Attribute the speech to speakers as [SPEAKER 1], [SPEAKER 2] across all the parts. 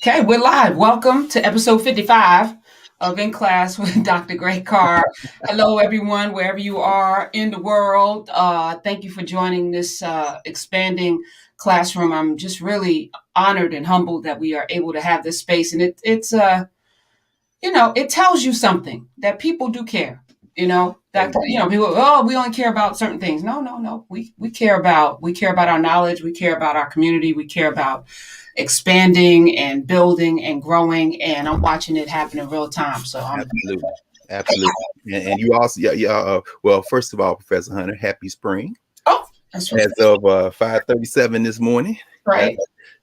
[SPEAKER 1] Okay, we're live. Welcome to episode 55 of In Class with Dr. Greg Carr. Hello, everyone, wherever you are in the world. Thank you for joining this expanding classroom. I'm just really honored and humbled that we are able to have this space, and it tells you something that people do care. People. Oh, we only care about certain things. No, no, no. We care about our knowledge. We care about our community. We care about expanding and building and growing. And I'm watching it happen in real time. So I'm
[SPEAKER 2] Absolutely, absolutely. And you also, well, first of all, Professor Hunter, happy spring.
[SPEAKER 1] oh, that's right.
[SPEAKER 2] As of 5:37 this morning,
[SPEAKER 1] Right.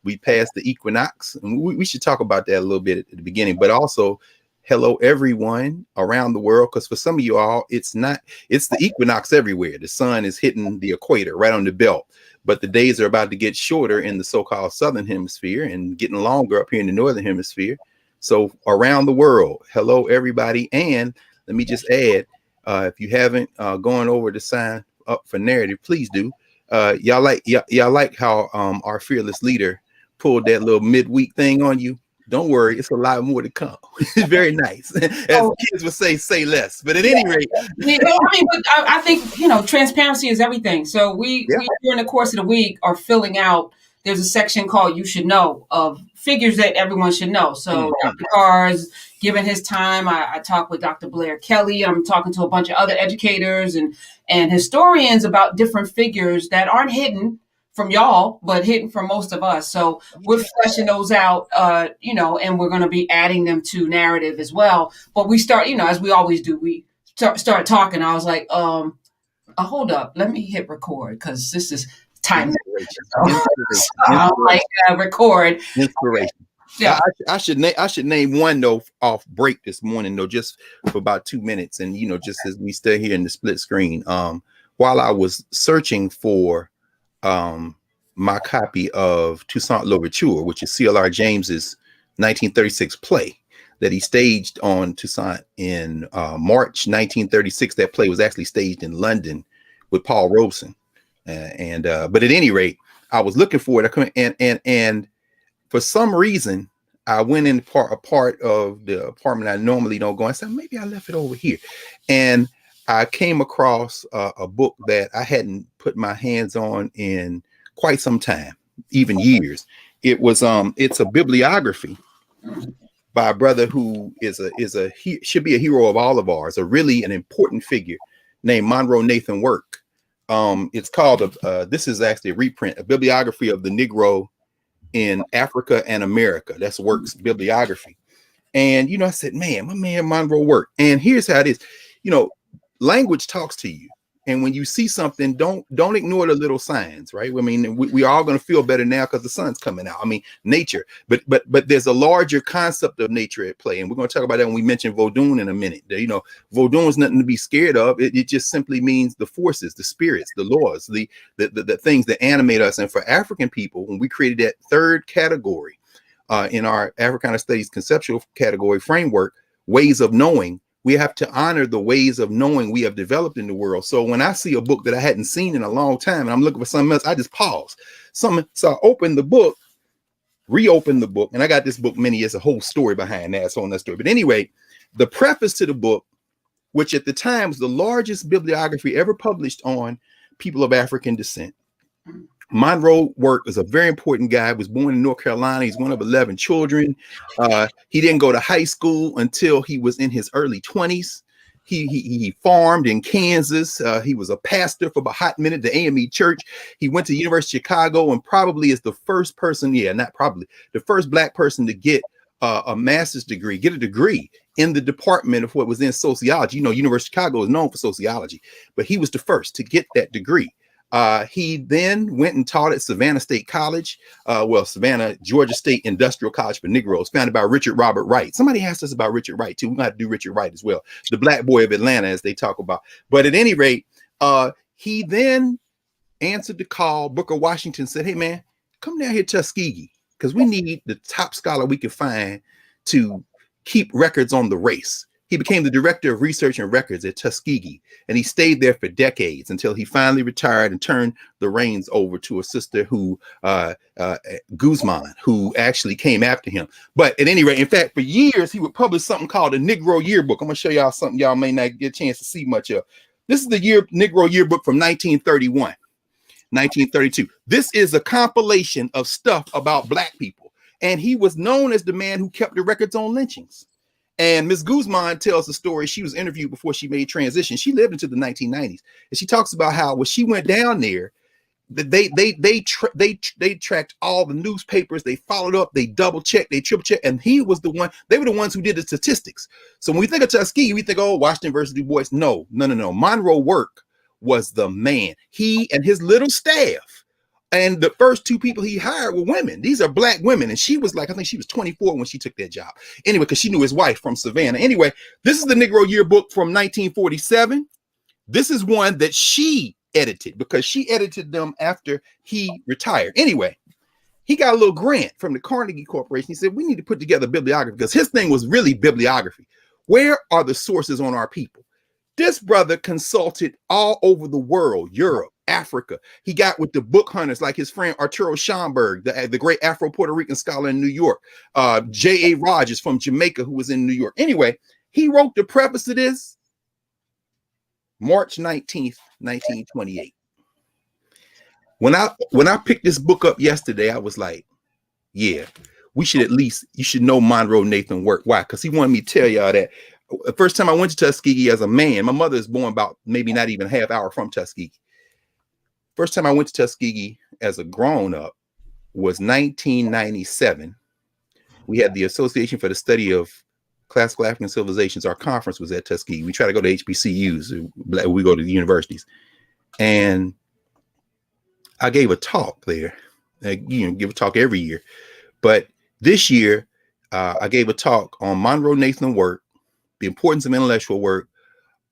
[SPEAKER 2] we passed the equinox, and we should talk about that a little bit at the beginning. But also, hello everyone around the world, because for some of you all, it's the equinox everywhere. The sun is hitting the equator right on the belt, but the days are about to get shorter in the so-called southern hemisphere and getting longer up here in the northern hemisphere. So around the world, hello everybody. And let me just add, if you haven't gone over to sign up for narrative, please do. Y'all like how our fearless leader pulled that little midweek thing on you? Don't worry, it's a lot more to come. It's very nice. As kids would say less. But at any rate,
[SPEAKER 1] I think transparency is everything. So we during the course of the week are filling out. There's a section called "You Should Know" of figures that everyone should know. So Dr. Carr's given his time. I talked with Dr. Blair Kelly. I'm talking to a bunch of other educators and historians about different figures that aren't hidden from y'all, but hidden from most of us. So we're fleshing those out, and we're going to be adding them to narrative as well. But we start, as we always do, we start talking. I was like, hold up, let me hit record because this is time. Record.
[SPEAKER 2] Inspiration. Yeah, I should name one though off break this morning though, just for about 2 minutes, and just as we stay here in the split screen. While I was searching for my copy of Toussaint Louverture, which is C.L.R. James's 1936 play that he staged on Toussaint in March 1936. That play was actually staged in London with Paul Robeson, but at any rate, I was looking for it, and for some reason, I went in a part of the apartment I normally don't go. I said maybe I left it over here, and I came across a book that I hadn't put my hands on in quite some time, even years. It's a bibliography by a brother who should be a hero of all of ours, really an important figure named Monroe Nathan Work. It's called this is actually a reprint, a bibliography of the Negro in Africa and America. That's Work's bibliography. And I said, man, my man Monroe Work. And here's how it is. Language talks to you, and when you see something, don't ignore the little signs, right? I mean, we are all going to feel better now because the sun's coming out. I mean, nature, but there's a larger concept of nature at play, and we're going to talk about that when we mention Vodun in a minute. Vodun is nothing to be scared of. It just simply means the forces, the spirits, the laws, the things that animate us. And for African people, when we created that third category in our Africana Studies conceptual category framework, ways of knowing, we have to honor the ways of knowing we have developed in the world. So when I see a book that I hadn't seen in a long time and I'm looking for something else, I just pause. So I open the book, reopen the book, and I got this book it's a whole story behind that. It's on that story. But anyway, the preface to the book, which at the time was the largest bibliography ever published on people of African descent. Monroe Work is a very important guy. He was born in North Carolina. He's one of 11 children. He didn't go to high school until he was in his early 20s. He farmed in Kansas. He was a pastor for a hot minute, the AME Church. He went to the University of Chicago and probably is the first person, the first Black person to get a master's degree, get a degree in the department of what was in sociology. University of Chicago is known for sociology, but he was the first to get that degree. He then went and taught at Savannah State College, Savannah, Georgia State Industrial College for Negroes, founded by Richard Robert Wright. Somebody asked us about Richard Wright, too. We're going to have to do Richard Wright as well. The Black boy of Atlanta, as they talk about. But at any rate, he then answered the call. Booker Washington said, hey, man, come down here to Tuskegee, because we need the top scholar we can find to keep records on the race. He became the director of research and records at Tuskegee, and he stayed there for decades until he finally retired and turned the reins over to a sister who, Guzman, who actually came after him. But at any rate, in fact, for years, he would publish something called the Negro Yearbook. I'm going to show y'all something y'all may not get a chance to see much of. This is the Negro Yearbook from 1931, 1932. This is a compilation of stuff about Black people. And he was known as the man who kept the records on lynchings. And Ms. Guzman tells the story. She was interviewed before she made transition. She lived into the 1990s. And she talks about how when she went down there, they tracked all the newspapers. They followed up. They double checked. They triple checked. And he was the one. They were the ones who did the statistics. So when we think of Tuskegee, we think, oh, Washington versus Du Bois. No. Monroe Work was the man. He and his little staff. And the first two people he hired were women. These are Black women. And she was like, I think she was 24 when she took that job. Anyway, because she knew his wife from Savannah. Anyway, this is the Negro Yearbook from 1947. This is one that she edited because she edited them after he retired. Anyway, he got a little grant from the Carnegie Corporation. He said, we need to put together bibliography because his thing was really bibliography. Where are the sources on our people? This brother consulted all over the world, Europe, Africa. He got with the book hunters like his friend Arturo Schomburg, the great Afro-Puerto Rican scholar in New York, J.A. Rogers from Jamaica, who was in New York. Anyway, he wrote the preface to this March 19th, 1928. When I picked this book up yesterday, I was like, yeah, you should know Monroe Nathan Work. Why? Because he wanted me to tell y'all that the first time I went to Tuskegee as a man, my mother is born about maybe not even a half hour from Tuskegee. First time I went to Tuskegee as a grown-up was 1997. We had the Association for the Study of Classical African Civilizations. Our conference was at Tuskegee. We try to go to HBCUs. We go to the universities. And I gave a talk there. Give a talk every year. But this year, I gave a talk on Monroe Nathan Work, the importance of intellectual work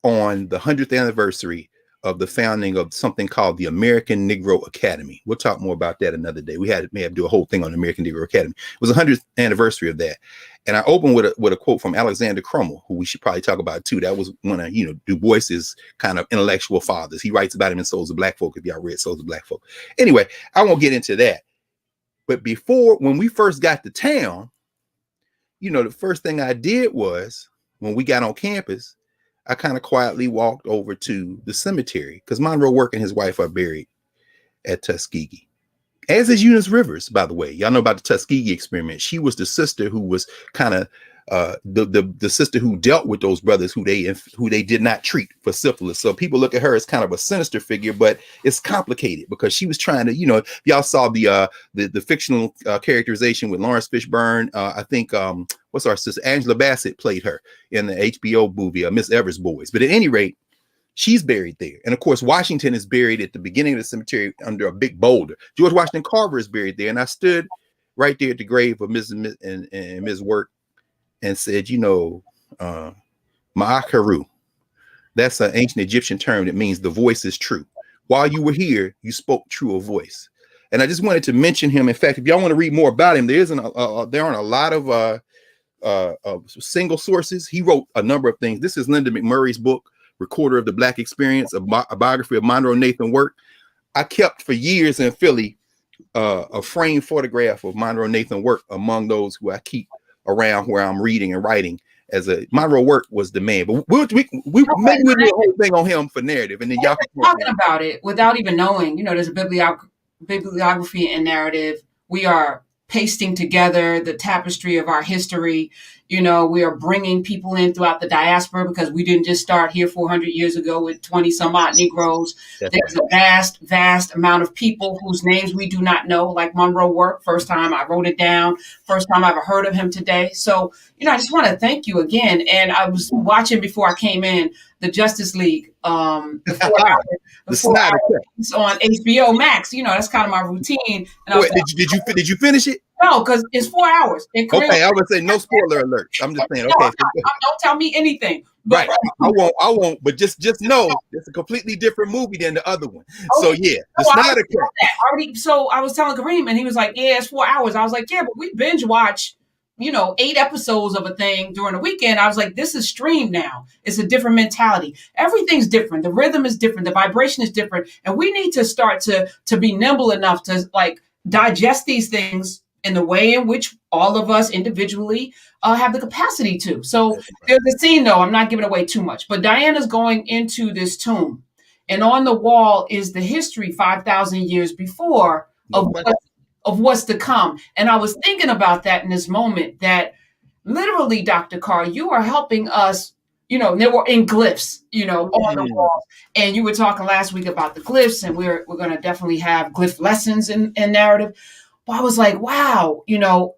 [SPEAKER 2] on the 100th anniversary of the founding of something called the American Negro Academy. We'll talk more about that another day. We may have to do a whole thing on the American Negro Academy. It was the 100th anniversary of that. And I opened with a quote from Alexander Crummell, who we should probably talk about too. That was one of, Du Bois's kind of intellectual fathers. He writes about him in Souls of Black Folk, if y'all read Souls of Black Folk. Anyway, I won't get into that. But when we first got to town, the first thing I did was, when we got on campus, I kind of quietly walked over to the cemetery because Monroe Work and his wife are buried at Tuskegee. As is Eunice Rivers, by the way. Y'all know about the Tuskegee experiment. She was the sister who was kind of the sister who dealt with those brothers who they did not treat for syphilis. So people look at her as kind of a sinister figure, but it's complicated because she was trying to, y'all saw the fictional characterization with Lawrence Fishburne. I think what's our sister Angela Bassett played her in the HBO movie Miss Evers Boys. But at any rate, she's buried there. And of course, Washington is buried at the beginning of the cemetery under a big boulder. George Washington Carver is buried there. And I stood right there at the grave of Ms. Work and said, Ma'akaru. That's an ancient Egyptian term that means the voice is true. While you were here, you spoke true of voice. And I just wanted to mention him. In fact, if y'all want to read more about him, there aren't a lot of single sources. He wrote a number of things. This is Linda McMurray's book, Recorder of the Black Experience, a biography of Monroe Nathan Work. I kept for years in Philly a framed photograph of Monroe Nathan Work among those who I keep around where I'm reading and writing. Monroe Work was the man, but maybe we'll do a whole thing on him for narrative, and then y'all can
[SPEAKER 1] talking about it without even knowing. There's a bibliography and narrative. We are pasting together the tapestry of our history. We are bringing people in throughout the diaspora because we didn't just start here 400 years ago with 20 some odd Negroes. There's a vast, vast amount of people whose names we do not know, like Monroe Work. First time I wrote it down. First time I ever heard of him today. So, I just want to thank you again. And I was watching before I came in the Justice League, before on HBO Max. That's kind of my routine. And
[SPEAKER 2] wait, did you finish it?
[SPEAKER 1] No, because it's 4 hours.
[SPEAKER 2] Okay, I would say no spoiler alerts. I'm just saying. Okay,
[SPEAKER 1] don't tell me anything.
[SPEAKER 2] Right, I won't. But just know it's a completely different movie than the other one. Okay. So yeah, the Snyder Cut.
[SPEAKER 1] So I was telling Kareem, and he was like, "Yeah, it's 4 hours." I was like, "Yeah, but we binge watch 8 episodes of a thing during the weekend. I was like, this is streamed now. It's a different mentality. Everything's different. The rhythm is different. The vibration is different. And we need to start to be nimble enough to like digest these things in the way in which all of us individually have the capacity to. So there's a scene, though, I'm not giving away too much, but Diana's going into this tomb, and on the wall is the history 5,000 years before of what's to come. And I was thinking about that in this moment, that literally, Dr. Carr, you are helping us, they were in glyphs, on the walls. And you were talking last week about the glyphs, and we're going to definitely have glyph lessons in narrative. But I was like, wow,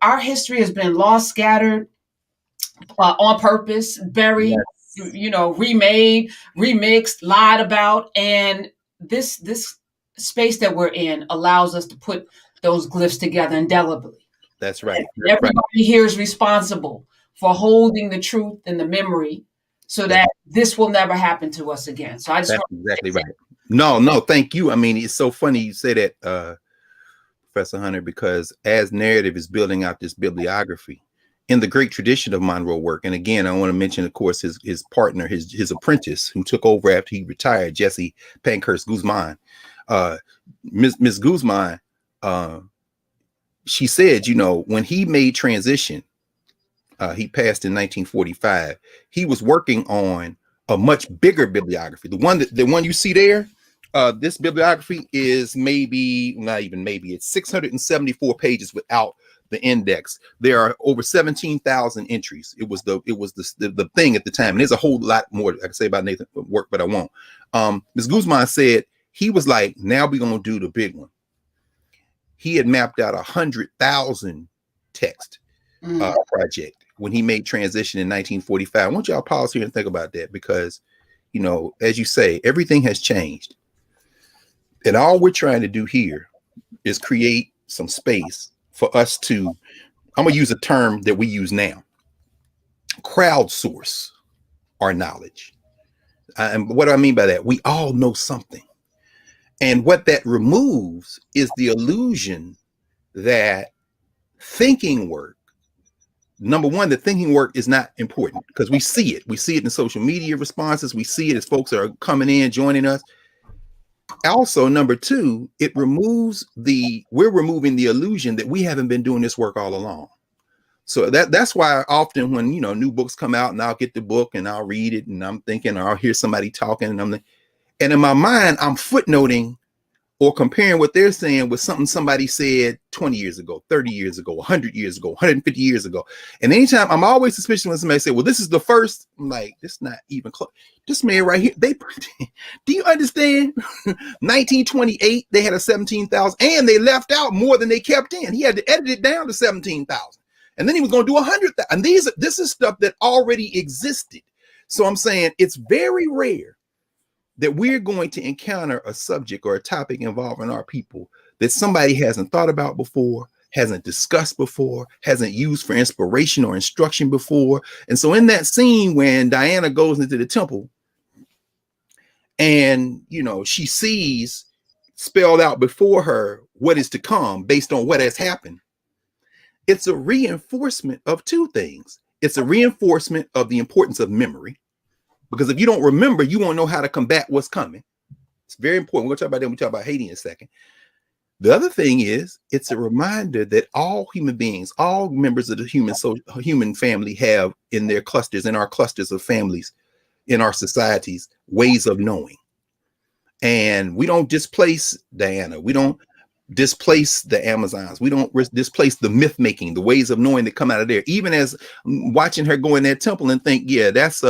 [SPEAKER 1] our history has been lost, scattered, on purpose, buried, remade, remixed, lied about. And this space that we're in allows us to put those glyphs together indelibly.
[SPEAKER 2] That's right.
[SPEAKER 1] Everybody here is responsible for holding the truth and the memory so that this will never happen to us again. So I just
[SPEAKER 2] That's exactly right. No, thank you. I mean, it's so funny you say that, Professor Hunter, because as narrative is building out this bibliography in the great tradition of Monroe work, and again, I want to mention, of course, his partner, his apprentice who took over after he retired, Jesse Pankhurst Guzman. Ms. Guzman, she said, when he made transition, he passed in 1945. He was working on a much bigger bibliography. The one you see there. This bibliography is it's 674 pages without the index. There are over 17,000 entries. It was the thing at the time. And there's a whole lot more I can say about Nathan's work, but I won't. Ms. Guzman said he was like, now we're going to do the big one. He had mapped out 100,000 text project when he made transition in 1945. I want y'all to pause here and think about that, because, as you say, everything has changed. And all we're trying to do here is create some space for us to, I'm going to use a term that we use now, crowdsource our knowledge. And what do I mean by that? We all know something. And what that removes is the illusion that thinking work, number one, the thinking work is not important, because we see it. We see it in social media responses. We see it as folks are coming in, joining us. Also, number two, we're removing the illusion that we haven't been doing this work all along. So that's why often when, new books come out and I'll get the book and I'll read it and I'm thinking, or I'll hear somebody talking and in my mind, I'm footnoting or comparing what they're saying with something somebody said 20 years ago, 30 years ago, 100 years ago, 150 years ago. And anytime, I'm always suspicious when somebody say, well, this is the first, I'm like, this is not even close. This man right here, do you understand? 1928, they had a 17,000 and they left out more than they kept in. He had to edit it down to 17,000. And then he was going to do 100,000. And this is stuff that already existed. So I'm saying it's very rare that we're going to encounter a subject or a topic involving our people that somebody hasn't thought about before, hasn't discussed before, hasn't used for inspiration or instruction before. And so in that scene when Diana goes into the temple and, she sees spelled out before her what is to come based on what has happened, it's a reinforcement of two things. It's a reinforcement of the importance of memory, because if you don't remember, you won't know how to combat what's coming. It's very important. We're going to talk about that when we talk about Haiti in a second. The other thing is, it's a reminder that all human beings, all members of the human family have in their clusters, in our clusters of families, in our societies, ways of knowing. And we don't displace Diana. We don't displace the Amazons. We don't displace the myth making, the ways of knowing that come out of there. Even as watching her go in that temple and think, yeah, that's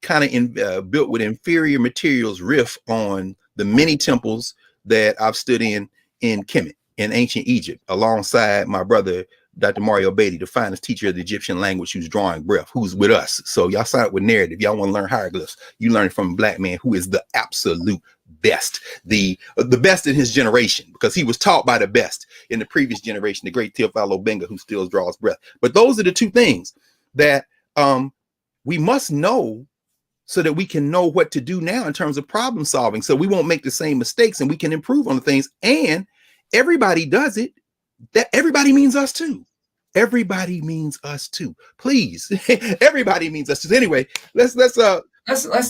[SPEAKER 2] kind of built with inferior materials riff on the many temples that I've stood in Kemet in ancient Egypt, alongside my brother, Dr. Mario Beatty, the finest teacher of the Egyptian language, who's drawing breath, who's with us. So y'all sign up with narrative. Y'all want to learn hieroglyphs. You learn it from a Black man who is the absolute best, the best in his generation, because he was taught by the best in the previous generation, the great Teofilo Benga, who still draws breath. But those are the two things that we must know, so that we can know what to do now in terms of problem solving, so we won't make the same mistakes and we can improve on the things. And everybody does it. That everybody means us too. Everybody means us too. Please, everybody means us too. Anyway, let's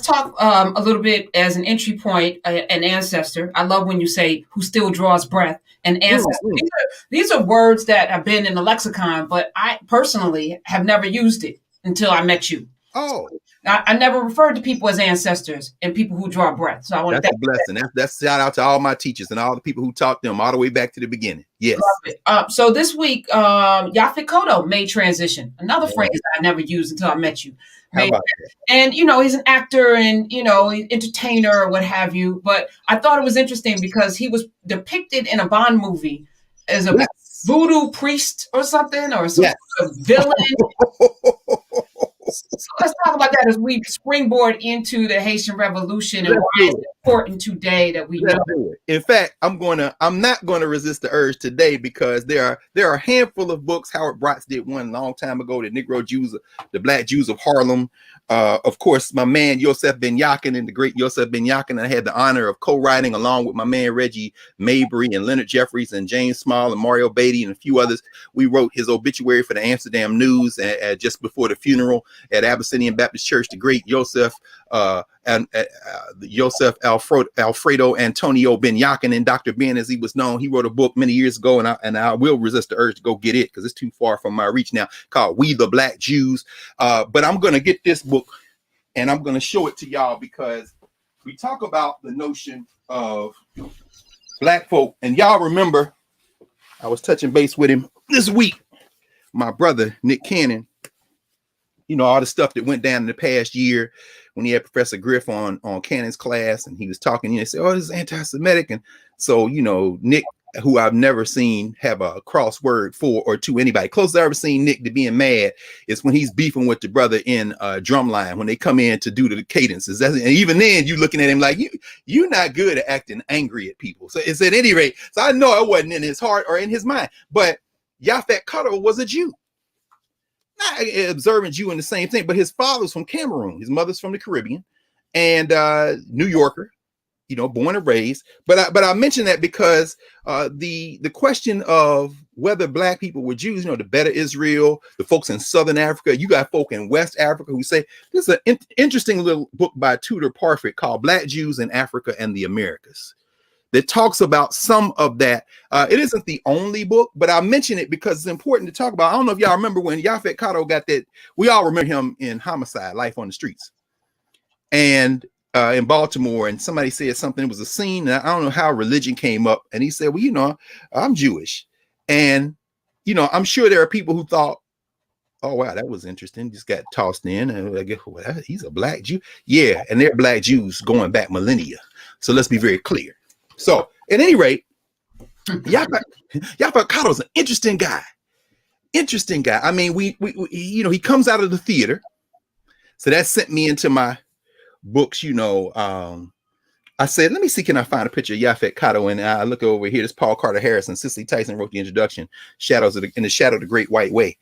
[SPEAKER 1] talk a little bit as an entry point, an ancestor. I love when you say "who still draws breath." An ancestor. These are words that have been in the lexicon, but I personally have never used it until I met you.
[SPEAKER 2] Oh.
[SPEAKER 1] I never referred to people as ancestors and people who draw breath. So I want
[SPEAKER 2] that's a blessing. That's shout out to all my teachers and all the people who taught them all the way back to the beginning. Yes.
[SPEAKER 1] So this week, Yaphet Kotto made transition. Another phrase that I never used until I met you. And he's an actor and entertainer or what have you. But I thought it was interesting because he was depicted in a Bond movie as a voodoo priest or something, or some sort of villain. So let's talk about that as we springboard into the Haitian Revolution and why it's important today that we know.
[SPEAKER 2] In fact, I'm not going to resist the urge today because there are a handful of books. Howard Bratz did one a long time ago, the Negro Jews, the Black Jews of Harlem. Of course, my man Yosef Ben Yakin and the great Yosef Ben Yakin. I had the honor of co-writing along with my man Reggie Mabry and Leonard Jeffries and James Small and Mario Beatty and a few others. We wrote his obituary for the Amsterdam News just before the funeral at Abyssinian Baptist Church. The great Yosef Alfredo Antonio Ben Yakin, and Dr. Ben, as he was known, he wrote a book many years ago, and I will resist the urge to go get it because it's too far from my reach now, called We the Black Jews. But I'm going to get this book and I'm going to show it to y'all because we talk about the notion of Black folk, and y'all remember I was touching base with him this week, my brother Nick Cannon. All the stuff that went down in the past year when he had Professor Griff on Cannon's class, and he was talking, he said, oh, this is anti-Semitic. And so, Nick, who I've never seen have a crossword for or to anybody. Closest I've ever seen Nick to being mad is when he's beefing with the brother in Drumline, when they come in to do the cadences. And even then you looking at him like, you're not good at acting angry at people. So it's at any rate. So I know it wasn't in his heart or in his mind, but Yaphet Kotto was a Jew. Not observant Jew in the same thing, but his father's from Cameroon, his mother's from the Caribbean, and New Yorker, born and raised. But I mention that because the question of whether Black people were Jews, the Beta Israel, the folks in Southern Africa, you got folk in West Africa who say this is an interesting little book by Tudor Parfit called Black Jews in Africa and the Americas, that talks about some of that. It isn't the only book, but I mention it because it's important to talk about. I don't know if y'all remember when Yaphet Kotto got that. We all remember him in Homicide, Life on the Streets, and in Baltimore. And somebody said something. It was a scene. And I don't know how religion came up. And he said, well, I'm Jewish. And, I'm sure there are people who thought, oh, wow, that was interesting. Just got tossed in. And I guess, well, he's a Black Jew. Yeah. And they're Black Jews going back millennia. So let's be very clear. So at any rate, Yaphet Kotto's an interesting guy. I mean, he comes out of the theater. So that sent me into my books, I said, let me see, can I find a picture of Yaphet Kotto? And I look over here. This Paul Carter Harris and Cicely Tyson wrote the introduction, In the Shadow of the Great White Way.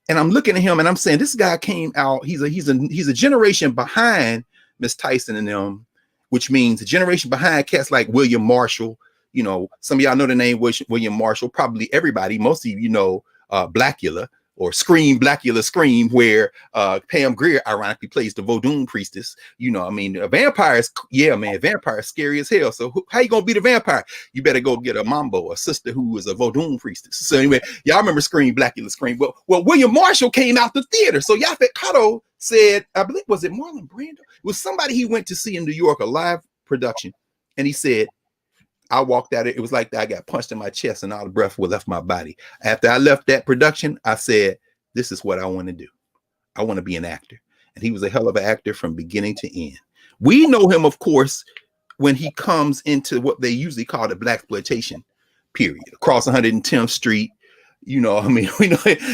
[SPEAKER 2] And I'm looking at him and I'm saying, this guy came out, he's a generation behind Miss Tyson and them, which means a generation behind cats like William Marshall. Some of y'all know the name William Marshall. Probably everybody, most of you know Blackula or Blackula Scream, where Pam Grier ironically plays the Vodun priestess. A vampire is, vampire is scary as hell. So how you gonna be the vampire? You better go get a mambo, a sister who is a Vodun priestess. So anyway, y'all remember Blackula Scream. Well, William Marshall came out the theater. So Yaphet Kotto said, I believe, was it Marlon Brando? It was somebody he went to see in New York, a live production. And he said, I walked out. It was like I got punched in my chest and all the breath left my body. After I left that production, I said, this is what I want to do. I want to be an actor. And he was a hell of an actor from beginning to end. We know him, of course, when he comes into what they usually call the blaxploitation period, across 110th Street. We know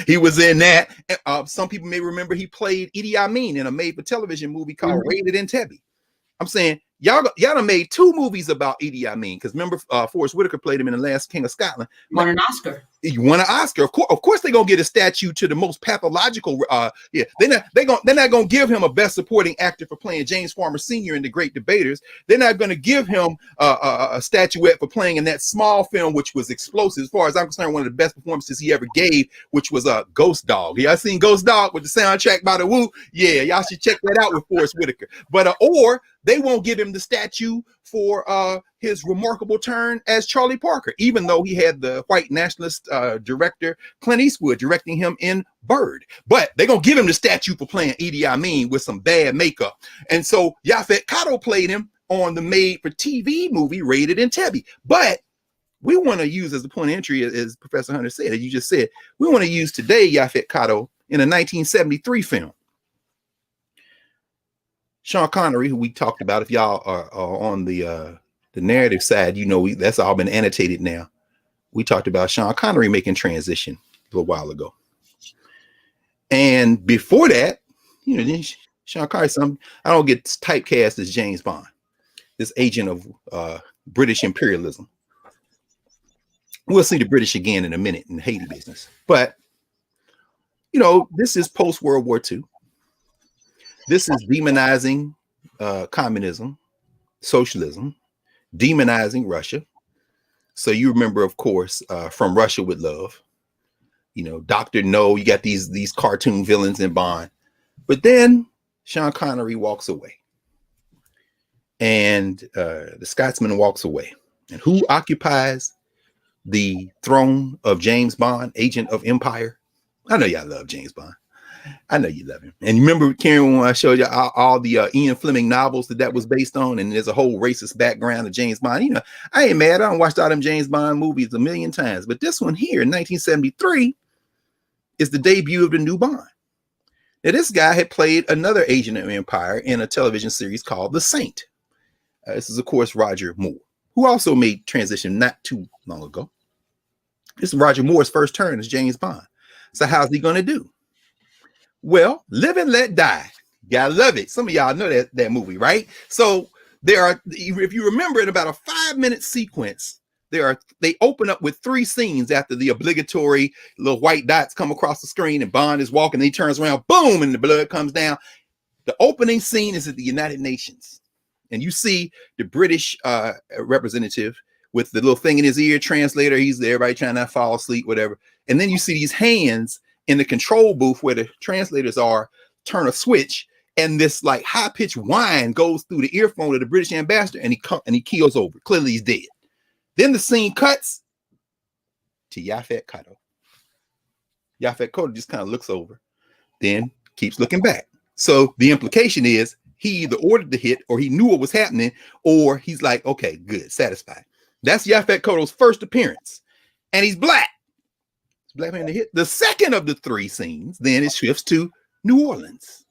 [SPEAKER 2] he was in that. Some people may remember he played Idi Amin in a made-for-television movie called Raided Entebbe. I'm saying, y'all done made 2 movies about Idi Amin, because remember Forrest Whitaker played him in The Last King of Scotland.
[SPEAKER 1] Won an Oscar.
[SPEAKER 2] You want an Oscar? Of course, they're gonna get a statue to the most pathological. They're not gonna give him a Best Supporting Actor for playing James Farmer Sr. in The Great Debaters. They're not gonna give him a statuette for playing in that small film, which was explosive. As far as I'm concerned, one of the best performances he ever gave, which was a Ghost Dog. Y'all seen Ghost Dog with the soundtrack by The Woo? Yeah, y'all should check that out with Forrest Whitaker. But or they won't give him the statue for his remarkable turn as Charlie Parker, even though he had the white nationalist director Clint Eastwood directing him in Bird. But they're going to give him the statue for playing Idi Amin with some bad makeup. And so Yaphet Kotto played him on the made-for-TV movie Raided Entebbe. But we want to use, as a point of entry, as Professor Hunter said, as you just said, we want to use today Yaphet Kotto in a 1973 film. Sean Connery, who we talked about, if y'all are on the narrative side, you know, that's all been annotated now. We talked about Sean Connery making transition a little while ago. And before that, you know, Sean Connery, I don't get typecast as James Bond, this agent of British imperialism. We'll see the British again in a minute in the Haiti business. But, you know, this is post-World War II. This is demonizing communism, socialism, demonizing Russia. So you remember, of course, From Russia with Love, you know, Dr. No, you got these cartoon villains in Bond. But then Sean Connery walks away and the Scotsman walks away. And who occupies the throne of James Bond, agent of empire? I know y'all love James Bond. I know you love him. And you remember, Karen, when I showed you all the Ian Fleming novels that was based on, and there's a whole racist background of James Bond. You know, I ain't mad. I don't watch all them James Bond movies a million times. But this one here in 1973 is the debut of the new Bond. Now, this guy had played another agent of empire in a television series called The Saint. This is, of course, Roger Moore, who also made transition not too long ago. This is Roger Moore's first turn as James Bond. So how's he going to do? Well, Live and Let Die. Gotta love it. Some of y'all know that movie, right? So there are, if you remember, in about a 5-minute sequence, they open up with 3 scenes after the obligatory little white dots come across the screen and Bond is walking and he turns around, boom, and the blood comes down. The opening scene is at the United Nations. And you see the British representative with the little thing in his ear, translator. He's there, everybody trying not to fall asleep, whatever. And then you see these hands in the control booth where the translators are, turn a switch, and this like high-pitched whine goes through the earphone of the British ambassador, and he keels over. Clearly he's dead. Then the scene cuts to Yaphet Kotto. Yaphet Kotto just kind of looks over, then keeps looking back. So the implication is he either ordered the hit, or he knew what was happening, or he's like, okay, good, satisfied. That's Yaphet Kotto's first appearance, and he's black. Black man to hit. The second of the 3 scenes, then it shifts to New Orleans.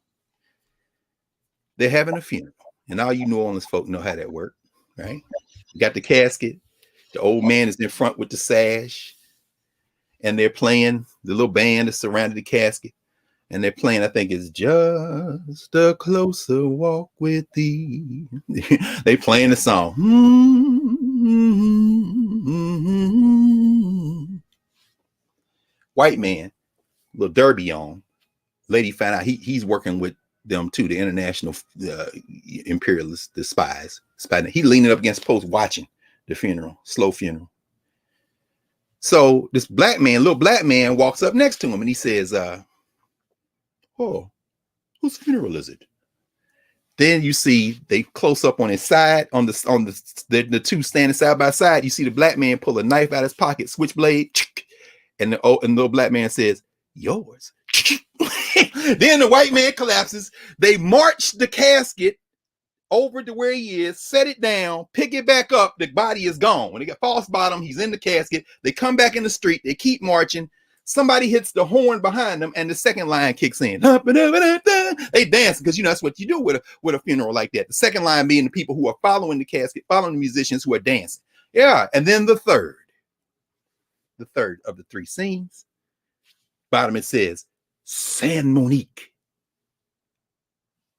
[SPEAKER 2] They're having a funeral, and all you New Orleans folk know how that works, right? You got the casket. The old man is in front with the sash, and they're playing, the little band is surrounded the casket, and they're playing, I think it's Just a Closer Walk with Thee. They playing the song. White man, little derby on. Lady found out he's working with them too, the international imperialists, the spies. He leaning up against post watching the funeral, slow funeral. So this black man, little black man, walks up next to him and he says, oh, whose funeral is it? Then you see they close up on his side, on the 2 standing side by side. You see the black man pull a knife out of his pocket, switchblade, and the little black man says, yours. Then the white man collapses. They march the casket over to where he is, set it down, pick it back up. The body is gone. When they get false bottom, he's in the casket. They come back in the street. They keep marching. Somebody hits the horn behind them, and the second line kicks in. They dance because, you know, that's what you do with a funeral like that. The second line being the people who are following the casket, following the musicians who are dancing. Yeah, and then the third of the 3 scenes. Bottom it says San Monique,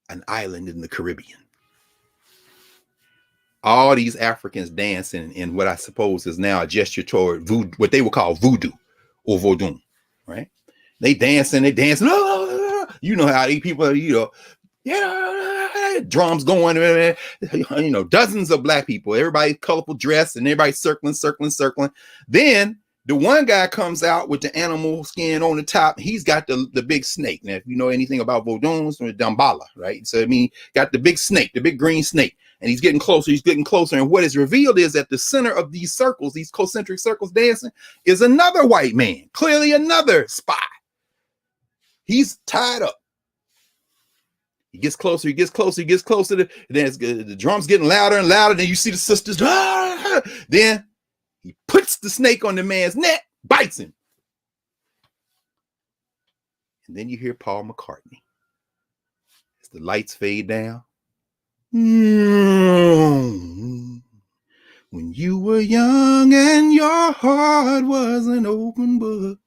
[SPEAKER 2] an island in the Caribbean. All these Africans dancing in what I suppose is now a gesture toward voodoo, what they would call voodoo, or Vodun, right? They dancing. You know how these people are, drums going, dozens of black people, everybody colorful dress, and everybody circling. Then the one guy comes out with the animal skin on the top. He's got the big snake. Now, if you know anything about Voduns, Dambala, right? So, I mean, got the big snake, the big green snake, and he's getting closer. And what is revealed is at the center of these circles, these concentric circles dancing, is another white man, clearly another spy. He's tied up. He gets closer. Then the drum's getting louder and louder. Then you see the sisters. Then he puts the snake on the man's neck, bites him. And then you hear Paul McCartney. As the lights fade down. When you were young and your heart was an open book.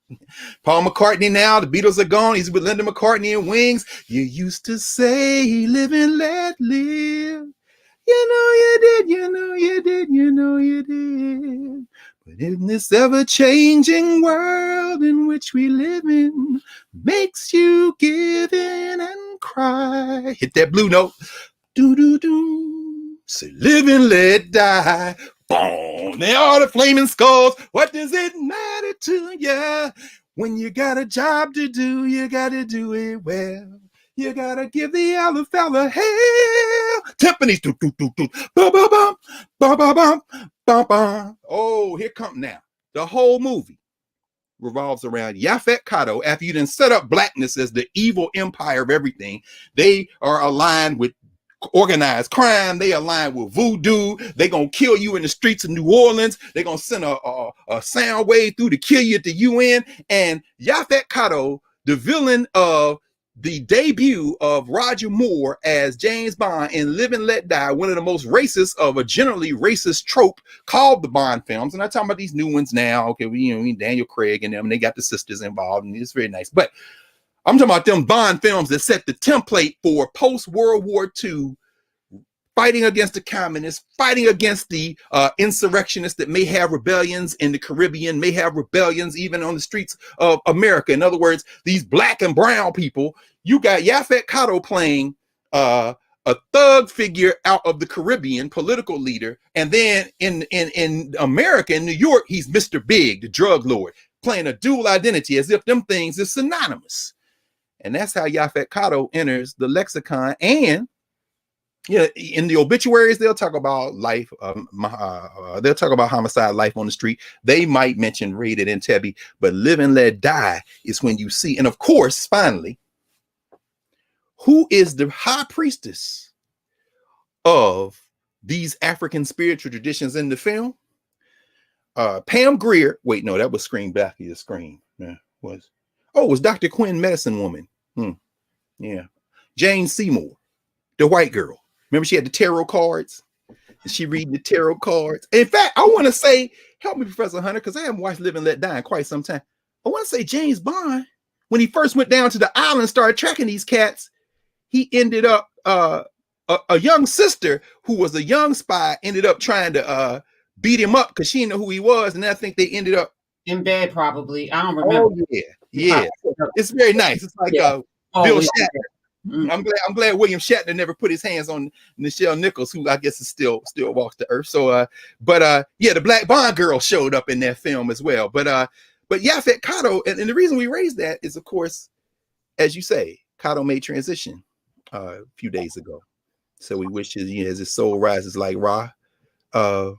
[SPEAKER 2] Paul McCartney now, the Beatles are gone. He's with Linda McCartney and Wings. You used to say, live and let live. You know you did. But in this ever-changing world in which we live in, makes you give in and cry. Hit that blue note. Do. Say, live and let die. Boom. They are the flaming skulls. What does it matter to you? When you got a job to do, you got to do it well. You got to give the other fella hell. Timpanies. Oh, here come now. The whole movie revolves around Yaphet Kotto. After you done set up blackness as the evil empire of everything, they are aligned with organized crime. They align with voodoo. They're gonna kill you in the streets of New Orleans. They're gonna send a sound wave through to kill you at the UN. And Yaphet Kotto, the villain of the debut of Roger Moore as James Bond in Live and Let Die, one of the most racist of a generally racist trope called the Bond films. And I'm talking about these new ones now. Okay, we Daniel Craig and them, and they got the sisters involved, and it's very nice. But I'm talking about them Bond films that set the template for post-World War II, fighting against the communists, fighting against the insurrectionists that may have rebellions in the Caribbean, may have rebellions even on the streets of America. In other words, these black and brown people, you got Yaphet Kotto playing a thug figure out of the Caribbean, political leader. And then in America, in New York, he's Mr. Big, the drug lord, playing a dual identity as if them things are synonymous. And that's how Yaphet Kotto enters the lexicon. And in the obituaries, they'll talk about life. They'll talk about homicide, life on the street. They might mention Raid and Entebbe, but Live and Let Die is when you see. And of course, finally, who is the high priestess of these African spiritual traditions in the film? Pam Grier. Wait, no, that was Scream Back of the Screen. Yeah, it was Dr. Quinn, Medicine Woman. Yeah. Jane Seymour, the white girl. Remember she had the tarot cards? And she read the tarot cards. In fact, I want to say, help me, Professor Hunter, because I haven't watched Live and Let Die in quite some time. I want to say James Bond, when he first went down to the island and started tracking these cats, he ended up, a young sister who was a young spy ended up trying to beat him up because she didn't know who he was. And I think they ended up
[SPEAKER 1] in bed, probably. I don't remember.
[SPEAKER 2] Oh, yeah. It's very nice. It's like Bill Shatner. I'm glad William Shatner never put his hands on Nichelle Nichols, who I guess is still walks the earth. So, the Black Bond girl showed up in that film as well. But Yaphet Kotto, and the reason we raised that is, of course, as you say, Kotto made transition a few days ago. So we wish as his soul rises like Ra. But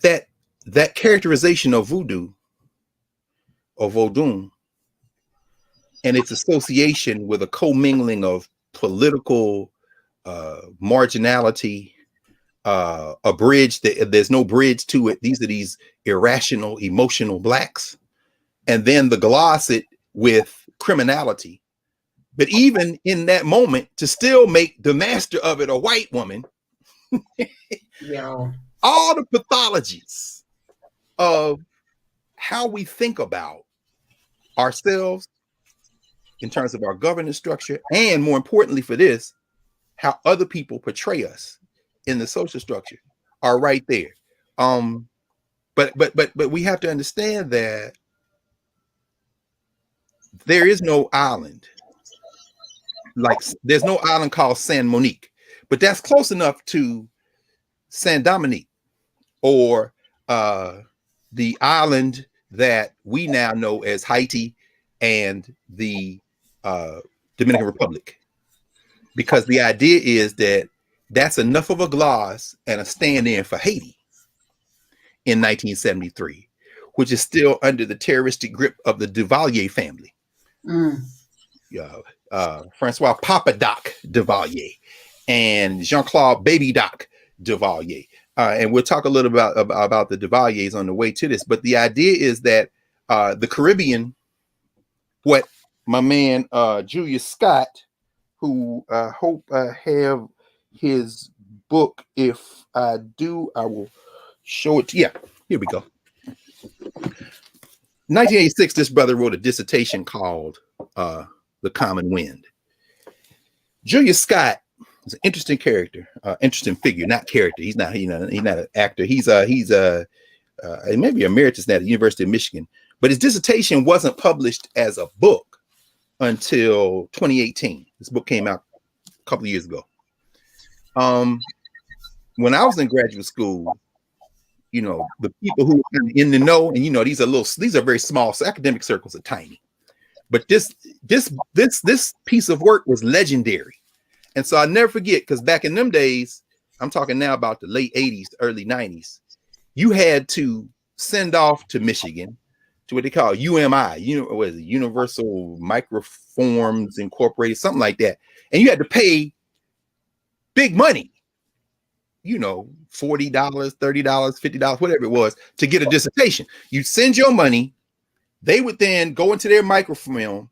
[SPEAKER 2] that characterization of voodoo or Vodun and its association with a commingling of political marginality, a bridge that there's no bridge to it. These are these irrational, emotional blacks, and then the gloss it with criminality. But even in that moment, to still make the master of it a white woman, all the pathologies of how we think about ourselves in terms of our governance structure, and more importantly for this, how other people portray us in the social structure are right there. But we have to understand that there is no island. Like there's no island called San Monique, but that's close enough to San Dominique or the island that we now know as Haiti and the Dominican Republic. Because the idea is that that's enough of a gloss and a stand-in for Haiti in 1973, which is still under the terroristic grip of the Duvalier family. Francois Papa Doc Duvalier and Jean-Claude Baby Doc Duvalier. And we'll talk a little about the Duvaliers on the way to this. But the idea is that the Caribbean, what my man Julius Scott, who I hope I have his book. If I do, I will show it to you. Yeah, here we go. 1986, this brother wrote a dissertation called The Common Wind. Julius Scott is an interesting character, interesting figure, not character. He's not, he's not an actor. He's maybe emeritus at the University of Michigan, but his dissertation wasn't published as a book until 2018. This book came out a couple of years ago. When I was in graduate school, the people who were in the know, and these are very small, so academic circles are tiny. But this piece of work was legendary. And so I never forget, because back in them days, I'm talking now about the late 80s, early 90s, you had to send off to Michigan to what they call UMI, what is it, Universal Microforms Incorporated, something like that. And you had to pay big money, $40, $30, $50, whatever it was, to get a dissertation. You'd send your money. They would then go into their microfilm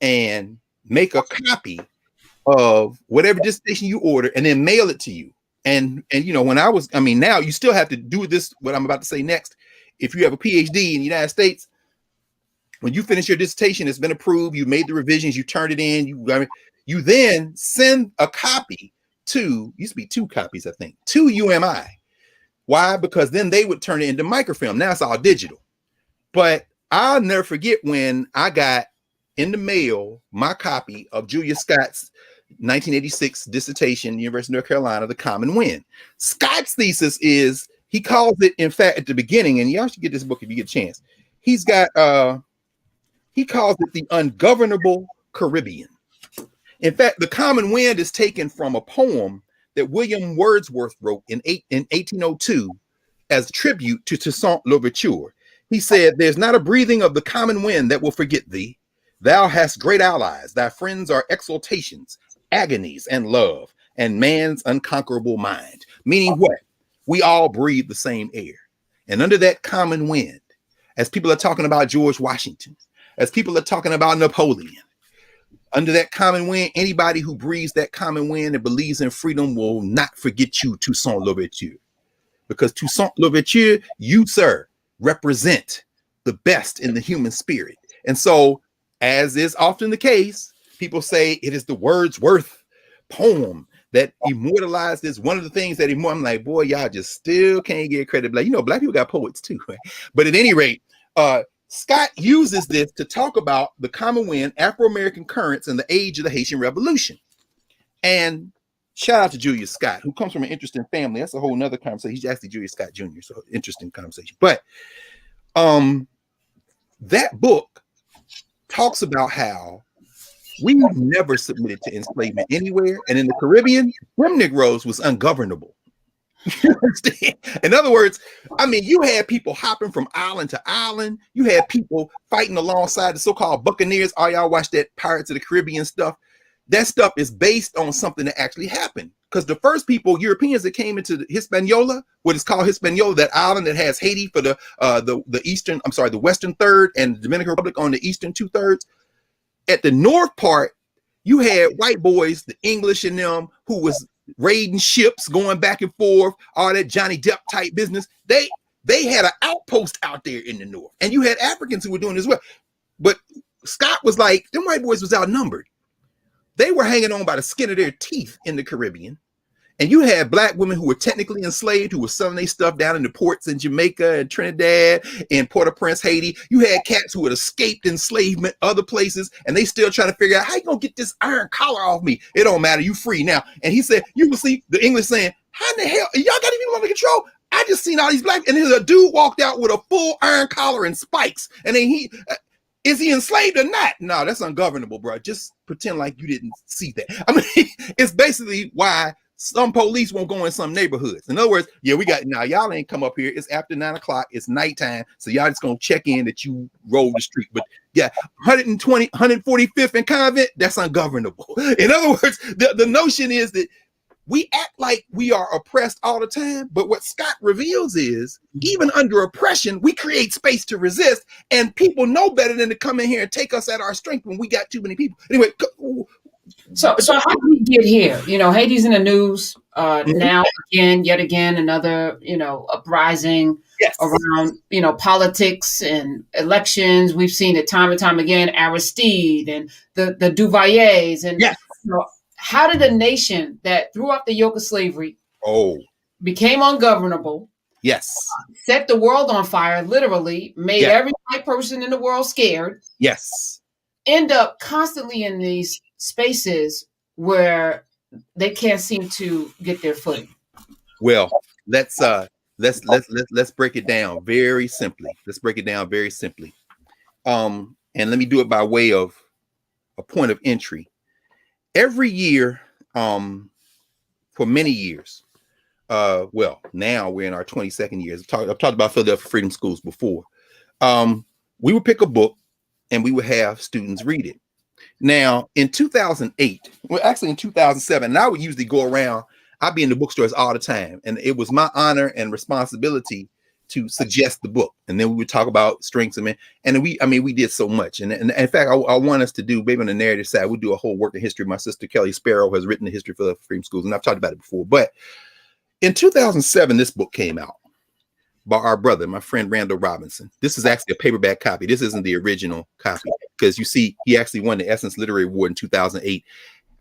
[SPEAKER 2] and make a copy of whatever dissertation you order and then mail it to you. And now you still have to do this, what I'm about to say next. If you have a PhD in the United States, when you finish your dissertation, it's been approved, you made the revisions, you turned it in, you then send a copy used to be 2 copies, I think, to UMI. Why? Because then they would turn it into microfilm. Now it's all digital. But I'll never forget when I got in the mail my copy of Julius Scott's 1986 dissertation, University of North Carolina, The Common Wind. Scott's thesis is, he calls it, in fact, at the beginning, and y'all should get this book if you get a chance. He calls it the ungovernable Caribbean. In fact, The Common Wind is taken from a poem that William Wordsworth wrote in 1802 as a tribute to Toussaint Louverture. He said, "There's not a breathing of the common wind that will forget thee. Thou hast great allies. Thy friends are exaltations, agonies, and love, and man's unconquerable mind." Meaning what? We all breathe the same air. And under that common wind, as people are talking about George Washington, as people are talking about Napoleon, under that common wind, anybody who breathes that common wind and believes in freedom will not forget you, Toussaint Louverture. Because Toussaint Louverture, you, sir, represent the best in the human spirit. And so, as is often the case, people say it is the Wordsworth poem that immortalized this. One of the things that I'm like, boy, y'all just still can't get credit. Like, black people got poets too. Right? But at any rate, Scott uses this to talk about the common wind, Afro-American currents, and the age of the Haitian Revolution. And shout out to Julius Scott, who comes from an interesting family. That's a whole nother conversation. He's actually Julius Scott Jr., so interesting conversation. But that book talks about how we never submitted to enslavement anywhere. And in the Caribbean, them Negroes was ungovernable. You understand? In other words, you had people hopping from island to island. You had people fighting alongside the so-called Buccaneers. All y'all watch that Pirates of the Caribbean stuff. That stuff is based on something that actually happened. Because the first people, Europeans that came into the Hispaniola, what is called Hispaniola, that island that has Haiti for the western third and the Dominican Republic on the eastern 2/3. At the north part, you had white boys, the English in them, who was raiding ships, going back and forth, all that Johnny Depp type business. They had an outpost out there in the north, and you had Africans who were doing as well. But Scott was like, them white boys was outnumbered. They were hanging on by the skin of their teeth in the Caribbean, And you had black women who were technically enslaved, who were selling their stuff down in the ports in Jamaica and Trinidad and Port-au-Prince, Haiti. You had cats who had escaped enslavement other places, and they still trying to figure out how you gonna get this iron collar off me. It don't matter, you free now. And he said, you will see the English saying, how in the hell, y'all got any people under control? I just seen all these black, and then a dude walked out with a full iron collar and spikes. And then is he enslaved or not? No, that's ungovernable, bro. Just pretend like you didn't see that. I mean, it's basically why some police won't go in some neighborhoods. In other words, yeah, we got, now y'all ain't come up here. It's after 9 o'clock. It's nighttime. So y'all just gonna check in that you roll the street. But yeah, 145th and Convent, that's ungovernable. In other words, the notion is that we act like we are oppressed all the time. But what Scott reveals is even under oppression, we create space to resist. And people know better than to come in here and take us at our strength when we got too many people. Anyway,
[SPEAKER 1] so how did we get here? You know, Haiti's in the news now yet again, another, uprising around, politics and elections. We've seen it time and time again, Aristide and the Duvaliers. And how did a nation that threw off the yoke of slavery became ungovernable, set the world on fire, literally, made every white person in the world scared, end up constantly in these spaces where they can't seem to get their footing?
[SPEAKER 2] Well, let's break it down very simply. And let me do it by way of a point of entry. Every year, for many years, well, now we're in our 22nd years. I've talked about Philadelphia Freedom Schools before. We would pick a book and we would have students read it. Now, in 2008, well, actually in 2007, and I would usually go around, I'd be in the bookstores all the time. And it was my honor and responsibility to suggest the book. And then we would talk about strengths and we did so much. And in fact, I want us to do, maybe on the narrative side, we do a whole working history. My sister Kelly Sparrow has written the history of Philadelphia Freedom Schools, and I've talked about it before. But in 2007, this book came out by our brother, my friend Randall Robinson. This is actually a paperback copy. This isn't the original copy, because you see, he actually won the Essence Literary Award in 2008.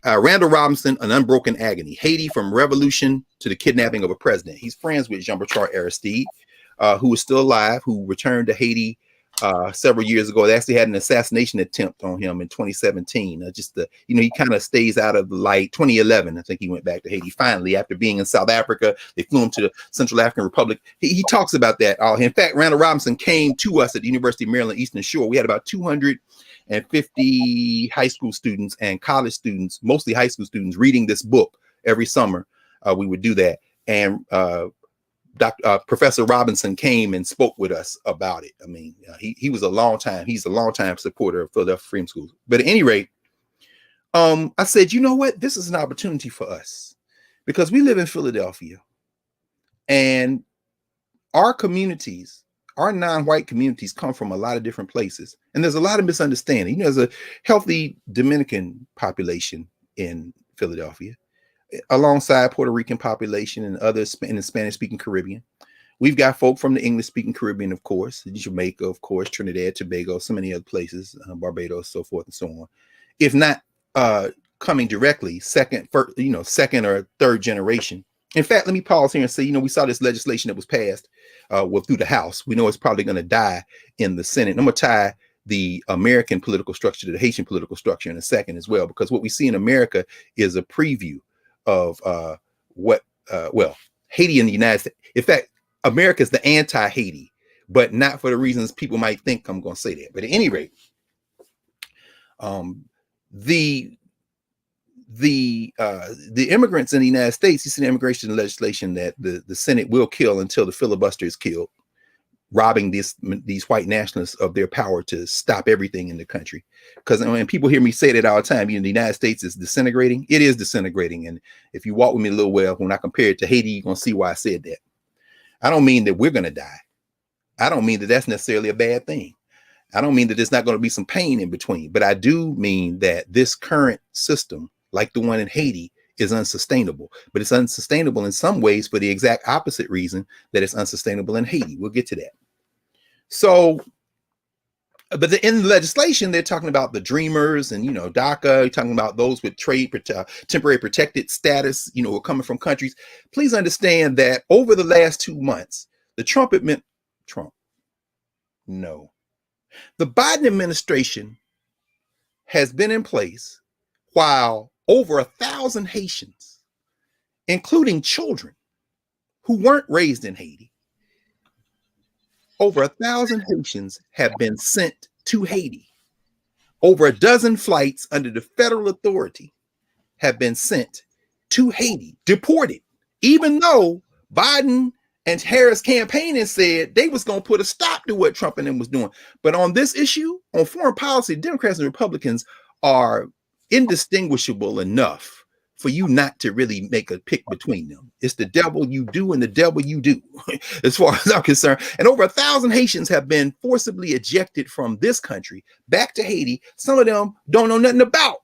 [SPEAKER 2] Randall Robinson, An Unbroken Agony, Haiti from Revolution to the Kidnapping of a President. He's friends with Jean-Bertrand Aristide, who is still alive, who returned to Haiti several years ago. They actually had an assassination attempt on him in 2017. He kind of stays out of the light. 2011, I think he went back to Haiti finally after being in South Africa. They flew him to the Central African Republic. He talks about that. In fact, Randall Robinson came to us at the University of Maryland Eastern Shore. We had about 250 high school students and college students, mostly high school students, reading this book every summer. We would do that. And Professor Robinson came and spoke with us about it. I mean, he's a long time supporter of Philadelphia Freedom Schools. But at any rate, I said, you know what? This is an opportunity for us, because we live in Philadelphia and our communities, our non-white communities, come from a lot of different places. And there's a lot of misunderstanding. There's a healthy Dominican population in Philadelphia, alongside Puerto Rican population and others in the Spanish-speaking Caribbean. We've got folk from the English-speaking Caribbean, of course, Jamaica, of course, Trinidad, Tobago, so many other places, Barbados, so forth and so on. If not coming directly, second or third generation. In fact, let me pause here and say, we saw this legislation that was passed through the House. We know it's probably going to die in the Senate. And I'm going to tie the American political structure to the Haitian political structure in a second as well, because what we see in America is a preview of Haiti and the United States. In fact, America is the anti-Haiti, but not for the reasons people might think I'm going to say that. But at any rate, the immigrants in the United States, you see the immigration legislation that the Senate will kill until the filibuster is killed, robbing these white nationalists of their power to stop everything in the country. Because when people hear me say that all the time, the United States is disintegrating. It is disintegrating. And if you walk with me a little well, when I compare it to Haiti, you're going to see why I said that. I don't mean that we're going to die. I don't mean that that's necessarily a bad thing. I don't mean that there's not going to be some pain in between. But I do mean that this current system, like the one in Haiti, is unsustainable. But it's unsustainable in some ways for the exact opposite reason that it's unsustainable in Haiti. We'll get to that. So but in the legislation, they're talking about the dreamers and, DACA, talking about those with temporary protected status, who are coming from countries. Please understand that over the last 2 months, the Biden administration has been in place while over 1,000 Haitians, including children who weren't raised in Haiti, over 1,000 Haitians have been sent to Haiti. Over a dozen flights under the federal authority have been sent to Haiti, deported, even though Biden and Harris campaigning said they was going to put a stop to what Trump and them was doing. But on this issue, on foreign policy, Democrats and Republicans are indistinguishable enough for you not to really make a pick between them. It's the devil you do and the devil you do, as far as I'm concerned. And over 1,000 Haitians have been forcibly ejected from this country back to Haiti. Some of them don't know nothing about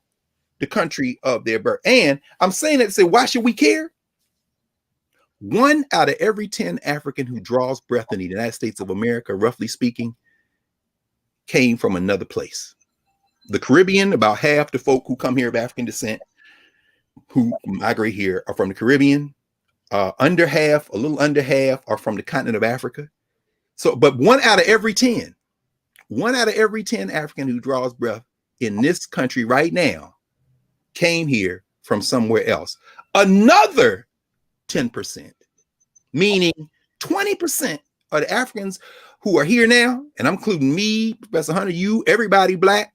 [SPEAKER 2] the country of their birth. And I'm saying that to say, why should we care? 1 out of every 10 African who draws breath in the United States of America, roughly speaking, came from another place. The Caribbean, about half the folk who come here of African descent, who migrate here, are from the Caribbean. A little under half are from the continent of Africa. So, but 1 out of every 10 African who draws breath in this country right now came here from somewhere else. Another 10%, meaning 20% of the Africans who are here now, and I'm including me, Professor Hunter, you, everybody Black,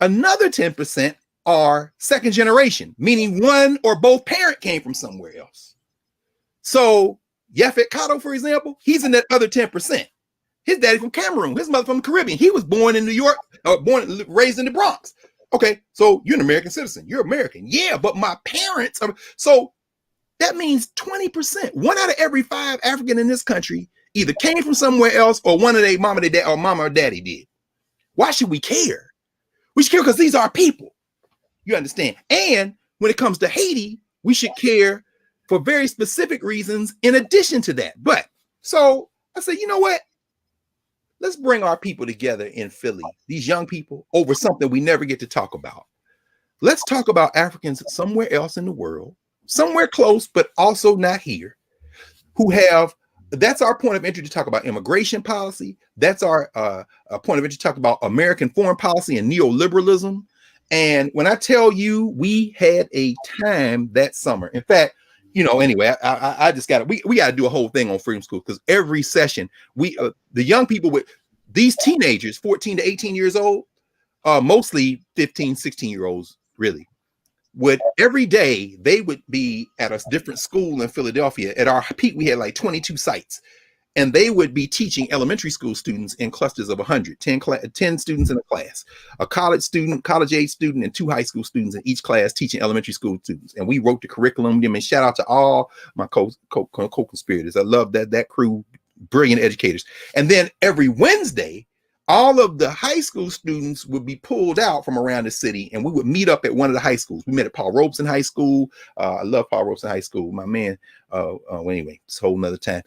[SPEAKER 2] another 10% are second generation, meaning one or both parent came from somewhere else. So Yaphet Kotto, for example, he's in that other 10%. His daddy from Cameroon, his mother from the Caribbean. He was born in New York, raised in the Bronx. Okay, so you're an American citizen. You're American. Yeah, but my parents are. So that means 20%. 1 out of every 5 African in this country either came from somewhere else or one of their mama or daddy did. Why should we care? We should care because these are people. You understand? And when it comes to Haiti, we should care for very specific reasons in addition to that. But so I said, you know what? Let's bring our people together in Philly, these young people, over something we never get to talk about. Let's talk about Africans somewhere else in the world, somewhere close, but also not here, who have, that's our point of entry to talk about immigration policy. That's our point of entry to talk about American foreign policy and neoliberalism. And when I tell you, we had a time that summer. In fact, anyway, I just got to, we got to do a whole thing on Freedom School, because every session, the young people with these teenagers, 14 to 18 years old, mostly 15, 16-year-olds, really, every day they would be at a different school in Philadelphia. At our peak, we had like 22 sites. And they would be teaching elementary school students in clusters of 100, 10 students in a class, a college age student, and 2 high school students in each class teaching elementary school students. And we wrote the curriculum. And shout out to all my co-conspirators. I love that crew, brilliant educators. And then every Wednesday, all of the high school students would be pulled out from around the city, and we would meet up at one of the high schools. We met at Paul Robeson High School. I love Paul Robeson High School. My man. Anyway, it's a whole nother time.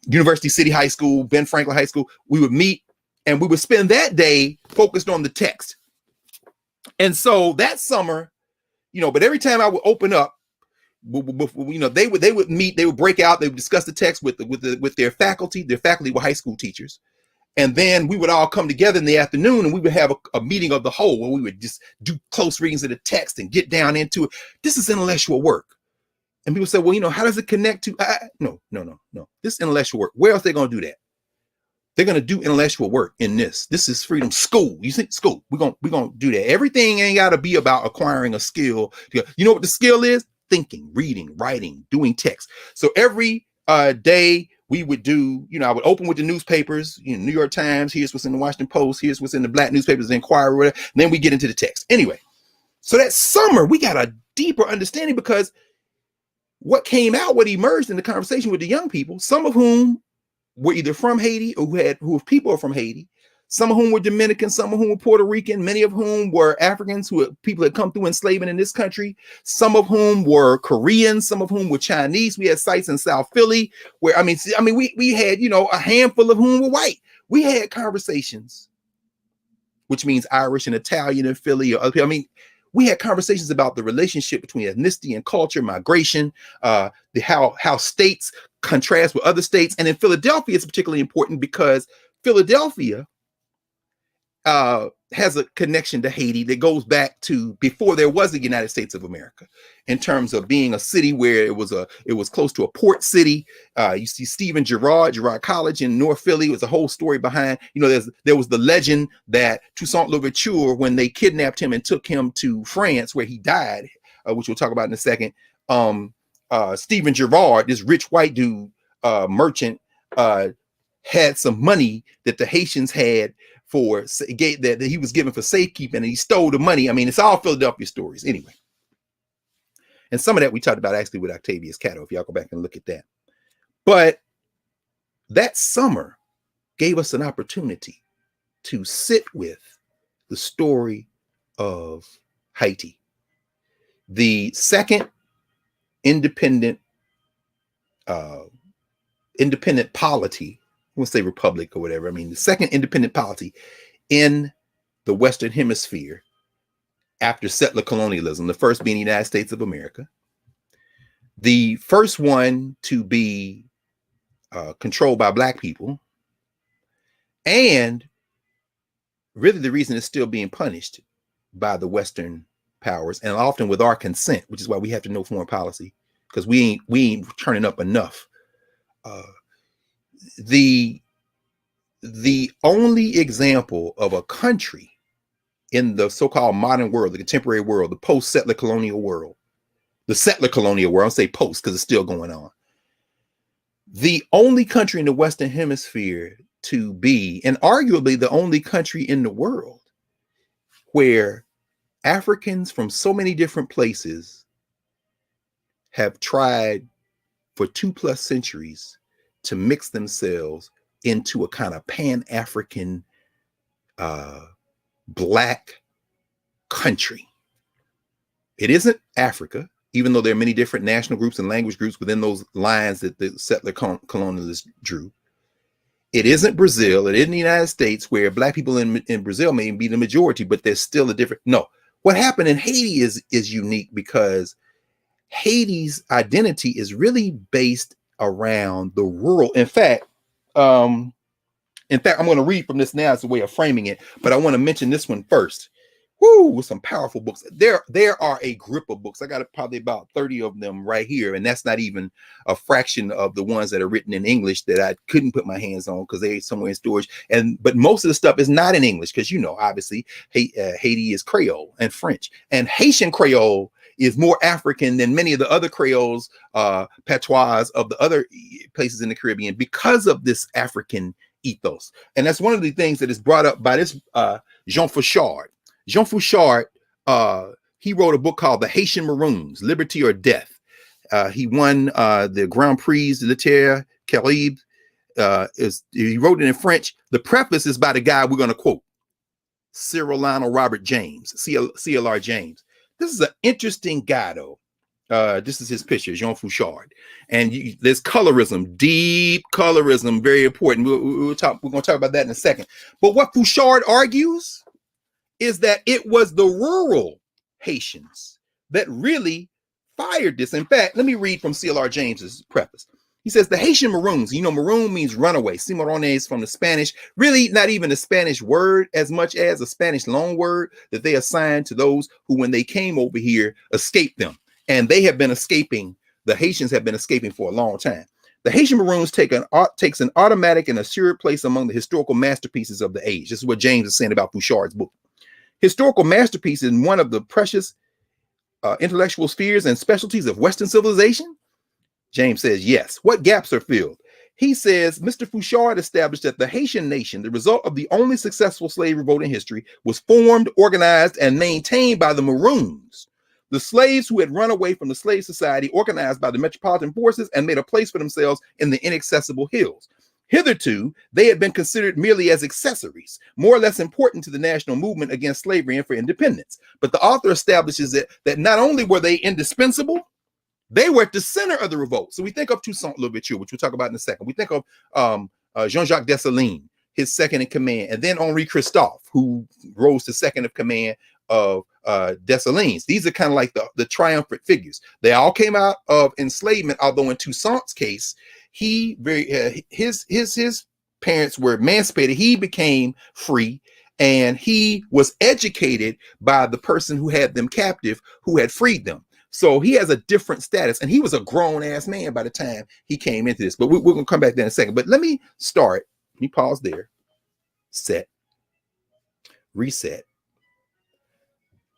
[SPEAKER 2] University City High School, Ben Franklin High School. We would meet, and we would spend that day focused on the text. And so that summer, but every time I would open up, they would meet, they would break out, they would discuss the text with their faculty. Their faculty were high school teachers. And then we would all come together in the afternoon, and we would have a meeting of the whole, where we would just do close readings of the text and get down into it. This is intellectual work. And people say, well, how does it connect to? No. This is intellectual work. Where else are they going to do that? They're going to do intellectual work in this. This is Freedom School. You think school? We're going to do that. Everything ain't got to be about acquiring a skill. You know what the skill is? Thinking, reading, writing, doing text. So every day, we would do, I would open with the newspapers, New York Times, here's what's in the Washington Post, here's what's in the Black newspapers, the Inquirer, whatever, and then we get into the text. Anyway, so that summer, we got a deeper understanding, because what emerged in the conversation with the young people, some of whom were either from Haiti or who people are from Haiti, some of whom were Dominican, some of whom were Puerto Rican, many of whom were Africans people had come through enslavement in this country, some of whom were Koreans, some of whom were Chinese. We had sites in South Philly where, we had, a handful of whom were white. We had conversations which means Irish and Italian and Philly or other people. I mean, we had conversations about the relationship between ethnicity and culture, migration, how states contrast with other states. And in Philadelphia, it's particularly important because Philadelphia has a connection to Haiti that goes back to before there was the United States of America, in terms of being a city where it was close to a port city. You see Stephen Girard College in North Philly was a whole story behind, there was the legend that Toussaint Louverture, when they kidnapped him and took him to France where he died, which we'll talk about in a second. Stephen Girard, this rich white dude, merchant, had some money that the Haitians had that he was given for safekeeping, and he stole the money. I mean, it's all Philadelphia stories anyway. And some of that we talked about actually with Octavius Catto, if y'all go back and look at that. But that summer gave us an opportunity to sit with the story of Haiti, the second independent polity. We'll say republic or whatever. I mean, the second independent polity in the Western Hemisphere after settler colonialism, the first being the United States of America, the first one to be controlled by Black people, and really the reason it's still being punished by the Western powers, and often with our consent, which is why we have to know foreign policy, because we ain't turning up enough. The only example of a country in the so-called modern world, the contemporary world, the post-settler colonial world, the settler colonial world, I'll say post because it's still going on. The only country in the Western Hemisphere to be, and arguably the only country in the world where Africans from so many different places have tried for 2+ centuries to mix themselves into a kind of Pan-African Black country. It isn't Africa, even though there are many different national groups and language groups within those lines that the settler colonialists drew. It isn't Brazil. It isn't the United States, where Black people in Brazil may be the majority, but there's still a different. No, what happened in Haiti is unique because Haiti's identity is really based around the rural. In fact, I'm going to read from this now as a way of framing it, but I want to mention this one first. Woo, with some powerful books. There are a grip of books. I got probably about 30 of them right here, and that's not even a fraction of the ones that are written in English that I couldn't put my hands on because they're somewhere in storage. But most of the stuff is not in English because, obviously, Haiti is Creole and French, and Haitian Creole is more African than many of the other Creoles, patois of the other places in the Caribbean because of this African ethos. And that's one of the things that is brought up by this Jean Fouchard. Jean Fouchard, he wrote a book called The Haitian Maroons, Liberty or Death. He won the Grand Prix de Littérature Caribe. He wrote it in French. The preface is by the guy we're going to quote, Cyril Lionel Robert James, CLR James. This is an interesting guy, though. This is his picture, Jean Fouchard. And there's colorism, deep colorism, very important. We're going to talk about that in a second. But what Fouchard argues is that it was the rural Haitians that really fired this. In fact, let me read from CLR James's preface. He says, the Haitian Maroons, maroon means runaway. Cimarrones from the Spanish, really not even a Spanish word as much as a Spanish loan word that they assigned to those who, when they came over here, escaped them. And they have been escaping, the Haitians have been escaping for a long time. The Haitian Maroons takes an automatic and assured place among the historical masterpieces of the age. This is what James is saying about Fouchard's book. Historical masterpiece is one of the precious intellectual spheres and specialties of Western civilization? James says, yes. What gaps are filled? He says, Mr. Fouchard established that the Haitian nation, the result of the only successful slave revolt in history, was formed, organized, and maintained by the Maroons. The slaves who had run away from the slave society organized by the metropolitan forces and made a place for themselves in the inaccessible hills. Hitherto, they had been considered merely as accessories, more or less important to the national movement against slavery and for independence. But the author establishes that not only were they indispensable, they were at the center of the revolt. So we think of Toussaint Louverture, which we'll talk about in a second. We think of Jean-Jacques Dessalines, his second in command, and then Henri Christophe, who rose to second of command of Dessalines. These are kind of like the triumphant figures. They all came out of enslavement, although in Toussaint's case, his parents were emancipated. He became free, and he was educated by the person who had them captive, who had freed them. So he has a different status, and he was a grown-ass man by the time he came into this. But we're going to come back there in a second. But let me start. Let me pause there. Set. Reset.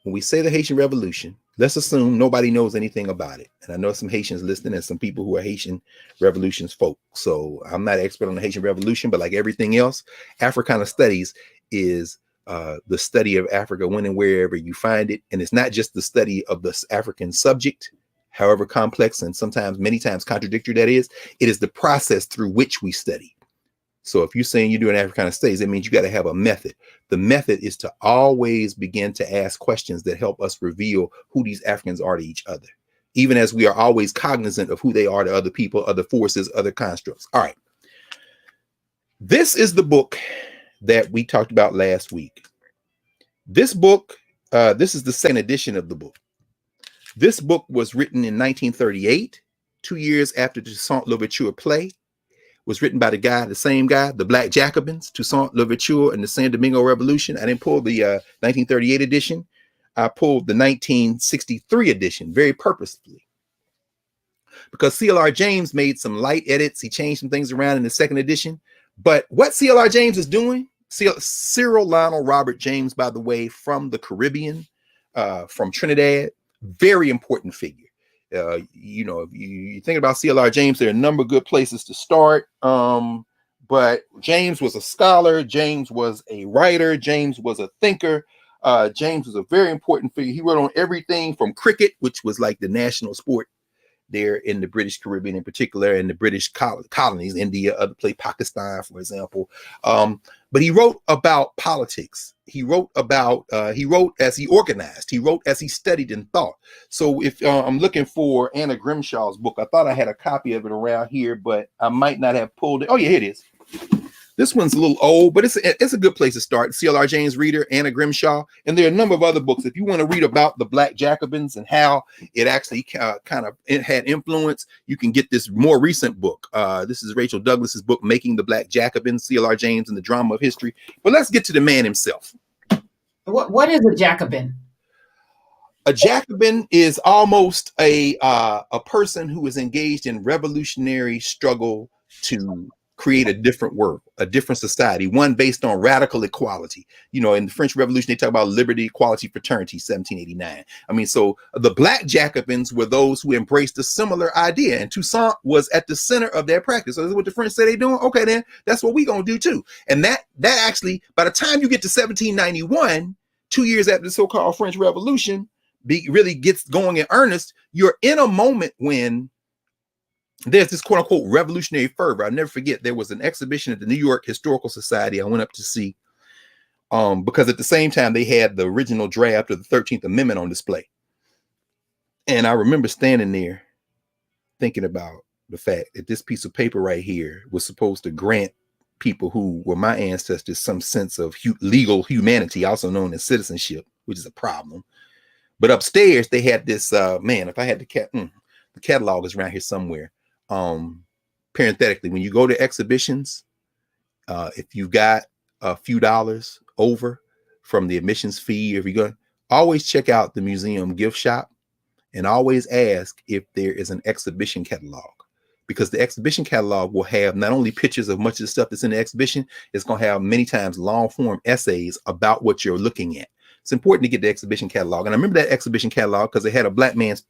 [SPEAKER 2] When we say the Haitian Revolution, let's assume nobody knows anything about it. And I know some Haitians listening and some people who are Haitian Revolutions folk. So I'm not an expert on the Haitian Revolution, but like everything else, Africana Studies is the study of Africa when and wherever you find it. And it's not just the study of the African subject, however complex and sometimes many times contradictory that is. It is the process through which we study. So if you're saying you're doing Africana Studies, that means you got to have a method. The method is to always begin to ask questions that help us reveal who these Africans are to each other, even as we are always cognizant of who they are to other people, other forces, other constructs. All right. This is the book that we talked about last week. This book, this is the second edition of the book. This book was written in 1938, 2 years after the Toussaint Louverture play. Was written by the same guy, the Black Jacobins, Toussaint Louverture and the San Domingo Revolution. I didn't pull the 1938 edition. I pulled the 1963 edition very purposefully, because C.L.R. James made some light edits. He changed some things around in the second edition. But what C.L.R. James is doing, Cyril Lionel Robert James, by the way, from the Caribbean, from Trinidad, very important figure. You know, if you think about C.L.R. James, there are a number of good places to start. But James was a scholar. James was a writer. James was a thinker. James was a very important figure. He wrote on everything from cricket, which was like the national sport there in the British Caribbean, in particular, in the British colonies, India, other place, Pakistan, for example. But he wrote about politics. He wrote as he organized. He wrote as he studied and thought. So if I'm looking for Anna Grimshaw's book, I thought I had a copy of it around here, but I might not have pulled it. Oh yeah, here it is. This one's a little old, but it's a good place to start. C.L.R. James Reader, Anna Grimshaw, and there are a number of other books. If you want to read about the Black Jacobins and how it actually it had influence, you can get this more recent book. This is Rachel Douglas's book, Making the Black Jacobins, C.L.R. James and the Drama of History. But let's get to the man himself.
[SPEAKER 1] What is a Jacobin?
[SPEAKER 2] A Jacobin is almost a person who is engaged in revolutionary struggle to create a different world, a different society, one based on radical equality. You know, in the French Revolution, they talk about liberty, equality, fraternity, 1789. I mean, so the Black Jacobins were those who embraced a similar idea, and Toussaint was at the center of their practice. So this is what the French say they're doing. Okay, then that's what we're going to do too. And that actually, by the time you get to 1791, 2 years after the so-called French Revolution really gets going in earnest, you're in a moment when there's this quote unquote revolutionary fervor. I'll never forget, there was an exhibition at the New York Historical Society I went up to see, because at the same time they had the original draft of the 13th Amendment on display. And I remember standing there thinking about the fact that this piece of paper right here was supposed to grant people who were my ancestors some sense of legal humanity, also known as citizenship, which is a problem. But upstairs they had this, man, if I had the catalog is around here somewhere. Parenthetically, when you go to exhibitions, if you've got a few dollars over from the admissions fee, if you're going, always check out the museum gift shop and always ask if there is an exhibition catalog, because the exhibition catalog will have not only pictures of much of the stuff that's in the exhibition, it's going to have many times long form essays about what you're looking at. It's important to get the exhibition catalog. And I remember that exhibition catalog because they had a Black man's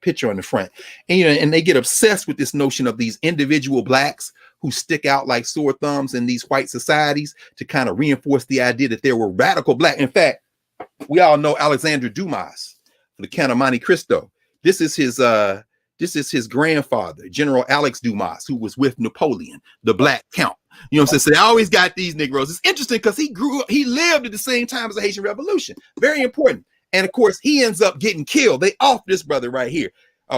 [SPEAKER 2] picture on the front. And, you know, and they get obsessed with this notion of these individual Blacks who stick out like sore thumbs in these white societies to kind of reinforce the idea that there were radical Black. In fact, we all know Alexandre Dumas, the Count of Monte Cristo. This is his grandfather, General Alex Dumas, who was with Napoleon, the Black Count. You know what I'm saying? So they always got these Negroes. It's interesting because he lived at the same time as the Haitian Revolution. Very important. And of course, he ends up getting killed. They off this brother right here.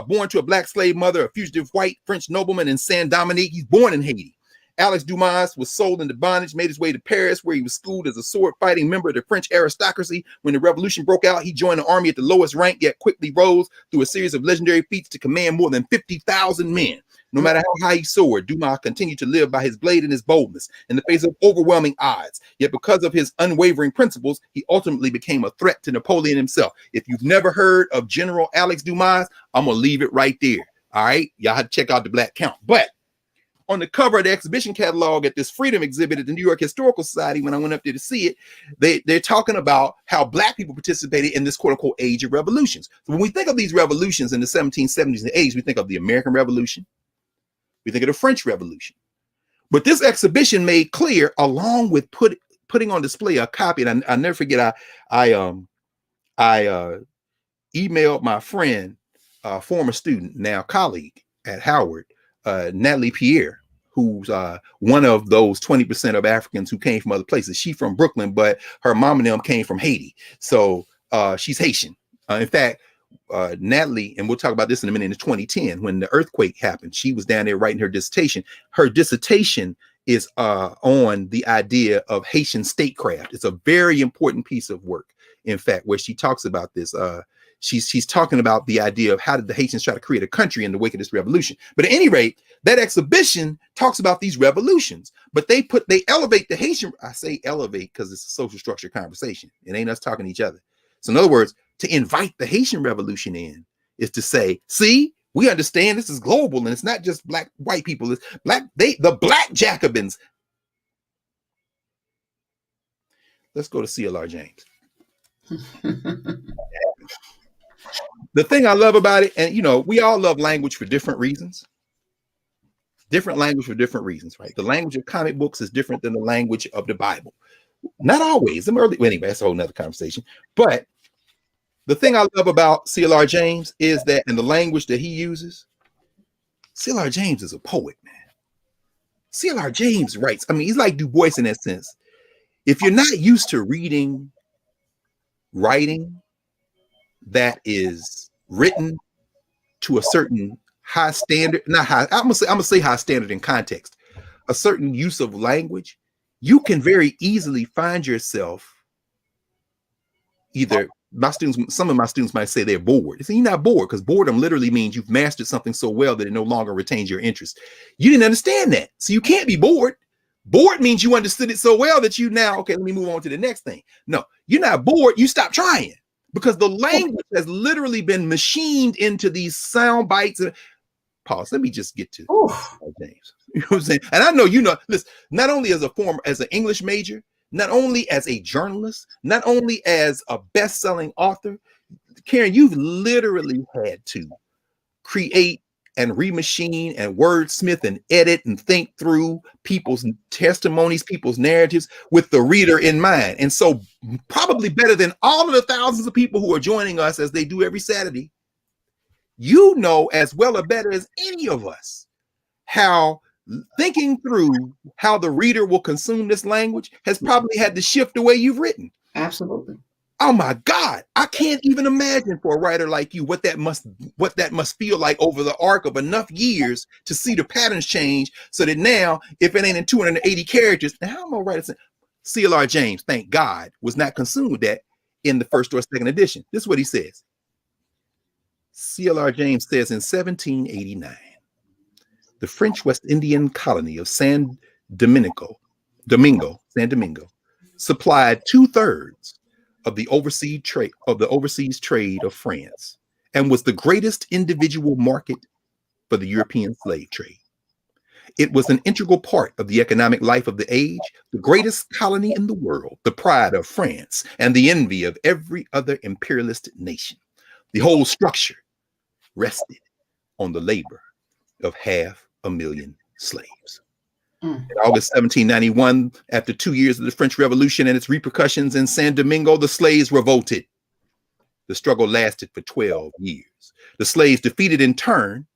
[SPEAKER 2] Born to a Black slave mother, a fugitive white French nobleman in Saint Dominique. He's born in Haiti. Alex Dumas was sold into bondage, made his way to Paris, where he was schooled as a sword-fighting member of the French aristocracy. When the revolution broke out, he joined the army at the lowest rank, yet quickly rose through a series of legendary feats to command more than 50,000 men. No matter how high he soared, Dumas continued to live by his blade and his boldness in the face of overwhelming odds. Yet because of his unwavering principles, he ultimately became a threat to Napoleon himself. If you've never heard of General Alex Dumas, I'm going to leave it right there. All right? Y'all have to check out the Black Count. But on the cover of the exhibition catalog at this freedom exhibit at the New York Historical Society, when I went up there to see it, they're talking about how Black people participated in this quote-unquote age of revolutions. So when we think of these revolutions in the 1770s and 80s, we think of the American Revolution. We think of the French Revolution. But this exhibition made clear, along with putting on display a copy, and I'll never forget, I emailed my friend, former student, now colleague at Howard, Natalie Pierre, who's one of those 20% of Africans who came from other places. She's from Brooklyn, but her mom and them came from Haiti. So she's Haitian. In fact, Natalie, and we'll talk about this in a minute, in 2010, when the earthquake happened, she was down there writing her dissertation. Her dissertation is on the idea of Haitian statecraft. It's a very important piece of work, in fact, where she talks about this. She's talking about the idea of how did the Haitians try to create a country in the wake of this revolution. But at any rate, that exhibition talks about these revolutions, but they elevate the Haitian. I say elevate because it's a social structure conversation. It ain't us talking to each other. So in other words, to invite the Haitian revolution in is to say, see, we understand this is global and it's not just white people. It's the Black Jacobins. Let's go to CLR James. The thing I love about it, and we all love language for different reasons. Different language for different reasons, right? The language of comic books is different than the language of the Bible. Not always. Anyway, that's a whole nother conversation. But the thing I love about CLR James is that in the language that he uses, CLR James is a poet, man. CLR James writes, he's like Du Bois in that sense. If you're not used to reading writing that is written to a certain high standard, not high, I'm gonna say high standard in context, a certain use of language, you can very easily find yourself either, some of my students might say they're bored. They say you're not bored, because boredom literally means you've mastered something so well that it no longer retains your interest. You didn't understand that, so you can't be bored. Bored means you understood it so well that you now, okay, let me move on to the next thing. No, you're not bored, you stop trying, because the language has literally been machined into these sound bites. Pause, let me just get to James. You know what I'm saying? And I know, listen, not only as an English major, not only as a journalist, not only as a best-selling author, Karen, you've literally had to create and remachine and wordsmith and edit and think through people's testimonies, people's narratives with the reader in mind. And so probably better than all of the thousands of people who are joining us as they do every Saturday, as well or better as any of us, how thinking through how the reader will consume this language has probably had to shift the way you've written.
[SPEAKER 1] Absolutely.
[SPEAKER 2] Oh my God, I can't even imagine for a writer like you what that must feel like over the arc of enough years to see the patterns change, so that now, if it ain't in 280 characters, now I'm gonna write it. CLR James, thank God, was not consumed with that in the first or second edition. This is what he says. CLR James says in 1789, the French West Indian colony of San Domingo, supplied 2/3 of the overseas trade of France, and was the greatest individual market for the European slave trade. It was an integral part of the economic life of the age, the greatest colony in the world, the pride of France, and the envy of every other imperialist nation. The whole structure rested on the labor of 500,000 slaves. In August 1791, after 2 years of the French Revolution and its repercussions in San Domingo, the slaves revolted. The struggle lasted for 12 years. The slaves defeated in turn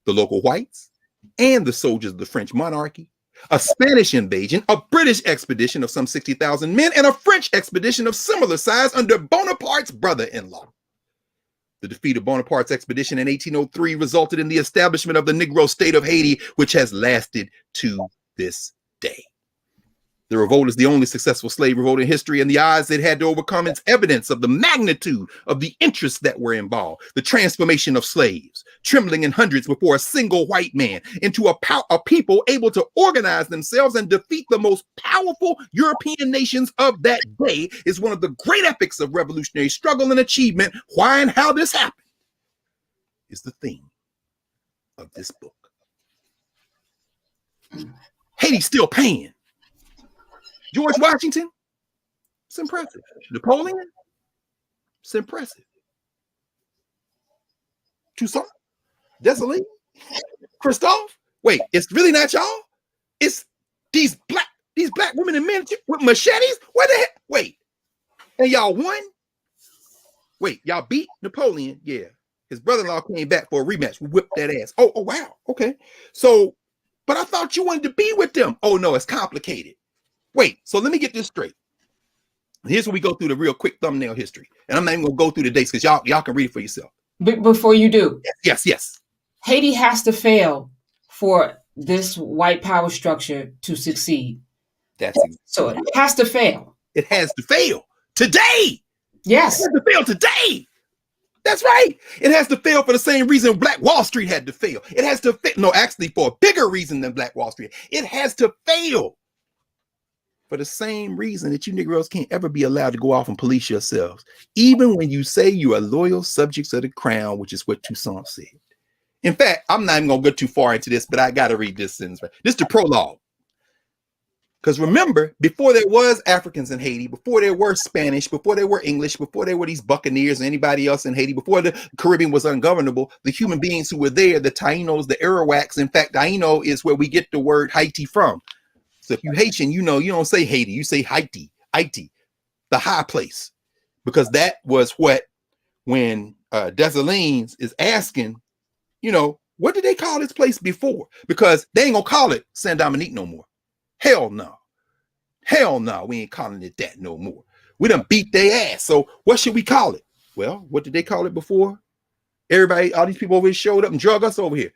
[SPEAKER 2] the local whites and the soldiers of the French monarchy, a Spanish invasion, a British expedition of some 60,000 men, and a French expedition of similar size under Bonaparte's brother-in-law. The defeat of Bonaparte's expedition in 1803 resulted in the establishment of the Negro state of Haiti, which has lasted to this day. The revolt is the only successful slave revolt in history, and the odds it had to overcome is evidence of the magnitude of the interests that were involved. The transformation of slaves, trembling in hundreds before a single white man, into a people able to organize themselves and defeat the most powerful European nations of that day, is one of the great epics of revolutionary struggle and achievement. Why and how this happened is the theme of this book. Haiti's still paying. George Washington, it's impressive. Napoleon, it's impressive. Toussaint, Dessalines, Christophe. Wait, it's really not y'all? It's these black women and men with machetes? What the heck? Wait, and y'all won? Wait, y'all beat Napoleon? Yeah. His brother-in-law came back for a rematch. We whipped that ass. Oh, wow. Okay. So, but I thought you wanted to be with them. Oh, no, it's complicated. Wait, so let me get this straight. Here's where we go through the real quick thumbnail history. And I'm not even going to go through the dates because y'all can read it for yourself.
[SPEAKER 1] Before you do.
[SPEAKER 2] Yes.
[SPEAKER 1] Haiti has to fail for this white power structure to succeed. So it has to fail.
[SPEAKER 2] It has to fail today.
[SPEAKER 1] Yes.
[SPEAKER 2] It has to fail today. That's right. It has to fail for the same reason Black Wall Street had to fail. It has to fail. No, actually for a bigger reason than Black Wall Street. It has to fail for the same reason that you Negroes can't ever be allowed to go off and police yourselves, even when you say you are loyal subjects of the crown, which is what Toussaint said. In fact, I'm not even going to go too far into this, but I got to read this sentence. Right? This is the prologue. Because remember, before there was Africans in Haiti, before there were Spanish, before there were English, before there were these buccaneers or anybody else in Haiti, before the Caribbean was ungovernable, the human beings who were there, the Tainos, the Arawaks, in fact, Taino is where we get the word Haiti from. So if you Haitian, you know, you don't say Haiti, you say Haiti, the high place. Because that was what, when Dessalines is asking, you know, what did they call this place before? Because they ain't gonna call it Saint Dominique no more. Hell no. We ain't calling it that no more. We done beat their ass. So what should we call it? Well, what did they call it before? Everybody, all these people over here showed up and drug us over here.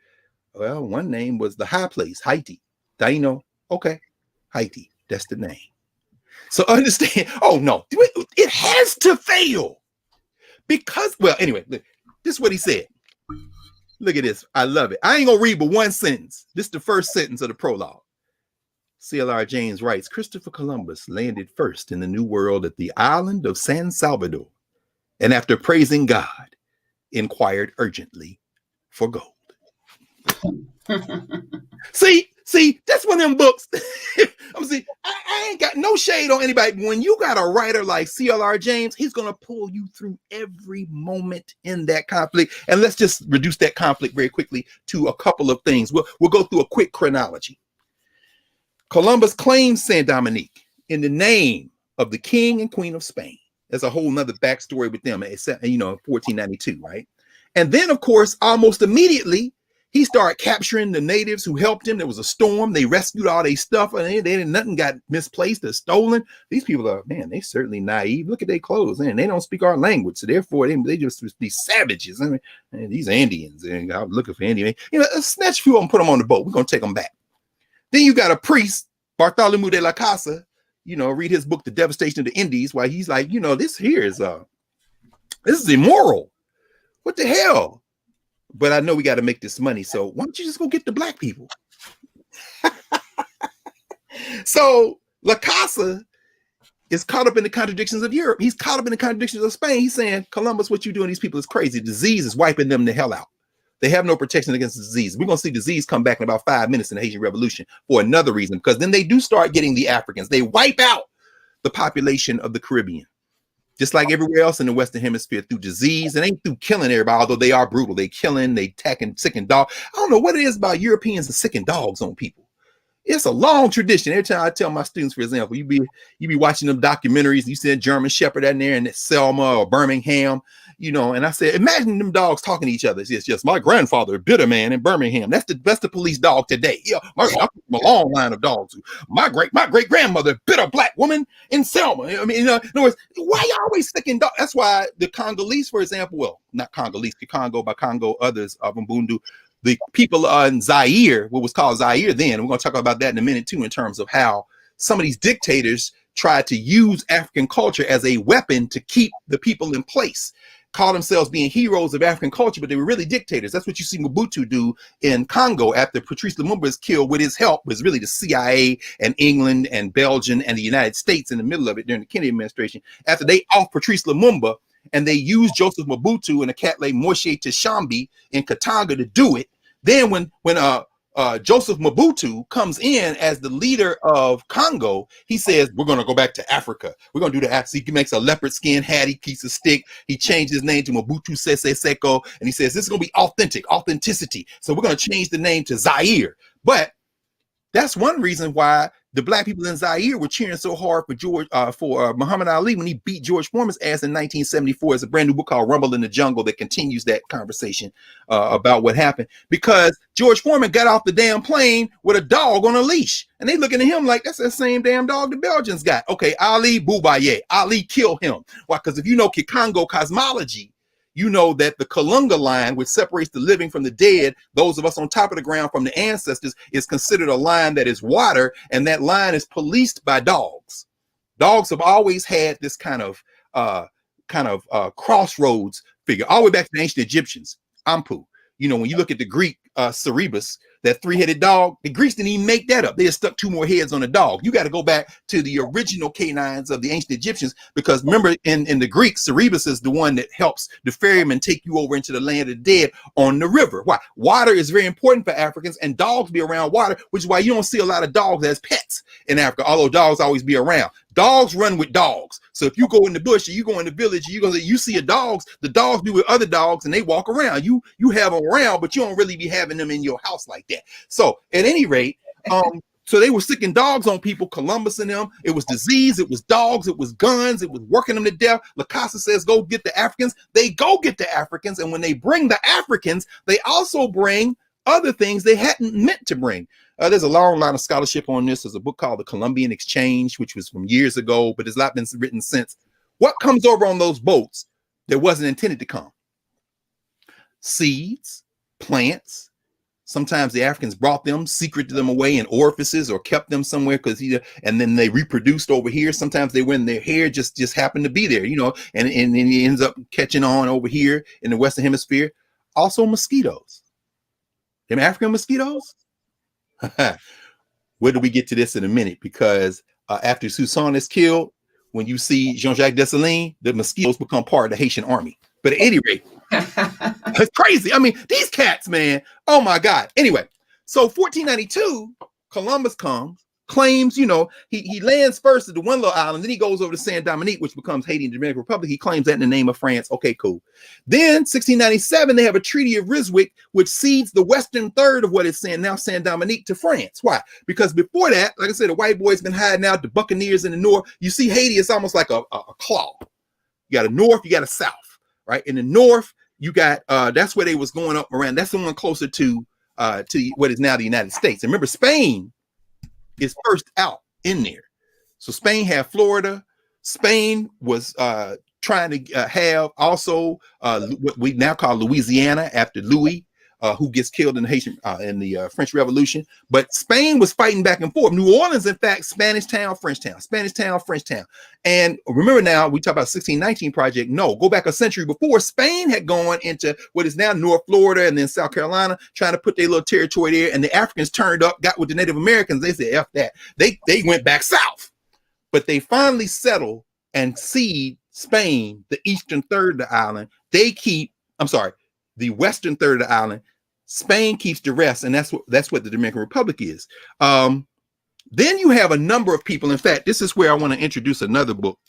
[SPEAKER 2] Well, one name was the high place, Haiti. Taino, okay. Haiti, that's the name. So understand, oh no, it has to fail. Because, well, anyway, look, this is what he said. Look at this. I love it. I ain't gonna read but one sentence. This is the first sentence of the prologue. Carr James writes, Christopher Columbus landed first in the New World at the island of San Salvador, and after praising God, inquired urgently for gold. See, that's one of them books. I ain't got no shade on anybody. When you got a writer like Carr James, he's going to pull you through every moment in that conflict. And let's just reduce that conflict very quickly to a couple of things. We'll go through a quick chronology. Columbus claimed Saint Dominique in the name of the King and Queen of Spain. There's a whole nother backstory with them, 1492, right? And then, of course, almost immediately, he started capturing the natives who helped him. There was a storm. They rescued all their stuff, and nothing got misplaced or stolen. These people are, man, they certainly naive. Look at their clothes, and they don't speak our language, so therefore they just these savages. I mean, these Indians, and I'm looking for Indian. Snatch a few of them, and put them on the boat. We're gonna take them back. Then you got a priest, Bartholomew de la Casa. Read his book, The Devastation of the Indies, why he's like, this here is this is immoral. What the hell? But I know we got to make this money, so why don't you just go get the black people? So La Casa is caught up in the contradictions of Europe. He's caught up in the contradictions of Spain. He's saying, Columbus, what you doing? These people is crazy. Disease is wiping them the hell out. They have no protection against disease. We're going to see disease come back in about 5 minutes in the Haitian Revolution for another reason, because then they do start getting the Africans. They wipe out the population of the Caribbean, just like everywhere else in the Western Hemisphere, through disease. It ain't through killing everybody, although they are brutal. They killing, they attacking, sicking dogs. I don't know what it is about Europeans and sicking dogs on people. It's a long tradition. Every time I tell my students, for example, you be watching them documentaries, you see a German Shepherd in there in Selma or Birmingham, and I said, imagine them dogs talking to each other. It's just my grandfather, bitter man in Birmingham. That's the police dog today. Yeah, I'm from a long line of dogs. My great grandmother, bitter black woman in Selma. I mean, in other words, why you always sticking dogs? That's why the Congolese, for example, well, not Congolese, Congo by Congo, others of Mbundu, the people in Zaire, what was called Zaire then, we're going to talk about that in a minute too, in terms of how some of these dictators tried to use African culture as a weapon to keep the people in place, call themselves being heroes of African culture, but they were really dictators. That's what you see Mobutu do in Congo after Patrice Lumumba is killed. With his help was really the CIA and England and Belgium and the United States in the middle of it during the Kennedy administration. After they off Patrice Lumumba, and they used Joseph Mobutu and a cat named Moshe Tshombe in Katanga to do it. Then when Joseph Mobutu comes in as the leader of Congo, he says, we're going to go back to Africa. We're going to do the Africa. He makes a leopard skin hat. He keeps a stick. He changed his name to Mobutu Sese Seko. And he says, this is going to be authenticity. So we're going to change the name to Zaire. But that's one reason why the black people in Zaire were cheering so hard for Muhammad Ali when he beat George Foreman's ass in 1974. It's a brand new book called Rumble in the Jungle that continues that conversation about what happened, because George Foreman got off the damn plane with a dog on a leash, and they looking at him like that's the same damn dog the Belgians got. Okay, Ali Boubaye, Ali kill him. Why? Because if you know Kikongo cosmology, you know that the Kalunga line, which separates the living from the dead, those of us on top of the ground from the ancestors, is considered a line that is water, and that line is policed by dogs. Dogs have always had this kind of crossroads figure, all the way back to the ancient Egyptians. Ampu. You know, when you look at the Greek Cerberus, that three-headed dog, the Greeks didn't even make that up. They just stuck two more heads on a dog. You got to go back to the original canines of the ancient Egyptians, because remember, in the Greeks, Cerberus is the one that helps the ferryman take you over into the land of the dead on the river. Why? Water is very important for Africans, and dogs be around water, which is why you don't see a lot of dogs as pets in Africa, although dogs always be around. Dogs run with dogs. So if you go in the bush or you go in the village, you see the dogs be with other dogs and they walk around. You have them around, but you don't really be having them in your house like that. So at any rate, so they were sticking dogs on people, Columbus and them. It was disease, it was dogs, it was guns, it was working them to death. Lacasa says, go get the Africans. They go get the Africans. And when they bring the Africans, they also bring other things they hadn't meant to bring. There's a long line of scholarship on this. There's a book called The Columbian Exchange, which was from years ago, but there's not been written since. What comes over on those boats that wasn't intended to come? Seeds, plants. Sometimes the Africans brought them, secreted them away in orifices or kept them somewhere and then they reproduced over here. Sometimes they went, their hair just happened to be there, you know, and it ends up catching on over here in the Western Hemisphere. Also mosquitoes. Them African mosquitoes? Where do we get to this in a minute? Because after Susan is killed, when you see Jean-Jacques Dessalines, the mosquitoes become part of the Haitian army. But at any rate, it's crazy. I mean, these cats, man. Oh my God. Anyway, so 1492, Columbus comes, claims, you know, he lands first at the one little island, then he goes over to Saint Dominique, which becomes Haiti and the Dominican Republic. He claims that in the name of France. Okay, cool. Then 1697, they have a Treaty of Ryswick, which cedes the western third of what is now Saint Dominique to France. Why? Because before that, like I said, the white boys been hiding out, the Buccaneers in the north. You see Haiti, it's almost like a claw. You got a north, you got a south, right? In the north, you got that's where they was going up around. That's the one closer to what is now the United States. And remember, Spain is first out in there. So Spain had Florida. Spain was trying to have also what we now call Louisiana after Louis, who gets killed in the Haitian in the French Revolution. But Spain was fighting back and forth. New Orleans, in fact, Spanish town, French town, Spanish town, French town. And remember now, we talk about 1619 project. No, go back a century before. Spain had gone into what is now North Florida and then South Carolina, trying to put their little territory there. And the Africans turned up, got with the Native Americans. They said, F that. They went back south. But they finally settled and cede Spain, the eastern third of the island. They keep, the western third of the island. Spain keeps the rest, and that's what the Dominican Republic is. Then you have a number of people. In fact, this is where I want to introduce another book.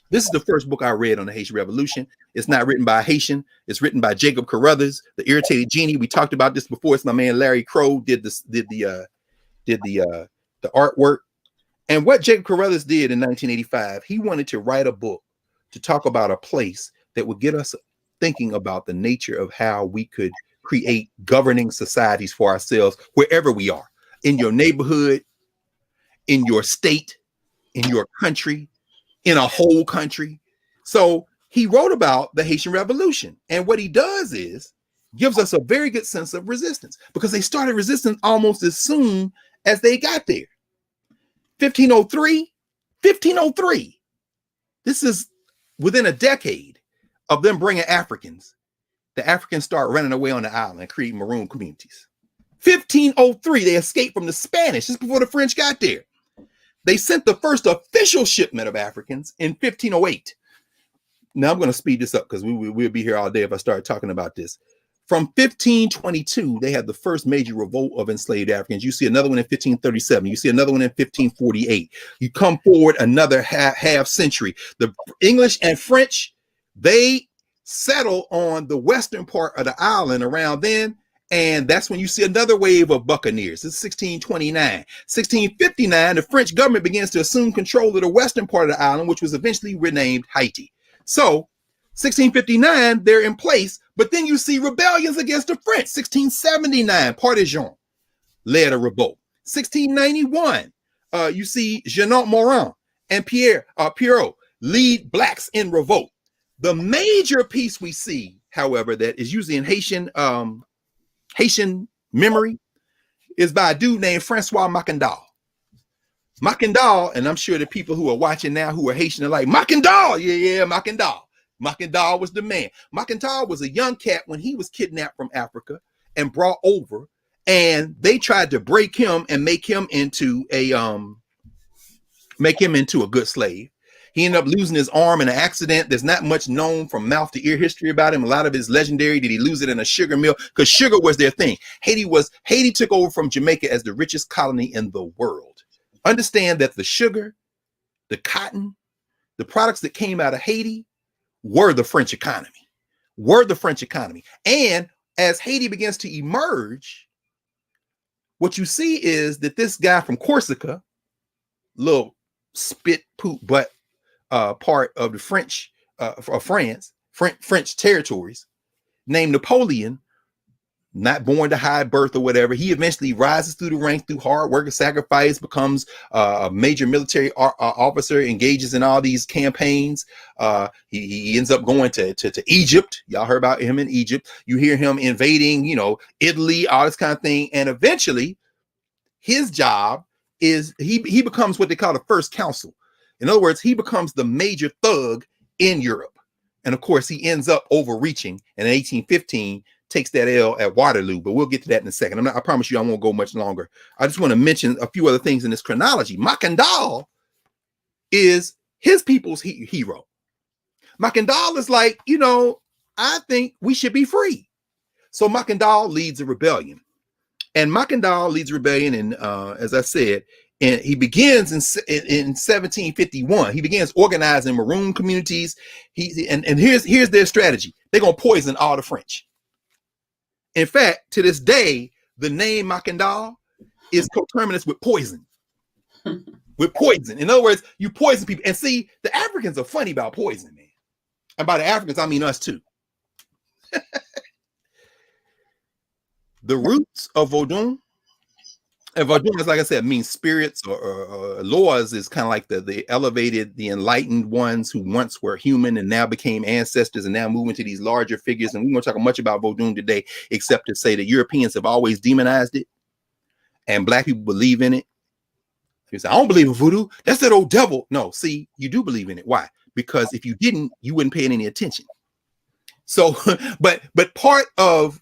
[SPEAKER 2] This is the first book I read on the Haitian Revolution. It's not written by a Haitian. It's written by Jacob Carruthers, The Irritated Genie. We talked about this before. It's my man Larry Crow did the artwork. And what Jacob Carruthers did in 1985, he wanted to write a book to talk about a place that would get us thinking about the nature of how we could create governing societies for ourselves wherever we are, in your neighborhood, in your state, in your country, in a whole country. So he wrote about the Haitian Revolution. And what he does is, gives us a very good sense of resistance, because they started resistance almost as soon as they got there. 1503, 1503. This is within a decade of them bringing Africans. The Africans start running away on the island and creating maroon communities. 1503, they escaped from the Spanish just before the French got there. They sent the first official shipment of Africans in 1508. Now I'm going to speed this up because we'll be here all day if I start talking about this. From 1522, they had the first major revolt of enslaved Africans. You see another one in 1537. You see another one in 1548. You come forward another half century. The English and French, they settle on the western part of the island around then. And that's when you see another wave of buccaneers. This is 1629. 1659, the French government begins to assume control of the western part of the island, which was eventually renamed Haiti. So 1659, they're in place, but then you see rebellions against the French. 1679, Partisan led a revolt. 1691, you see Jeanot Morin and Pierrot lead blacks in revolt. The major piece we see, however, that is usually in Haitian memory is by a dude named Francois Mackandal. Mackandal, and I'm sure the people who are watching now who are Haitian are like, Mackandal, yeah, Mackandal. Mackandal was the man. Mackandal was a young cat when he was kidnapped from Africa and brought over, and they tried to break him and make him into a good slave. He ended up losing his arm in an accident. There's not much known from mouth to ear history about him. A lot of it is legendary. Did he lose it in a sugar mill? Because sugar was their thing. Haiti took over from Jamaica as the richest colony in the world. Understand that the sugar, the cotton, the products that came out of Haiti were the French economy. And as Haiti begins to emerge, what you see is that this guy from Corsica, little spit poop butt part of the French French territories, named Napoleon, not born to high birth or whatever, he eventually rises through the ranks through hard work and sacrifice, becomes a major military officer, engages in all these campaigns. He ends up going to Egypt. Y'all heard about him in Egypt. You hear him invading, Italy, all this kind of thing. And eventually his job is he becomes what they call the first consul. In other words, he becomes the major thug in Europe. And of course, he ends up overreaching, and in 1815 takes that L at Waterloo, but we'll get to that in a second. I promise you I won't go much longer. I just want to mention a few other things in this chronology. Mackandal is his people's hero. Mackandal is like, I think we should be free. So Mackandal leads a rebellion. And Mackandal leads a rebellion, and as I said, and he begins in 1751. He begins organizing maroon communities. And here's their strategy. They're going to poison all the French. In fact, to this day, the name Mackandal is coterminous with poison. With poison. In other words, you poison people. And see, the Africans are funny about poison, man. And by the Africans, I mean us too. The roots of Vodun, and Vodun is, like I said, means spirits, or laws is kind of like the elevated, the enlightened ones who once were human and now became ancestors and now move into these larger figures. And we won't talk much about Vodun today, except to say that Europeans have always demonized it and black people believe in it. You say, I don't believe in voodoo. That's that old devil. No, see, you do believe in it. Why? Because if you didn't, you wouldn't pay any attention. So, but part of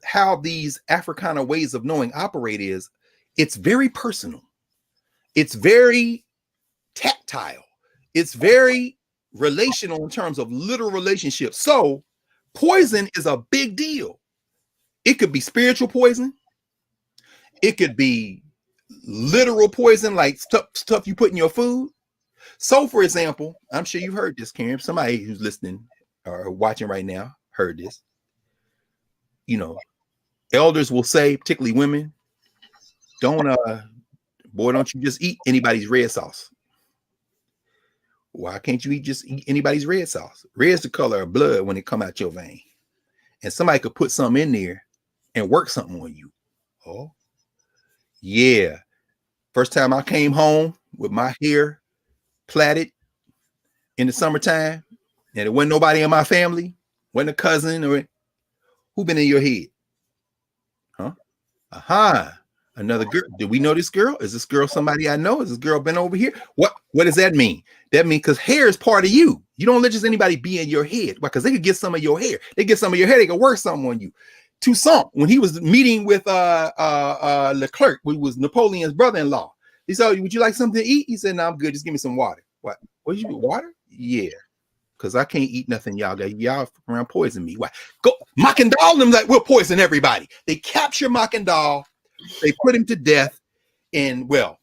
[SPEAKER 2] how these Africana ways of knowing operate is it's very personal. It's very tactile. It's very relational in terms of literal relationships. So poison is a big deal. It could be spiritual poison. It could be literal poison, like stuff you put in your food. So, for example, I'm sure you've heard this, Karen. Somebody who's listening or watching right now heard this. Elders will say, particularly women, don't you just eat anybody's red sauce. Why can't you just eat anybody's red sauce? Red's the color of blood when it come out your vein. And somebody could put something in there and work something on you. Oh, yeah. First time I came home with my hair plaited in the summertime, and there wasn't nobody in my family, wasn't a cousin, or Who been in your head? Huh? Aha. Another girl. Do we know this girl? Is this girl somebody I know? Is this girl been over here? What does that mean? That means because hair is part of you. You don't let just anybody be in your head. Why? Because they could get some of your hair. They get some of your hair, they could work something on you. Toussaint, when he was meeting with Leclerc, who was Napoleon's brother-in-law, he said, would you like something to eat? He said, no, I'm good. Just give me some water. What did you do? Water? Yeah. Because I can't eat nothing, y'all around poison me. Why? Go Mackendal them like we'll poison everybody. They capture Mackendal, they put him to death, and well,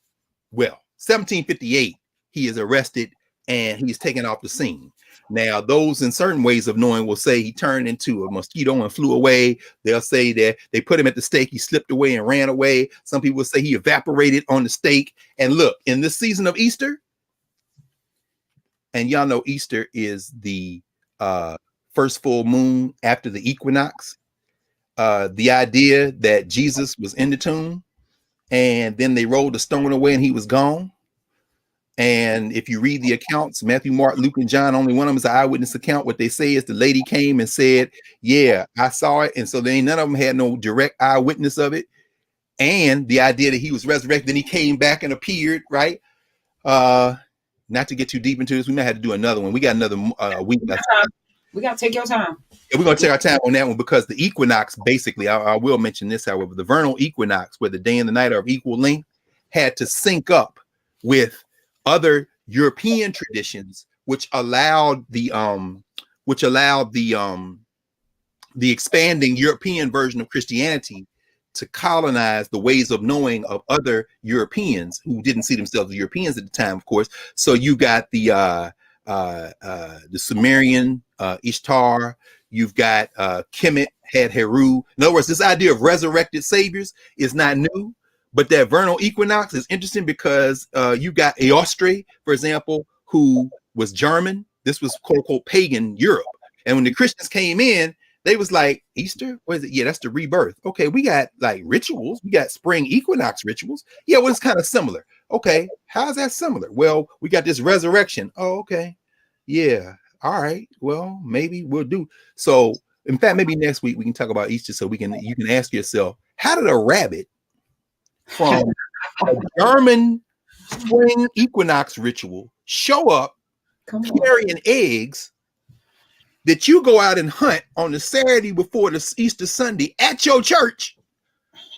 [SPEAKER 2] 1758, he is arrested and he's taken off the scene. Now, those in certain ways of knowing will say he turned into a mosquito and flew away. They'll say that they put him at the stake, he slipped away and ran away. Some people say he evaporated on the stake. And look, in this season of Easter, and y'all know Easter is the first full moon after the equinox. The idea that Jesus was in the tomb and then they rolled the stone away and he was gone. And if you read the accounts, Matthew, Mark, Luke, and John, only one of them is an eyewitness account. What they say is the lady came and said, yeah, I saw it. And so none of them had no direct eyewitness of it. And the idea that he was resurrected, then he came back and appeared, right? Not to get too deep into this, we might have to do another one. We got another week.
[SPEAKER 1] We got to take your time.
[SPEAKER 2] Yeah, we're going to take our time on that one because the equinox, basically, I will mention this, however, the vernal equinox, where the day and the night are of equal length, had to sync up with other European traditions, which allowed the expanding European version of Christianity to colonize the ways of knowing of other Europeans who didn't see themselves as Europeans at the time, of course. So you got the Sumerian Ishtar, you've got Kemet had Heru. In other words, this idea of resurrected saviors is not new. But that vernal equinox is interesting because you got Eostre, for example, who was German. This was quote unquote pagan Europe. And when the Christians came in, they was like, Easter? What is it? Yeah, that's the rebirth. Okay, we got like rituals. We got spring equinox rituals. Yeah, well, it's kind of similar. Okay, how's that similar? Well, we got this resurrection. Oh, okay. Yeah. All right. Well, maybe we'll do. So, in fact, maybe next week we can talk about Easter so you can ask yourself, how did a rabbit from a German spring equinox ritual show up carrying eggs that you go out and hunt on the Saturday before the Easter Sunday at your church,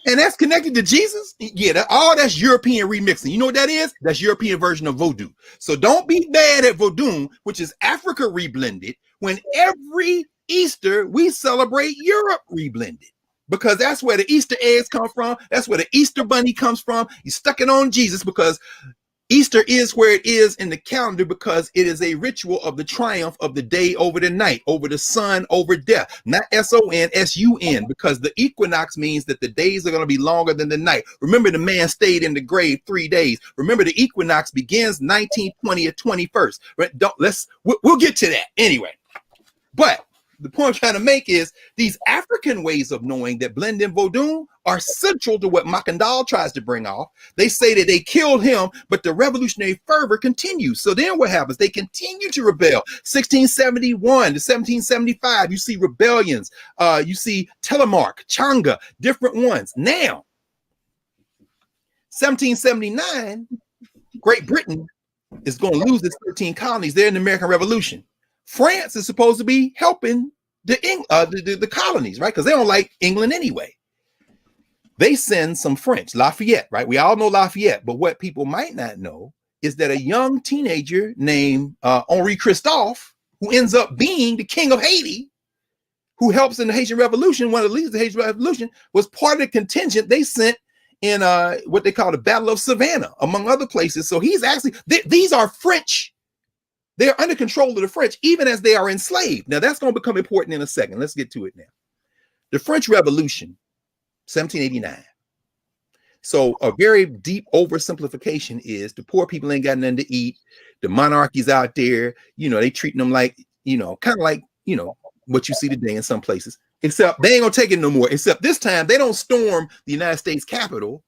[SPEAKER 2] and that's connected to Jesus? Yeah, that's European remixing. You know what that is? That's European version of voodoo. So don't be bad at voodoo, which is Africa reblended, when every Easter we celebrate Europe reblended. Because that's where the Easter eggs come from. That's where the Easter bunny comes from. You stuck it on Jesus because Easter is where it is in the calendar because it is a ritual of the triumph of the day over the night, over the sun, over death. Not S-O-N, S-U-N, because the equinox means that the days are going to be longer than the night. Remember, the man stayed in the grave 3 days. Remember, the equinox begins 19, 20, or 21st. Right? We'll get to that anyway. But the point I'm trying to make is these African ways of knowing that blend in Vodun are central to what Mackendal tries to bring off. They say that they killed him, but the revolutionary fervor continues. So then what happens? They continue to rebel. 1671 to 1775, you see rebellions. You see Telemark, Changa, different ones. Now, 1779, Great Britain is going to lose its 13 colonies. They're in the American Revolution. France is supposed to be helping the colonies, right? Because they don't like England anyway. They send some French, Lafayette, right? We all know Lafayette, but what people might not know is that a young teenager named Henri Christophe, who ends up being the king of Haiti, who helps in the Haitian Revolution, one of the leaders of the Haitian Revolution, was part of the contingent they sent in what they call the Battle of Savannah, among other places. So he's actually, these are French. They're under control of the French, even as they are enslaved. Now, that's going to become important in a second. Let's get to it now. The French Revolution, 1789. So a very deep oversimplification is the poor people ain't got nothing to eat. The monarchy's out there. They treating them like, kind of like, what you see today in some places. Except they ain't going to take it no more. Except this time, they don't storm the United States Capitol.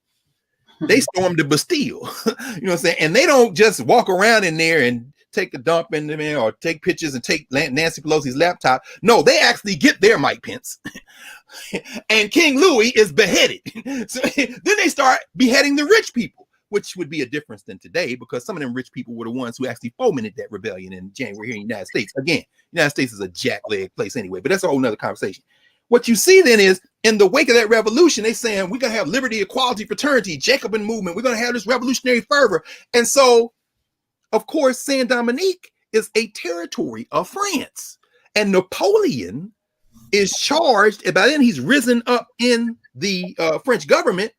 [SPEAKER 2] They storm the Bastille. You know what I'm saying? And they don't just walk around in there and take a dump in there or take pictures and take Nancy Pelosi's laptop. No, they actually get their Mike Pence. And King Louis is beheaded. So then they start beheading the rich people, which would be a difference than today, because some of them rich people were the ones who actually fomented that rebellion in January here in the United States. Again, the United States is a jackleg place anyway, but that's a whole nother conversation. What you see then is, in the wake of that revolution, they saying, we're going to have liberty, equality, fraternity, Jacobin movement. We're going to have this revolutionary fervor. And so, of course, Saint-Dominique is a territory of France. And Napoleon is charged, and by then he's risen up in the French government,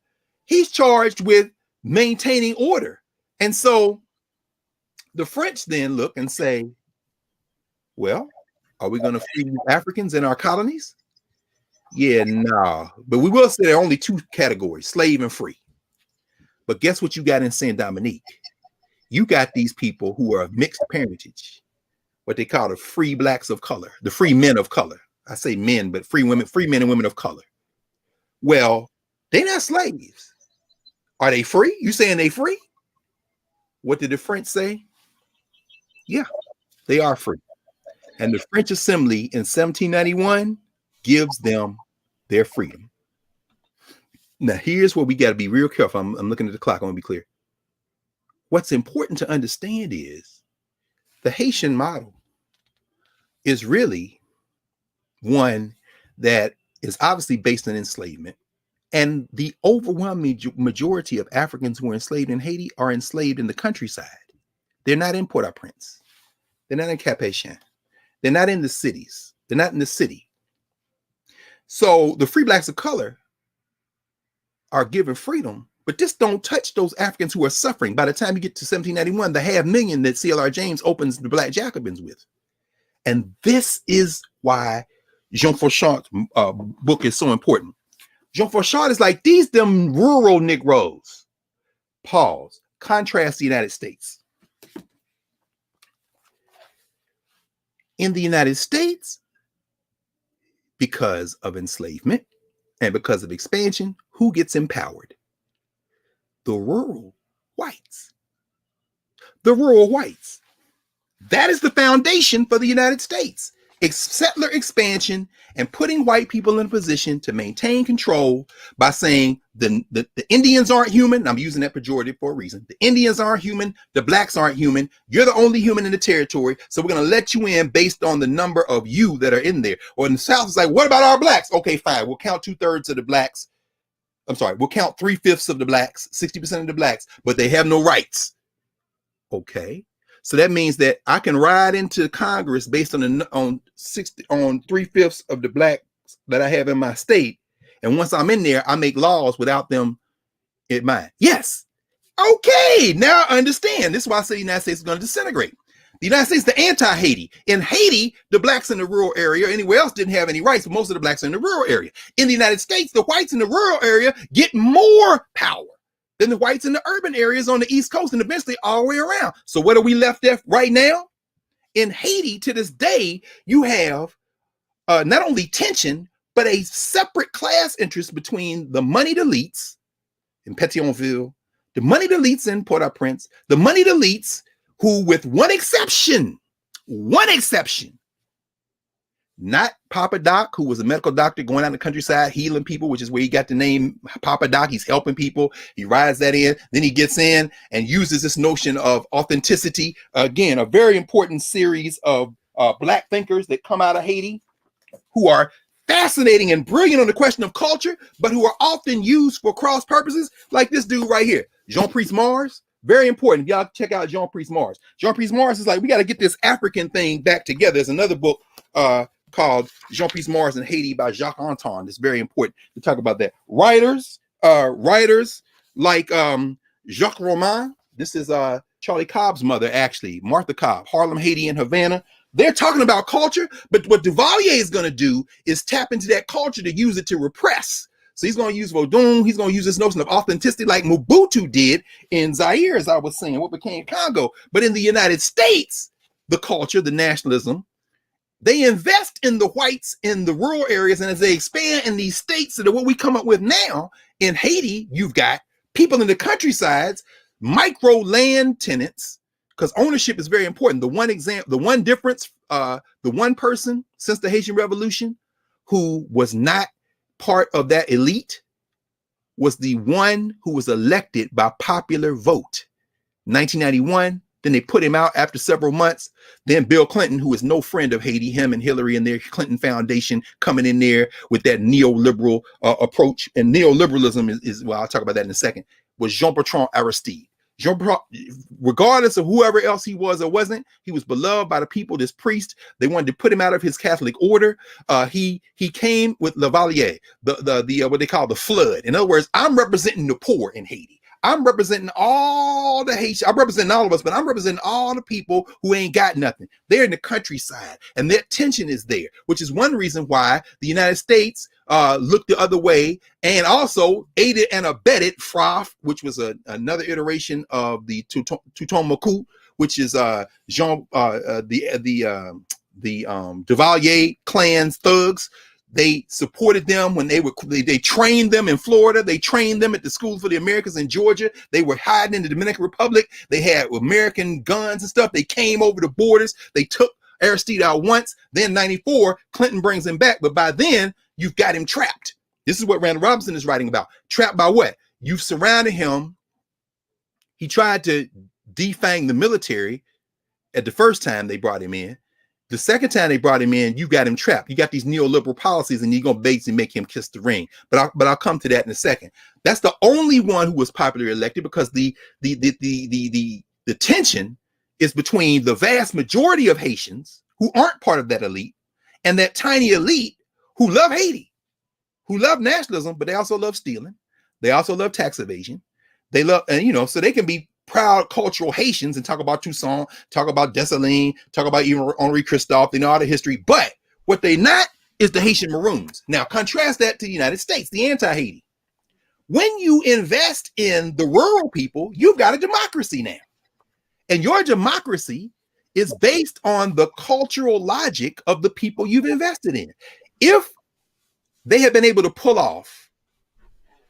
[SPEAKER 2] he's charged with maintaining order. And so the French then look and say, well, are we going to free Africans in our colonies? Yeah, nah. But we will say there are only two categories, slave and free. But guess what you got in Saint-Dominique? You got these people who are of mixed parentage, what they call the free blacks of color, the free men of color. I say men, but free women, free men and women of color. Well, they're not slaves. Are they free? You saying they free? What did the French say? Yeah, they are free. And the French Assembly in 1791 gives them their freedom. Now, here's where we got to be real careful. I'm looking at the clock. I want to be clear. What's important to understand is the Haitian model is really one that is obviously based on enslavement. And the overwhelming majority of Africans who are enslaved in Haiti are enslaved in the countryside. They're not in Port-au-Prince. They're not in Cap-Haïtien. They're not in the cities. They're not in the city. So the free blacks of color are given freedom, but just don't touch those Africans who are suffering. By the time you get to 1791, the 500,000 that Carr James opens the Black Jacobins with. And this is why Jean Fauchard's book is so important. Jean Fauchard is like, these them rural Negroes. Pause. Contrast the United States. In the United States, because of enslavement and because of expansion, who gets empowered? The rural whites. The rural whites. That is the foundation for the United States. Settler expansion and putting white people in a position to maintain control by saying the Indians aren't human. I'm using that pejorative for a reason. The Indians aren't human. The blacks aren't human. You're the only human in the territory. So we're going to let you in based on the number of you that are in there. Or in the South, it's like, what about our blacks? Okay, fine. We'll count 2/3 of the blacks. I'm sorry. We'll count 3/5 of the blacks, 60% of the blacks, but they have no rights. Okay. So that means that I can ride into Congress based on 3/5 of the blacks that I have in my state. And once I'm in there, I make laws without them in mind. Yes. Okay. Now I understand. This is why I say the United States is going to disintegrate. The United States, the anti-Haiti. In Haiti, the blacks in the rural area, anywhere else didn't have any rights, but most of the blacks are in the rural area. In the United States, the whites in the rural area get more power than the whites in the urban areas on the East Coast and eventually all the way around. So what are we left at right now? In Haiti, to this day, you have not only tension, but a separate class interest between the moneyed elites in Pétionville, the moneyed elites in Port-au-Prince, the moneyed elites who, with one exception, not Papa Doc, who was a medical doctor going out in the countryside healing people, which is where he got the name Papa Doc. He's helping people. He rides that in. Then he gets in and uses this notion of authenticity. Again, a very important series of black thinkers that come out of Haiti who are fascinating and brilliant on the question of culture, but who are often used for cross purposes, like this dude right here, Jean-Priest Mars. Very important. Y'all check out Jean-Priest Mars. Jean-Priest Mars is like, we got to get this African thing back together. There's another book called Jean-Priest Mars in Haiti by Jacques Anton. It's very important to talk about that. Writers like Jacques Roman. This is Charlie Cobb's mother, actually, Martha Cobb, Harlem, Haiti, and Havana. They're talking about culture, but what Duvalier is going to do is tap into that culture to use it to repress. So he's going to use Vodun. He's going to use this notion of authenticity like Mobutu did in Zaire, as I was saying, what became Congo. But in the United States, the culture, the nationalism, they invest in the whites in the rural areas. And as they expand in these states, so that what we come up with now in Haiti, you've got people in the countrysides, micro land tenants, because ownership is very important. The one difference, the one person since the Haitian Revolution who was not part of that elite was the one who was elected by popular vote. 1991, then they put him out after several months. Then Bill Clinton, who is no friend of Haiti, him and Hillary and their Clinton Foundation coming in there with that neoliberal approach. And neoliberalism is, well, I'll talk about that in a second, was Jean-Bertrand Aristide. Regardless of whoever else he was or wasn't, he was beloved by the people. This priest, they wanted to put him out of his Catholic order. He came with Lavalier, the what they call the flood. In other words, I'm representing the poor in Haiti. I'm representing all the Haitians. I'm representing all of us, but I'm representing all the people who ain't got nothing. They're in the countryside, and that tension is there, which is one reason why the United States looked the other way and also aided and abetted FRAF, which was another iteration of the Touton-Macoute, which is the Duvalier clan's thugs. They supported them when they trained them in Florida. They trained them at the School for the Americas in Georgia. They were hiding in the Dominican Republic. They had American guns and stuff. They came over the borders. They took Aristide out once. Then 94, Clinton brings him back. But by then, you've got him trapped. This is what Randall Robinson is writing about. Trapped by what? You've surrounded him. He tried to defang the military at the first time they brought him in. The second time they brought him in, you got him trapped. You got these neoliberal policies, and you're gonna basically make him kiss the ring. But I'll come to that in a second. That's the only one who was popularly elected, because the tension is between the vast majority of Haitians who aren't part of that elite and that tiny elite who love Haiti, who love nationalism, but they also love stealing. They also love tax evasion. They love, and so they can be proud cultural Haitians and talk about Toussaint, talk about Dessalines, talk about even Henri Christophe. They know all the history, but what they not is the Haitian Maroons. Now contrast that to the United States, the anti-Haiti. When you invest in the rural people, you've got a democracy now. And your democracy is based on the cultural logic of the people you've invested in. If they had been able to pull off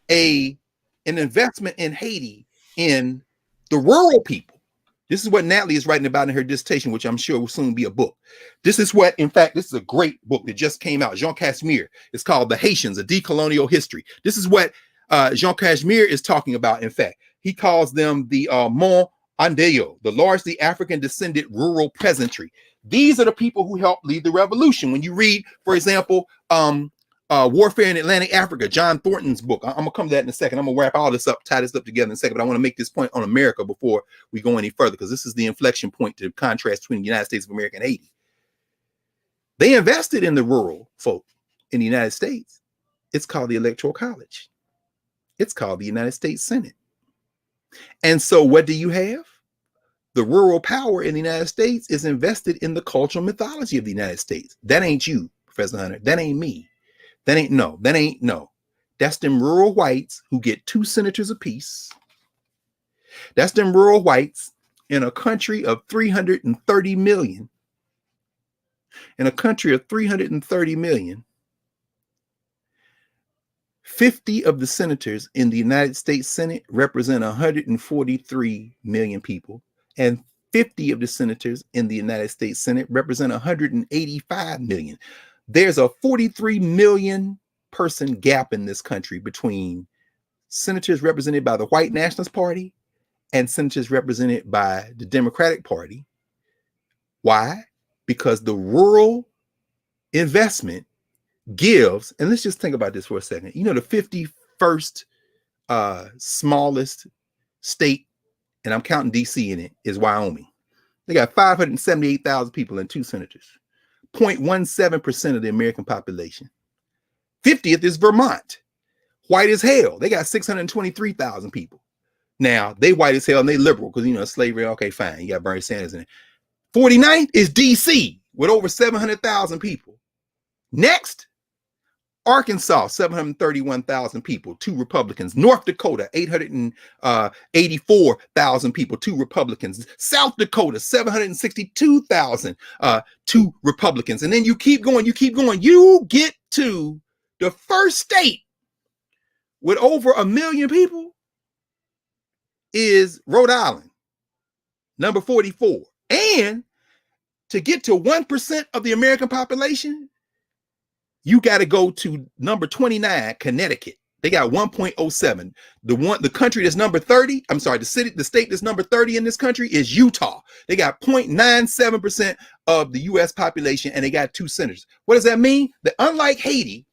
[SPEAKER 2] an investment in Haiti in the rural people, this is what Natalie is writing about in her dissertation, which I'm sure will soon be a book. This is what, in fact, this is a great book that just came out. Jean Casimir. It's called The Haitians, A Decolonial History. This is what Jean Casimir is talking about. In fact, he calls them the Mont Andeo, the largely African descended rural peasantry. These are the people who helped lead the revolution. When you read, for example, Warfare in Atlantic Africa, John Thornton's book. I'm gonna come to that in a second. I'm gonna wrap all this up, tie this up together in a second, but I want to make this point on America before we go any further, because this is the inflection point to contrast between the United States of America and Haiti. They invested in the rural folk in the United States. It's called the Electoral College. It's called the United States Senate. And so what do you have? The rural power in the United States is invested in the cultural mythology of the United States. That ain't you, Professor Hunter. That ain't me. That's them rural whites who get 2 senators apiece. That's them rural whites in a country of 330 million. In a country of 330 million, 50 of the senators in the United States Senate represent 143 million people, and 50 of the senators in the United States Senate represent 185 million. There's a 43 million person gap in this country between senators represented by the White Nationalist Party and senators represented by the Democratic Party. Why? Because the rural investment gives, and let's just think about this for a second. The 51st smallest state, and I'm counting DC in it, is Wyoming. They got 578,000 people and 2 senators. 0.17% of the American population. 50th is Vermont. White as hell. They got 623,000 people. Now, they white as hell and they liberal because, slavery. Okay, fine. You got Bernie Sanders in it. 49th is DC with over 700,000 people. Next, Arkansas, 731,000 people, 2 Republicans. North Dakota, 884,000 people, 2 Republicans. South Dakota, 762,000, 2 Republicans. And then you keep going. You get to the first state with over 1 million people is Rhode Island. number 44. And to get to 1% of the American population, you got to go to number 29, Connecticut. They got 1.07. The country that's number 30, I'm sorry, the state that's number 30 in this country is Utah. They got 0.97% of the US population, and they got 2 senators. What does that mean? That unlike Haiti,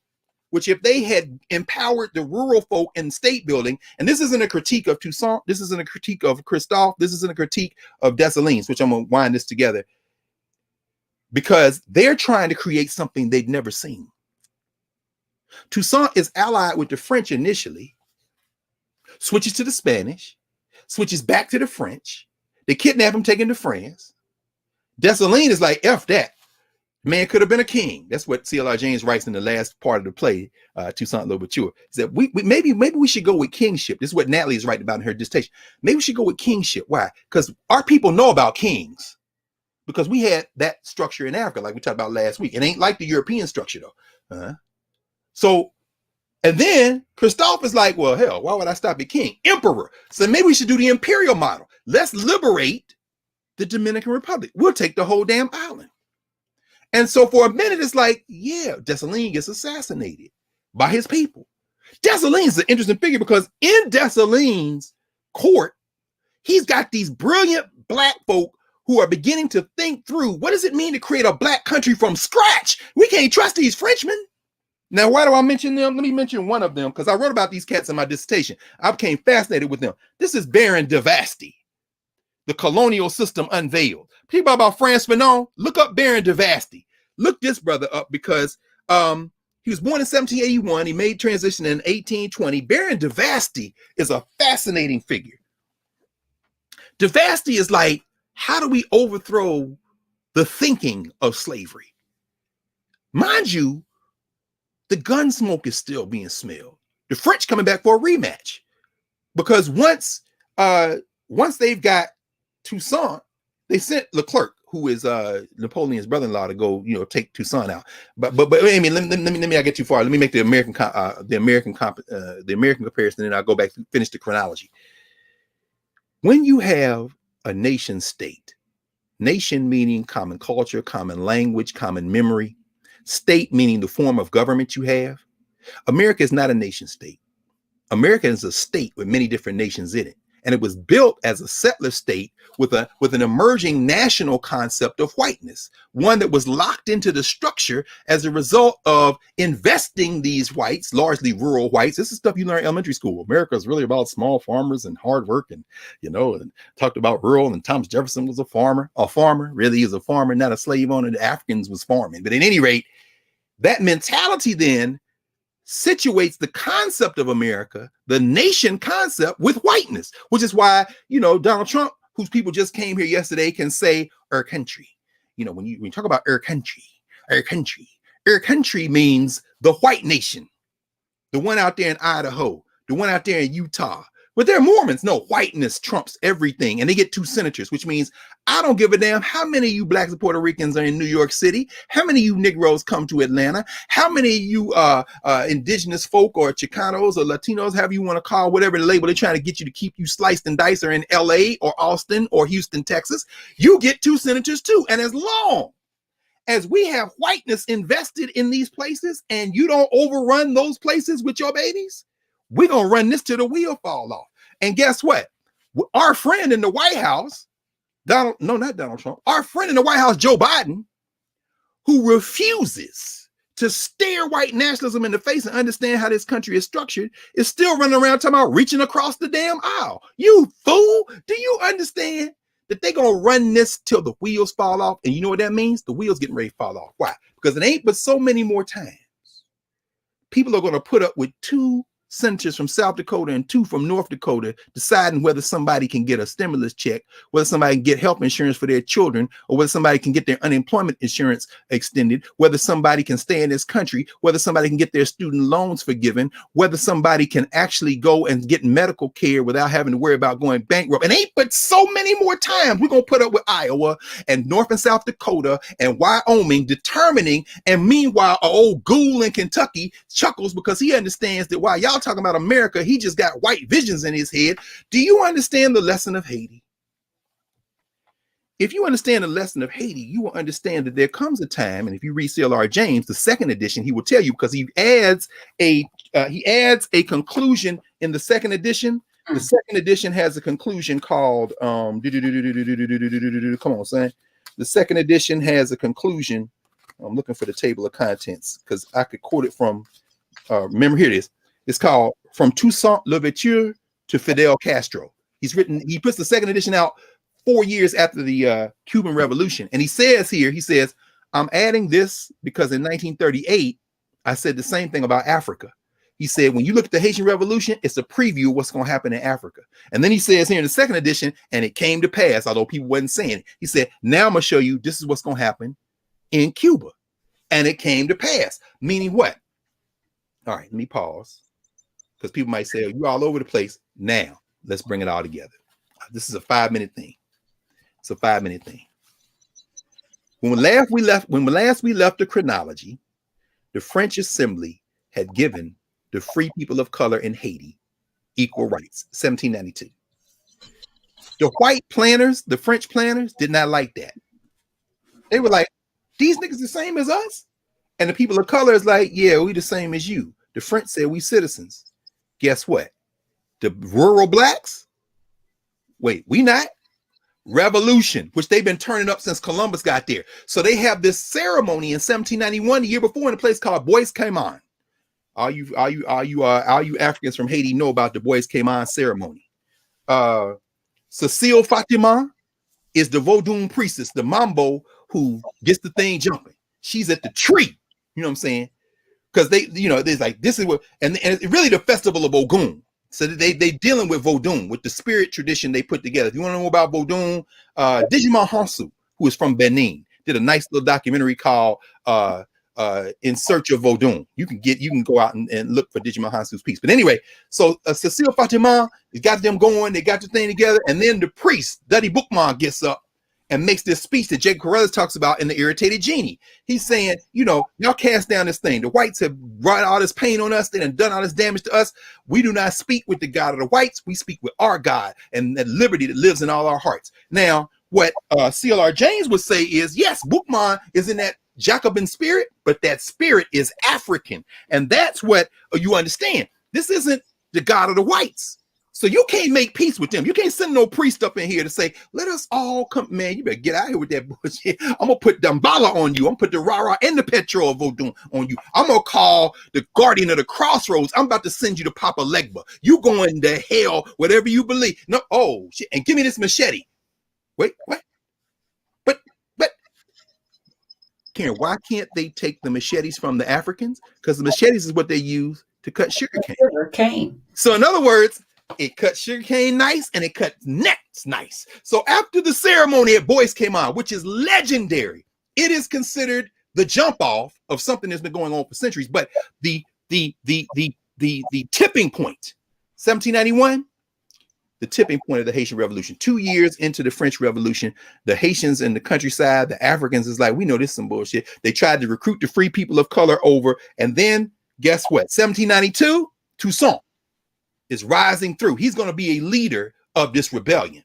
[SPEAKER 2] which if they had empowered the rural folk in state building, and this isn't a critique of Toussaint, this isn't a critique of Christophe, this isn't a critique of Dessalines, which I'm gonna wind this together, because they're trying to create something they've never seen. Toussaint is allied with the French initially, switches to the Spanish, switches back to the French. They kidnap him, take him to France. Dessalines is like, F that. Man could have been a king. That's what C.L.R. James writes in the last part of the play, Toussaint Louverture. He said, maybe we should go with kingship. This is what Natalie is writing about in her dissertation. Maybe we should go with kingship. Why? Because our people know about kings. Because we had that structure in Africa, like we talked about last week. It ain't like the European structure, though. So, and then Christophe is like, well, hell, why would I stop at king? Emperor. So maybe we should do the imperial model. Let's liberate the Dominican Republic. We'll take the whole damn island. And so for a minute, it's like, yeah, Dessalines gets assassinated by his people. Dessalines is an interesting figure because in Dessalines' court, he's got these brilliant black folk who are beginning to think through, what does it mean to create a black country from scratch? We can't trust these Frenchmen. Now, why do I mention them? Let me mention one of them, because I wrote about these cats in my dissertation. I became fascinated with them. This is Baron de Vasty, the colonial system unveiled. People about Frantz Fanon, look up Baron de Vasty. Look this brother up, because he was born in 1781. He made transition in 1820. Baron de Vasty is a fascinating figure. De Vasty is like, how do we overthrow the thinking of slavery? Mind you, the gun smoke is still being smelled. The French coming back for a rematch, because once they've got Toussaint, they sent Leclerc, who is Napoleon's brother-in-law, to go, take Toussaint out. But I mean, let me not get too far. Let me make the American comparison, and then I'll go back to finish the chronology. When you have a nation state, nation meaning common culture, common language, common memory, state meaning the form of government you have. America is not a nation state. America is a state with many different nations in it. And it was built as a settler state with an emerging national concept of whiteness, one that was locked into the structure as a result of investing these whites, largely rural whites. This is stuff you learn in elementary school. America is really about small farmers and hard work, and and talked about rural, and Thomas Jefferson was a farmer. Really is a farmer, not a slave owner. The Africans was farming. But at any rate, that mentality then situates the concept of America, the nation concept, with whiteness, which is why, Donald Trump, whose people just came here yesterday, can say our country. When you talk about our country means the white nation, the one out there in Idaho, the one out there in Utah. But they're Mormons. No, whiteness trumps everything. And they get 2 senators, which means I don't give a damn how many of you blacks and Puerto Ricans are in New York City, how many of you Negroes come to Atlanta, how many of you indigenous folk or Chicanos or Latinos, however you want to call whatever the label they're trying to get you to keep you sliced and diced, or in LA or Austin or Houston, Texas, you get 2 senators too. And as long as we have whiteness invested in these places and you don't overrun those places with your babies, we're going to run this till the wheel fall off. And guess what? Our friend in the White House, not Donald Trump, our friend in the White House, Joe Biden, who refuses to stare white nationalism in the face and understand how this country is structured, is still running around talking about reaching across the damn aisle. You fool! Do you understand that they're going to run this till the wheels fall off? And you know what that means? The wheels getting ready to fall off. Why? Because it ain't but so many more times people are going to put up with 2 senators from South Dakota and 2 from North Dakota deciding whether somebody can get a stimulus check, whether somebody can get health insurance for their children, or whether somebody can get their unemployment insurance extended, whether somebody can stay in this country, whether somebody can get their student loans forgiven, whether somebody can actually go and get medical care without having to worry about going bankrupt. And ain't but so many more times we're going to put up with Iowa and North and South Dakota and Wyoming determining, and meanwhile, an old ghoul in Kentucky chuckles because he understands that while y'all talking about America, he just got white visions in his head. Do you understand the lesson of Haiti? if you understand the lesson of Haiti, you will understand that there comes a time, and if you read C.L.R. James, the second edition, he will tell you, because he adds a conclusion in the second edition. The second edition has a conclusion called come on, son. The second edition has a conclusion. I'm looking for the table of contents because I could quote it from memory. Here it is. It's called From Toussaint Louverture to Fidel Castro. He puts the second edition out 4 years after the Cuban Revolution. And he says, I'm adding this because in 1938, I said the same thing about Africa. He said, when you look at the Haitian Revolution, it's a preview of what's going to happen in Africa. And then he says here in the second edition, and it came to pass, although people wasn't saying it. He said, now I'm going to show you this is what's going to happen in Cuba. And it came to pass. Meaning what? All right, let me pause. Because people might say, oh, you're all over the place. Now, let's bring it all together. This is a 5-minute thing. It's a 5-minute thing. When last we left the chronology, the French Assembly had given the free people of color in Haiti equal rights, 1792. The white planters, the French planters, did not like that. They were like, these niggas the same as us? And the people of color is like, yeah, we the same as you. The French said we citizens. Guess what? The rural blacks, wait, we not? Revolution, which they've been turning up since Columbus got there. So they have this ceremony in 1791, the year before, in a place called Bois Cayman. All you Africans from Haiti know about the Bois Cayman ceremony. Cecile Fatima is the Vodun priestess, the mambo who gets the thing jumping. She's at the tree. You know what I'm saying? Because they're like, this is what, and it's really the festival of Ogun. So they dealing with Vodun, with the spirit tradition they put together. If you want to know about Vodun, Digimon Hansu, who is from Benin, did a nice little documentary called In Search of Vodun. You can go out and look for Digimon Hansu's piece. But anyway, so Cecile Fatima has got them going, they got the thing together, and then the priest, Duddy Bookman, gets up and makes this speech that Jake Corrales talks about in The Irritated Genie. He's saying, y'all cast down this thing. The whites have brought all this pain on us. They done all this damage to us. We do not speak with the God of the whites. We speak with our God and that liberty that lives in all our hearts. Now, what C.L.R. James would say is, yes, Bookman is in that Jacobin spirit, but that spirit is African. And that's what you understand. This isn't the God of the whites. So you can't make peace with them. You can't send no priest up in here to say, let us all come. Man, you better get out of here with that bullshit. I'm going to put Dambala on you. I'm going to put the Rara and the Petro of Vodun on you. I'm going to call the guardian of the crossroads. I'm about to send you to Papa Legba. You going to hell, whatever you believe. No, oh, shit. And give me this machete. Wait, what? But, Karen, why can't they take the machetes from the Africans? Because the machetes is what they use to cut sugar cane. So in other words, it cut sugarcane nice and it cut necks nice. So after the ceremony at Bois Cayman, which is legendary, it is considered the jump off of something that's been going on for centuries. But the tipping point, 1791, the tipping point of the Haitian Revolution. 2 years into the French Revolution, the Haitians in the countryside, the Africans is like, we know this is some bullshit. They tried to recruit the free people of color over, and then guess what? 1792, Toussaint is rising through. He's going to be a leader of this rebellion.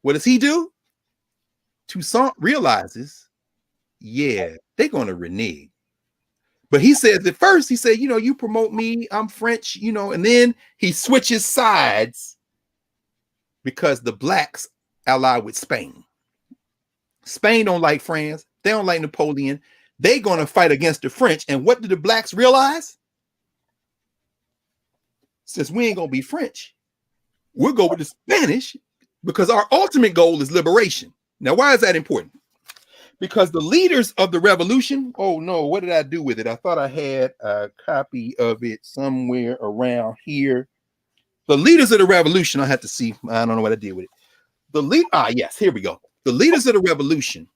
[SPEAKER 2] What does he do? Toussaint realizes, yeah, they're going to renege. But he says at first, he said, you promote me, I'm French, and then he switches sides because the blacks ally with Spain. Spain don't like France. They don't like Napoleon. They're going to fight against the French. And what did the blacks realize? Since we ain't going to be French, we'll go with the Spanish because our ultimate goal is liberation. Now, why is that important? Because the leaders of the revolution, oh no, what did I do with it? I thought I had a copy of it somewhere around here. The leaders of the revolution, I have to see. I don't know what I did with it. Yes, here we go. The leaders of the revolution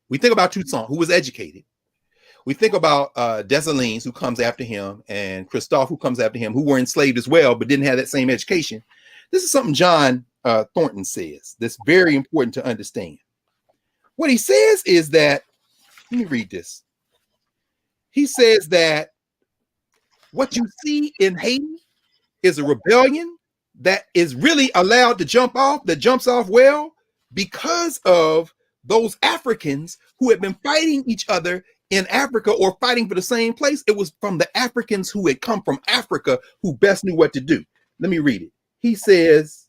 [SPEAKER 2] we think about Toussaint, who was educated. We think about Dessalines, who comes after him, and Christophe, who comes after him, who were enslaved as well, but didn't have that same education. This is something John Thornton says that's very important to understand. What he says is that, let me read this. He says that what you see in Haiti is a rebellion that is really allowed to jumps off well because of those Africans who had been fighting each other in Africa or fighting for the same place. It was from the Africans who had come from Africa who best knew what to do. Let me read it. He says,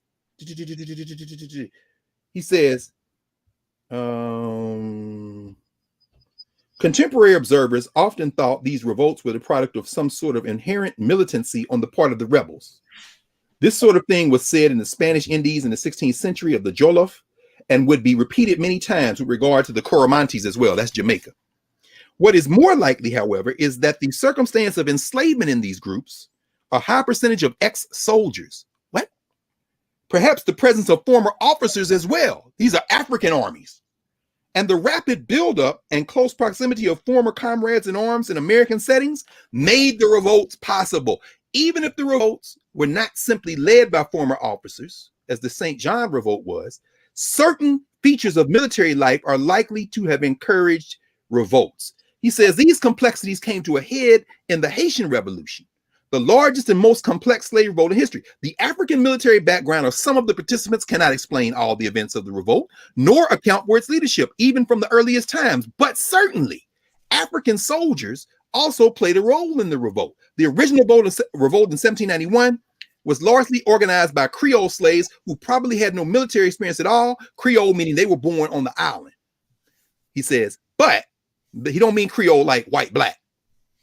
[SPEAKER 2] contemporary observers often thought these revolts were the product of some sort of inherent militancy on the part of the rebels. This sort of thing was said in the Spanish Indies in the 16th century of the Jollof and would be repeated many times with regard to the Coromantes as well. That's Jamaica. What is more likely, however, is that the circumstance of enslavement in these groups, a high percentage of ex-soldiers, perhaps the presence of former officers as well. These are African armies. And the rapid buildup and close proximity of former comrades in arms in American settings made the revolts possible. Even if the revolts were not simply led by former officers, as the St. John revolt was, certain features of military life are likely to have encouraged revolts. He says these complexities came to a head in the Haitian Revolution, the largest and most complex slave revolt in history. The African military background of some of the participants cannot explain all the events of the revolt, nor account for its leadership, even from the earliest times. But certainly, African soldiers also played a role in the revolt. The original revolt in 1791 was largely organized by Creole slaves who probably had no military experience at all. Creole meaning they were born on the island. He says, but he don't mean Creole like white, black.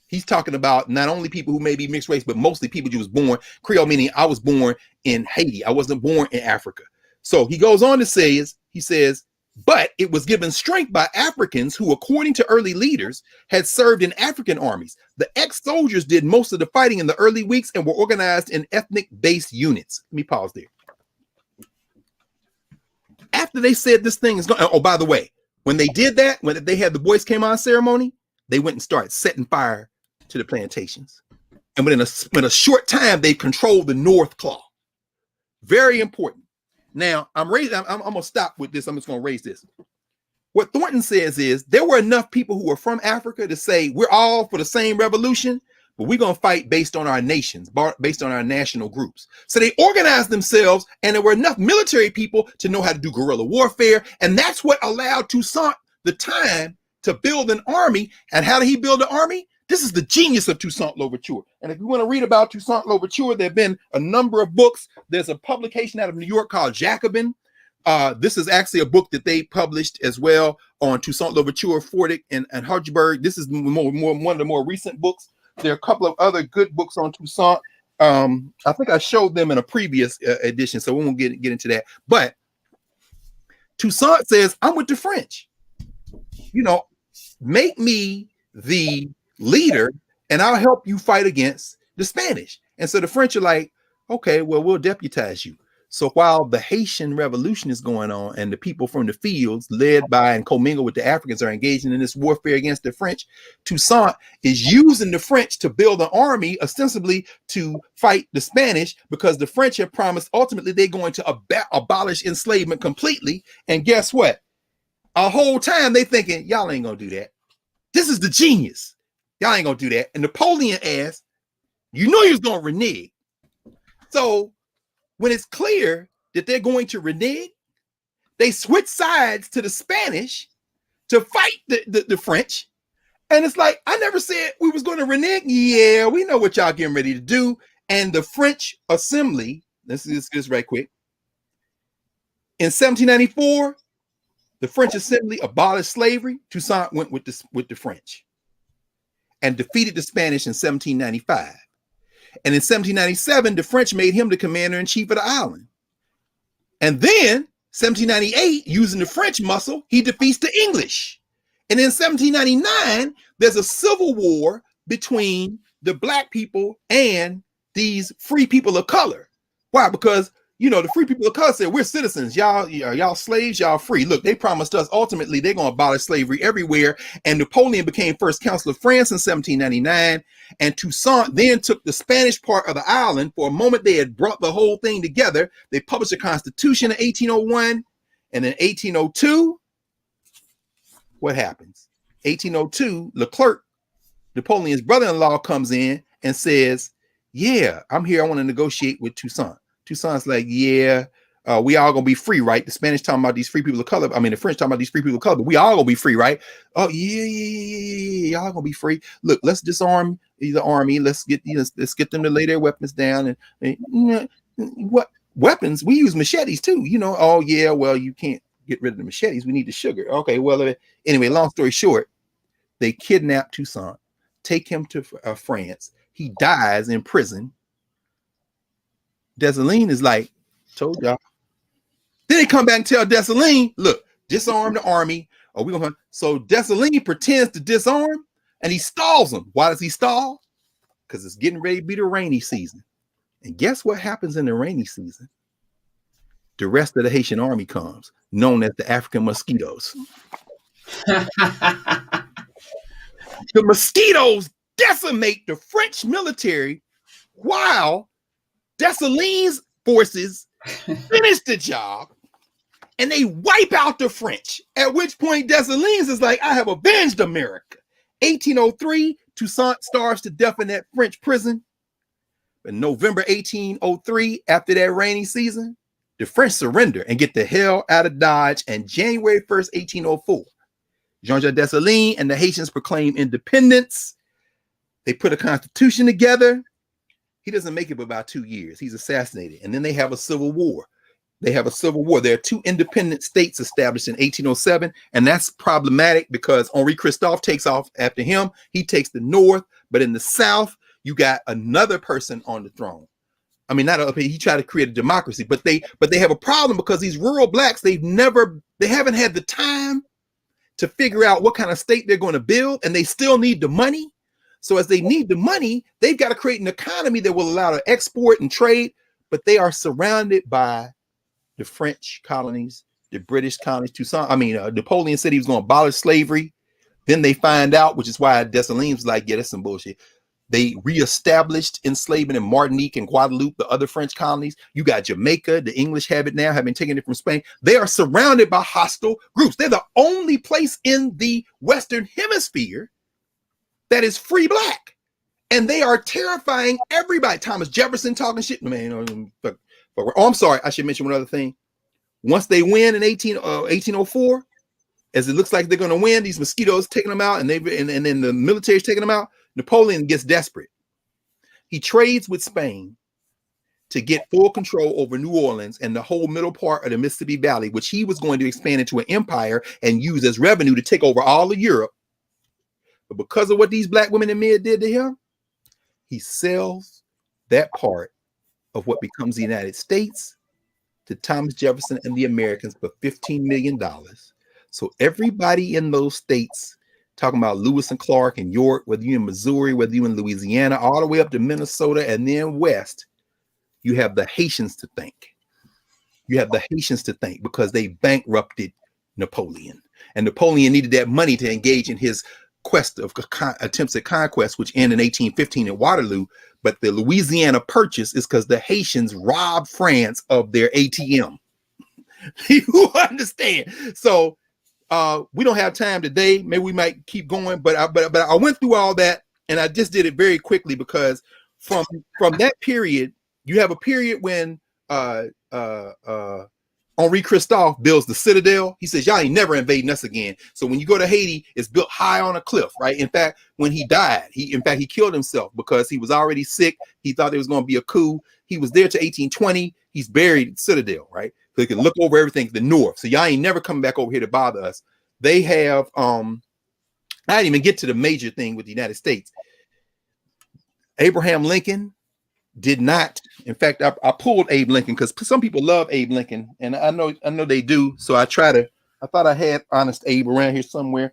[SPEAKER 2] He's talking about not only people who may be mixed race, but mostly people who was born Creole, meaning I was born in Haiti. I wasn't born in Africa. So he goes on to say, he says, but it was given strength by Africans who, according to early leaders, had served in African armies. The ex-soldiers did most of the fighting in the early weeks and were organized in ethnic-based units. Let me pause there. After they said this thing is going, oh, by the way, when they did that, when they had the boys came on ceremony, they went and started setting fire to the plantations. And within a short time, they controlled the North Claw. Very important. Now, I'm going to stop with this. I'm just going to raise this. What Thornton says is there were enough people who were from Africa to say we're all for the same revolution, but we're going to fight based on our nations, based on our national groups. So they organized themselves, and there were enough military people to know how to do guerrilla warfare. And that's what allowed Toussaint the time to build an army. And how did he build an army? This is the genius of Toussaint Louverture. And if you want to read about Toussaint Louverture, there have been a number of books. There's a publication out of New York called Jacobin. This is actually a book that they published as well on Toussaint Louverture, Fordic, and Hodgeberg. This is one of the more recent books. There are a couple of other good books on Toussaint. I think I showed them in a previous edition, so we won't get into that. But Toussaint says, I'm with the French. You know, make me the leader and I'll help you fight against the Spanish. And so the French are like, okay, well, we'll deputize you. So while the Haitian Revolution is going on and the people from the fields led by and commingled with the Africans are engaging in this warfare against the French, Toussaint is using the French to build an army ostensibly to fight the Spanish because the French have promised ultimately they're going to abolish enslavement completely. And guess what? A whole time they thinking, y'all ain't gonna do that. This is the genius. Y'all ain't gonna do that. And Napoleon asked, you know, he was gonna renege. So when it's clear that they're going to renege, they switch sides to the Spanish to fight the French. And it's like, I never said we was going to renege. Yeah, we know what y'all getting ready to do. And the French Assembly, let's do this right quick. In 1794, the French Assembly abolished slavery. Toussaint went with the French and defeated the Spanish in 1795. And in 1797, the French made him the commander-in-chief of the island. And then 1798, using the French muscle, he defeats the English. And in 1799, there's a civil war between the black people and these free people of color. Why? Because, you know, the free people of color said, we're citizens. Y'all slaves, y'all free. Look, they promised us ultimately they're going to abolish slavery everywhere. And Napoleon became first Consul of France in 1799. And Toussaint then took the Spanish part of the island. For a moment, they had brought the whole thing together. They published a constitution in 1801. And in 1802, what happens? 1802, Leclerc, Napoleon's brother-in-law, comes in and says, yeah, I'm here. I want to negotiate with Toussaint. Toussaint's like, yeah, we all gonna be free, right? The Spanish talking about these free people of color. I mean, the French talking about these free people of color. But we all gonna be free, right? Oh yeah, y'all gonna be free. Look, let's disarm the army. Let's get them to lay their weapons down. And what weapons? We use machetes too. Oh yeah, well you can't get rid of the machetes. We need the sugar. Okay, well anyway, long story short, they kidnap Toussaint, take him to France. He dies in prison. Dessalines is like, told y'all. Then they come back and tell Dessalines, look, disarm the army. So Dessalines pretends to disarm and he stalls them. Why does he stall? Because it's getting ready to be the rainy season. And guess what happens in the rainy season? The rest of the Haitian army comes, known as the African mosquitoes. The mosquitoes decimate the French military while Dessalines' forces finish the job and they wipe out the French. At which point Dessalines is like, I have avenged America. 1803, Toussaint starves to death in that French prison. In November 1803, after that rainy season, the French surrender and get the hell out of Dodge. And January 1st, 1804, Jean-Jacques Dessalines and the Haitians proclaim independence. They put a constitution together. He doesn't make it for about 2 years. He's assassinated. And then they have a civil war. There are two independent states established in 1807. And that's problematic because Henri Christophe takes off after him. He takes the North. But in the South, you got another person on the throne. I mean, he tried to create a democracy, but they have a problem because these rural blacks, they haven't had the time to figure out what kind of state they're going to build, and they still need the money. So as they need the money, they've got to create an economy that will allow to export and trade, but they are surrounded by the French colonies, the British colonies. Napoleon said he was going to abolish slavery. Then they find out, which is why Dessalines was like, yeah, that's some bullshit. They reestablished enslavement in Martinique and Guadeloupe, the other French colonies. You got Jamaica. The English have it now, having taken it from Spain. They are surrounded by hostile groups. They're the only place in the Western Hemisphere that is free black. And they are terrifying everybody. Thomas Jefferson talking shit. Man, I'm sorry. I should mention one other thing. Once they win in 1804, as it looks like they're going to win, these mosquitoes taking them out, and then the military's taking them out. Napoleon gets desperate. He trades with Spain to get full control over New Orleans and the whole middle part of the Mississippi Valley, which he was going to expand into an empire and use as revenue to take over all of Europe. But because of what these black women and men did to him, he sells that part of what becomes the United States to Thomas Jefferson and the Americans for $15 million. So everybody in those states, talking about Lewis and Clark and York, whether you're in Missouri, whether you're in Louisiana, all the way up to Minnesota and then west, you have the Haitians to thank. You have the Haitians to thank because they bankrupted Napoleon. And Napoleon needed that money to engage in his quest of attempts at conquest, which ended in 1815 at Waterloo. But the Louisiana Purchase is because the Haitians robbed France of their ATM. You understand? So we don't have time today. Maybe we might keep going, but I went through all that and I just did it very quickly because from that period, you have a period when Henri Christophe builds the Citadel. He says, y'all ain't never invading us again. So when you go to Haiti, it's built high on a cliff, right? In fact, when he died, he killed himself because he was already sick. He thought there was going to be a coup. He was there to 1820. He's buried at Citadel, right? So he can look over everything to the north. So y'all ain't never coming back over here to bother us. They have, I didn't even get to the major thing with the United States. Abraham Lincoln did not. In fact, I pulled Abe Lincoln because some people love Abe Lincoln, and I know they do. So I thought I had Honest Abe around here somewhere,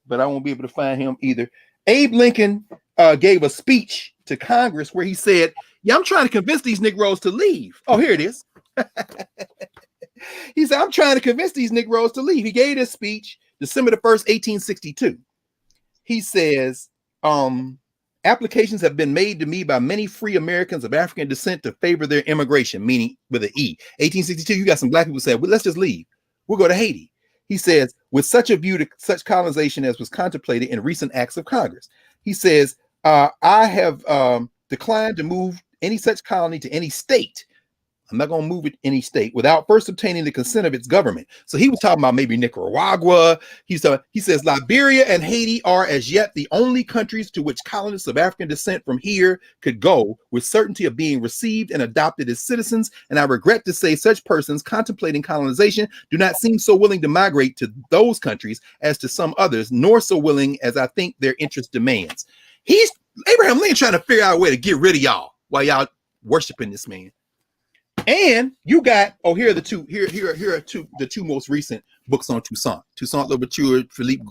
[SPEAKER 2] but I won't be able to find him either. Abe Lincoln gave a speech to Congress where he said, yeah, I'm trying to convince these Negroes to leave. Oh, here it is. He said, I'm trying to convince these Negroes to leave. He gave this speech December the 1st, 1862. He says, applications have been made to me by many free Americans of African descent to favor their immigration, meaning with an E. 1862, you got some black people saying, well, let's just leave. We'll go to Haiti. He says, with such a view to such colonization as was contemplated in recent acts of Congress. He says, I have declined to move any such colony to any state I'm not going to move it any state without first obtaining the consent of its government. So he was talking about maybe Nicaragua. He says Liberia and Haiti are as yet the only countries to which colonists of African descent from here could go with certainty of being received and adopted as citizens. And I regret to say such persons contemplating colonization do not seem so willing to migrate to those countries as to some others, nor so willing as I think their interest demands. Abraham Lincoln trying to figure out a way to get rid of y'all while y'all worshiping this man. And you got, here are the two most recent books on Toussaint Louverture, Philippe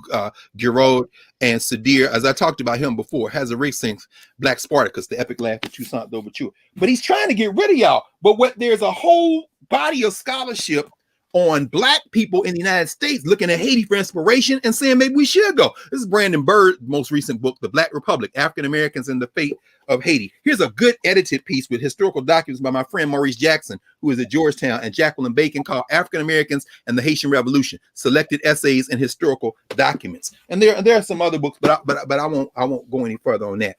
[SPEAKER 2] Giraud, and Sadir. As I talked about him before, has a racing Black Spartacus, the epic life of Toussaint Louverture. But he's trying to get rid of y'all. But there's a whole body of scholarship on Black people in the United States looking at Haiti for inspiration and saying maybe we should go. This is Brandon Bird's most recent book, The Black Republic, African Americans and the Fate of Haiti. Here's a good edited piece with historical documents by my friend Maurice Jackson, who is at Georgetown, and Jacqueline Bacon, called African Americans and the Haitian Revolution: Selected Essays and Historical Documents. And there are some other books, but I won't go any further on that.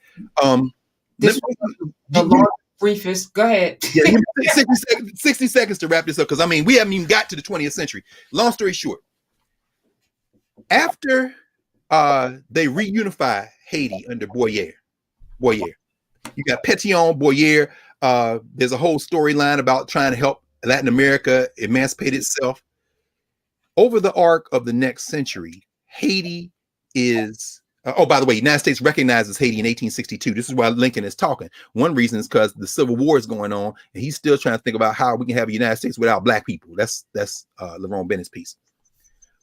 [SPEAKER 1] Briefest. Go ahead.
[SPEAKER 2] Yeah, 60 seconds to wrap this up, because we haven't even got to the 20th century. Long story short, after they reunify Haiti under Boyer, you got Pétion, Boyer. There's a whole storyline about trying to help Latin America emancipate itself. Over the arc of the next century, Haiti is by the way, the United States recognizes Haiti in 1862. This is why Lincoln is talking. One reason is because the Civil War is going on, and he's still trying to think about how we can have a United States without Black people. That's Lerone Bennett's piece.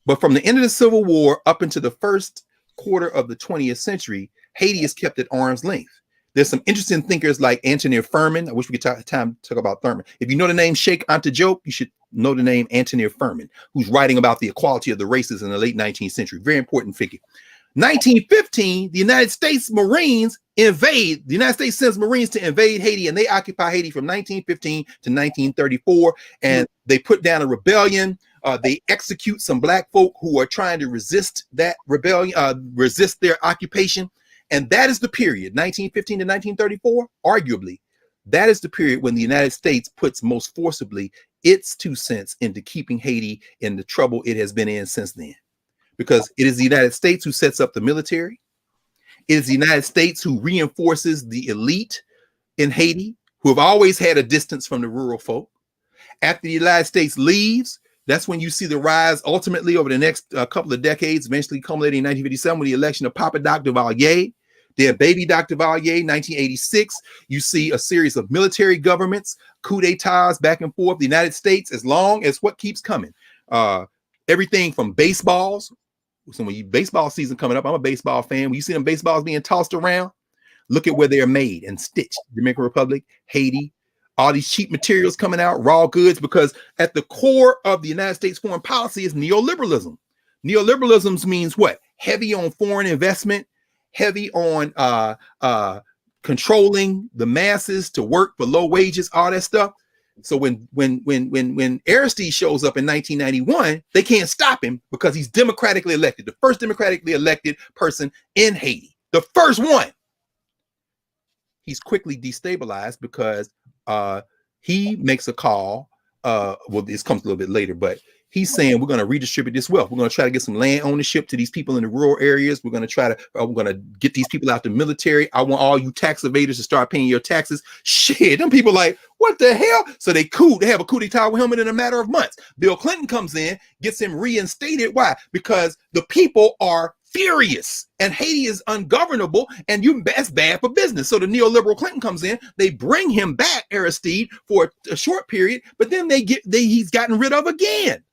[SPEAKER 2] But from the end of the Civil War up into the first quarter of the 20th century, Haiti is kept at arm's length. There's some interesting thinkers like Antonin Furman. I wish we could time to talk about Thurman. If you know the name Sheikh Anta Diop, you should know the name Antonin Furman, who's writing about the equality of the races in the late 19th century. Very important figure. 1915, the United States sends Marines to invade Haiti, and they occupy Haiti from 1915 to 1934, and they put down a rebellion. They execute some Black folk who are trying to resist that rebellion, resist their occupation. And that is the period, 1915 to 1934, arguably, that is the period when the United States puts most forcibly its 2 cents into keeping Haiti in the trouble it has been in since then. Because it is the United States who sets up the military. It is the United States who reinforces the elite in Haiti, who have always had a distance from the rural folk. After the United States leaves, that's when you see the rise ultimately over the next couple of decades, eventually culminating in 1957 with the election of Papa Doc Duvalier. Then Baby Doc Duvalier, 1986. You see a series of military governments, coup d'etats back and forth. The United States, as long as what keeps coming, everything from baseballs. So when baseball season coming up, I'm a baseball fan. When you see them baseballs being tossed around, look at where they're made and stitched. Dominican Republic, Haiti, all these cheap materials coming out, raw goods, because at the core of the United States foreign policy is neoliberalism. Neoliberalism means what? Heavy on foreign investment, heavy on controlling the masses to work for low wages, all that stuff. So when Aristide shows up in 1991, they can't stop him because he's democratically elected, the first democratically elected person in Haiti, the first one. He's quickly destabilized because he makes a call. Well, this comes a little bit later, but he's saying we're going to redistribute this wealth. We're going to try to get some land ownership to these people in the rural areas. We're going to get these people out the military. I want all you tax evaders to start paying your taxes. Shit, them people like, what the hell? So they have a coup d'etat with him in a matter of months. Bill Clinton comes in, gets him reinstated. Why? Because the people are furious and Haiti is ungovernable, and that's bad for business. So the neoliberal Clinton comes in, they bring him back, Aristide, for a short period, but then he's gotten rid of again.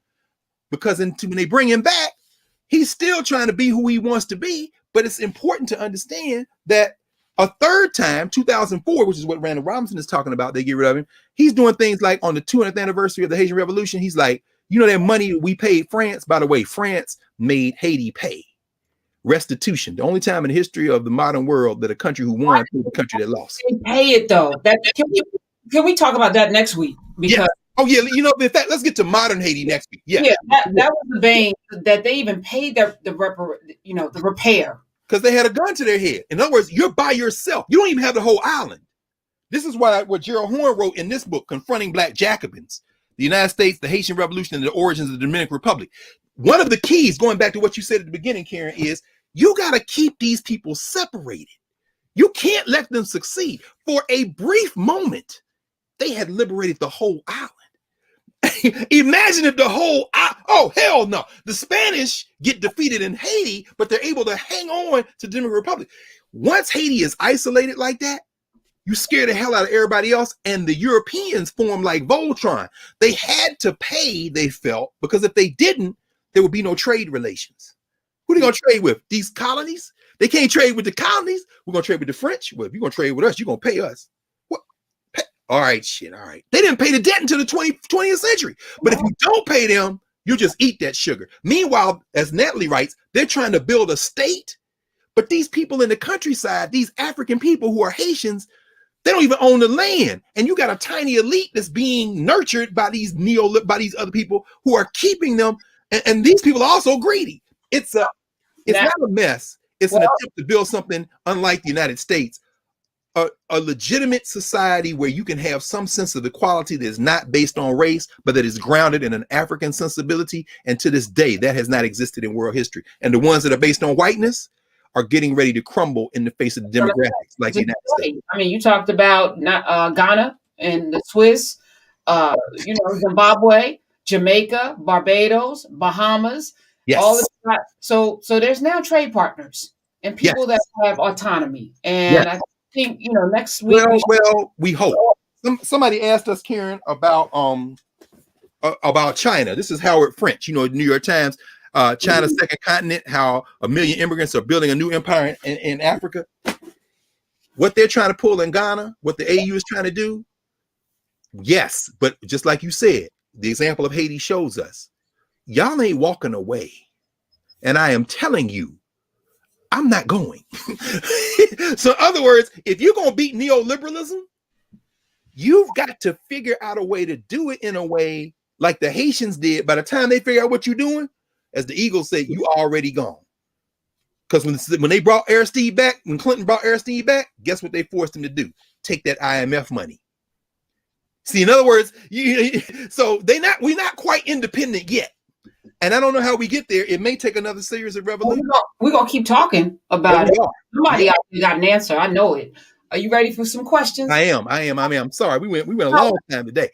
[SPEAKER 2] Because when they bring him back, he's still trying to be who he wants to be. But it's important to understand that a third time, 2004, which is what Randall Robinson is talking about, they get rid of him. He's doing things like on the 200th anniversary of the Haitian Revolution. He's like, you know, that money we paid France. By the way, France made Haiti pay restitution. The only time in the history of the modern world that a country who won was the country that lost.
[SPEAKER 1] They pay it though. Can we talk about that next week? Because
[SPEAKER 2] yeah. Oh yeah, you know, in fact, let's get to modern Haiti next week. Yeah,
[SPEAKER 1] that was the bane that they even paid the repair
[SPEAKER 2] because they had a gun to their head. In other words, you're by yourself. You don't even have the whole island. This is what Gerald Horne wrote in this book, Confronting Black Jacobins, the United States, the Haitian Revolution, and the Origins of the Dominican Republic. One of the keys, going back to what you said at the beginning, Karen, is you got to keep these people separated. You can't let them succeed. For a brief moment, they had liberated the whole island. Imagine if the whole, oh, hell no. The Spanish get defeated in Haiti, but they're able to hang on to the Dominican Republic. Once Haiti is isolated like that, you scare the hell out of everybody else. And the Europeans form like Voltron. They had to pay, they felt, because if they didn't, there would be no trade relations. Who are they going to trade with? These colonies? They can't trade with the colonies. We're going to trade with the French. Well, if you're going to trade with us, you're going to pay us. What? All right, shit. All right. They didn't pay the debt until the 20th century. But if you don't pay them, you just eat that sugar. Meanwhile, as Natalie writes, they're trying to build a state. But these people in the countryside, these African people who are Haitians, they don't even own the land. And you got a tiny elite that's being nurtured by these other people who are keeping them. And these people are also greedy. It's not a mess. It's an attempt to build something unlike the United States, a legitimate society where you can have some sense of equality that is not based on race, but that is grounded in an African sensibility. And to this day, that has not existed in world history. And the ones that are based on whiteness are getting ready to crumble in the face of the demographics like the United States.
[SPEAKER 1] I mean, you talked about Ghana and the Swiss, Zimbabwe, Jamaica, Barbados, Bahamas.
[SPEAKER 2] Yes.
[SPEAKER 1] All of that. So there's now trade partners and people that have autonomy. And I think, next week.
[SPEAKER 2] We hope. Somebody asked us, Karen, about China. This is Howard French, New York Times, China's second continent, how 1 million immigrants are building a new empire in Africa. What they're trying to pull in Ghana, what the AU is trying to do. Yes, but just like you said, the example of Haiti shows us, y'all ain't walking away. And I am telling you, I'm not going. So in other words, if you're going to beat neoliberalism, you've got to figure out a way to do it in a way like the Haitians did. By the time they figure out what you're doing, as the Eagles say, you already gone. Because when they brought Aristide back, when Clinton brought Aristide back, guess what they forced him to do? Take that IMF money. See, in other words, so we're not quite independent yet. And I don't know how we get there. It may take another series of revolutions.
[SPEAKER 1] We're going to keep talking about it. Somebody out there got an answer. I know it. Are you ready for some questions?
[SPEAKER 2] I am. I'm sorry. We went a long time today.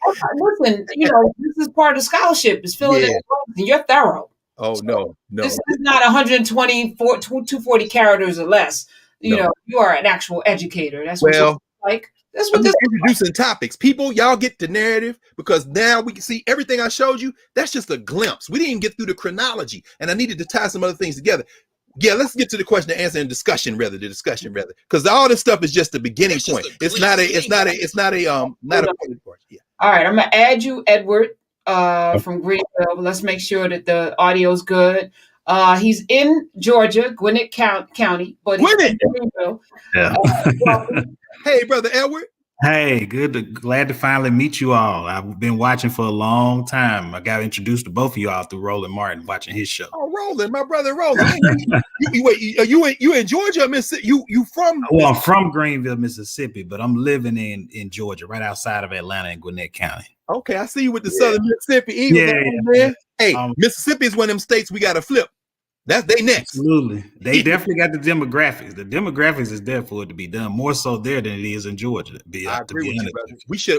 [SPEAKER 1] Listen, this is part of the scholarship. It's filling in the blanks, and you're thorough.
[SPEAKER 2] Oh, no.
[SPEAKER 1] This is not 240 characters or less. You are an actual educator. That's what it's like. That's what this is
[SPEAKER 2] introducing topics. People, y'all get the narrative, because now we can see everything I showed you. That's just a glimpse. We didn't get through the chronology, and I needed to tie some other things together. Yeah, let's get to the question and answer and discussion rather, because all this stuff is just the beginning point. It's not a part. Yeah. All
[SPEAKER 1] right, I'm gonna add you, Edward, from Greenville. Let's make sure that the audio's good. He's in Georgia, Gwinnett County, but he's in Greenville.
[SPEAKER 3] Yeah.
[SPEAKER 2] Hey, brother Edward.
[SPEAKER 3] Hey, glad to finally meet you all. I've been watching for a long time. I got introduced to both of you all through Roland Martin, watching his show.
[SPEAKER 2] Oh, Roland, my brother Roland. you in Georgia, Mississippi? You from?
[SPEAKER 3] Well, I'm from Greenville, Mississippi, but I'm living in Georgia, right outside of Atlanta in Gwinnett County.
[SPEAKER 2] Okay, I see you with the Southern Mississippi Eagles. Man. Hey, Mississippi is one of them states we got to flip. That's they next.
[SPEAKER 3] Absolutely. They definitely got the demographics. The demographics is there for it to be done more so there than it is in Georgia.
[SPEAKER 2] I agree with you, brother.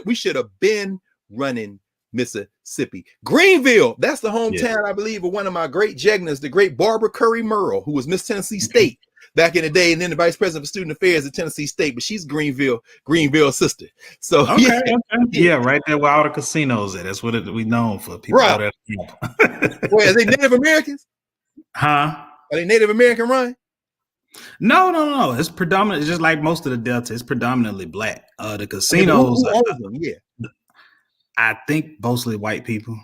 [SPEAKER 2] We should have been running Mississippi. Greenville, that's the hometown, I believe, of one of my great jegnas, the great Barbara Curry Merle, who was Miss Tennessee State back in the day, and then the vice president for student affairs at Tennessee State. But she's Greenville sister. So
[SPEAKER 3] yeah, right there where all the casinos at. That's what we known for. People go there.
[SPEAKER 2] Wait, are they Native Americans?
[SPEAKER 3] Huh?
[SPEAKER 2] Are they Native American run?
[SPEAKER 3] No. It's predominantly just like most of the Delta. It's predominantly black. The casinos. I think mostly white people.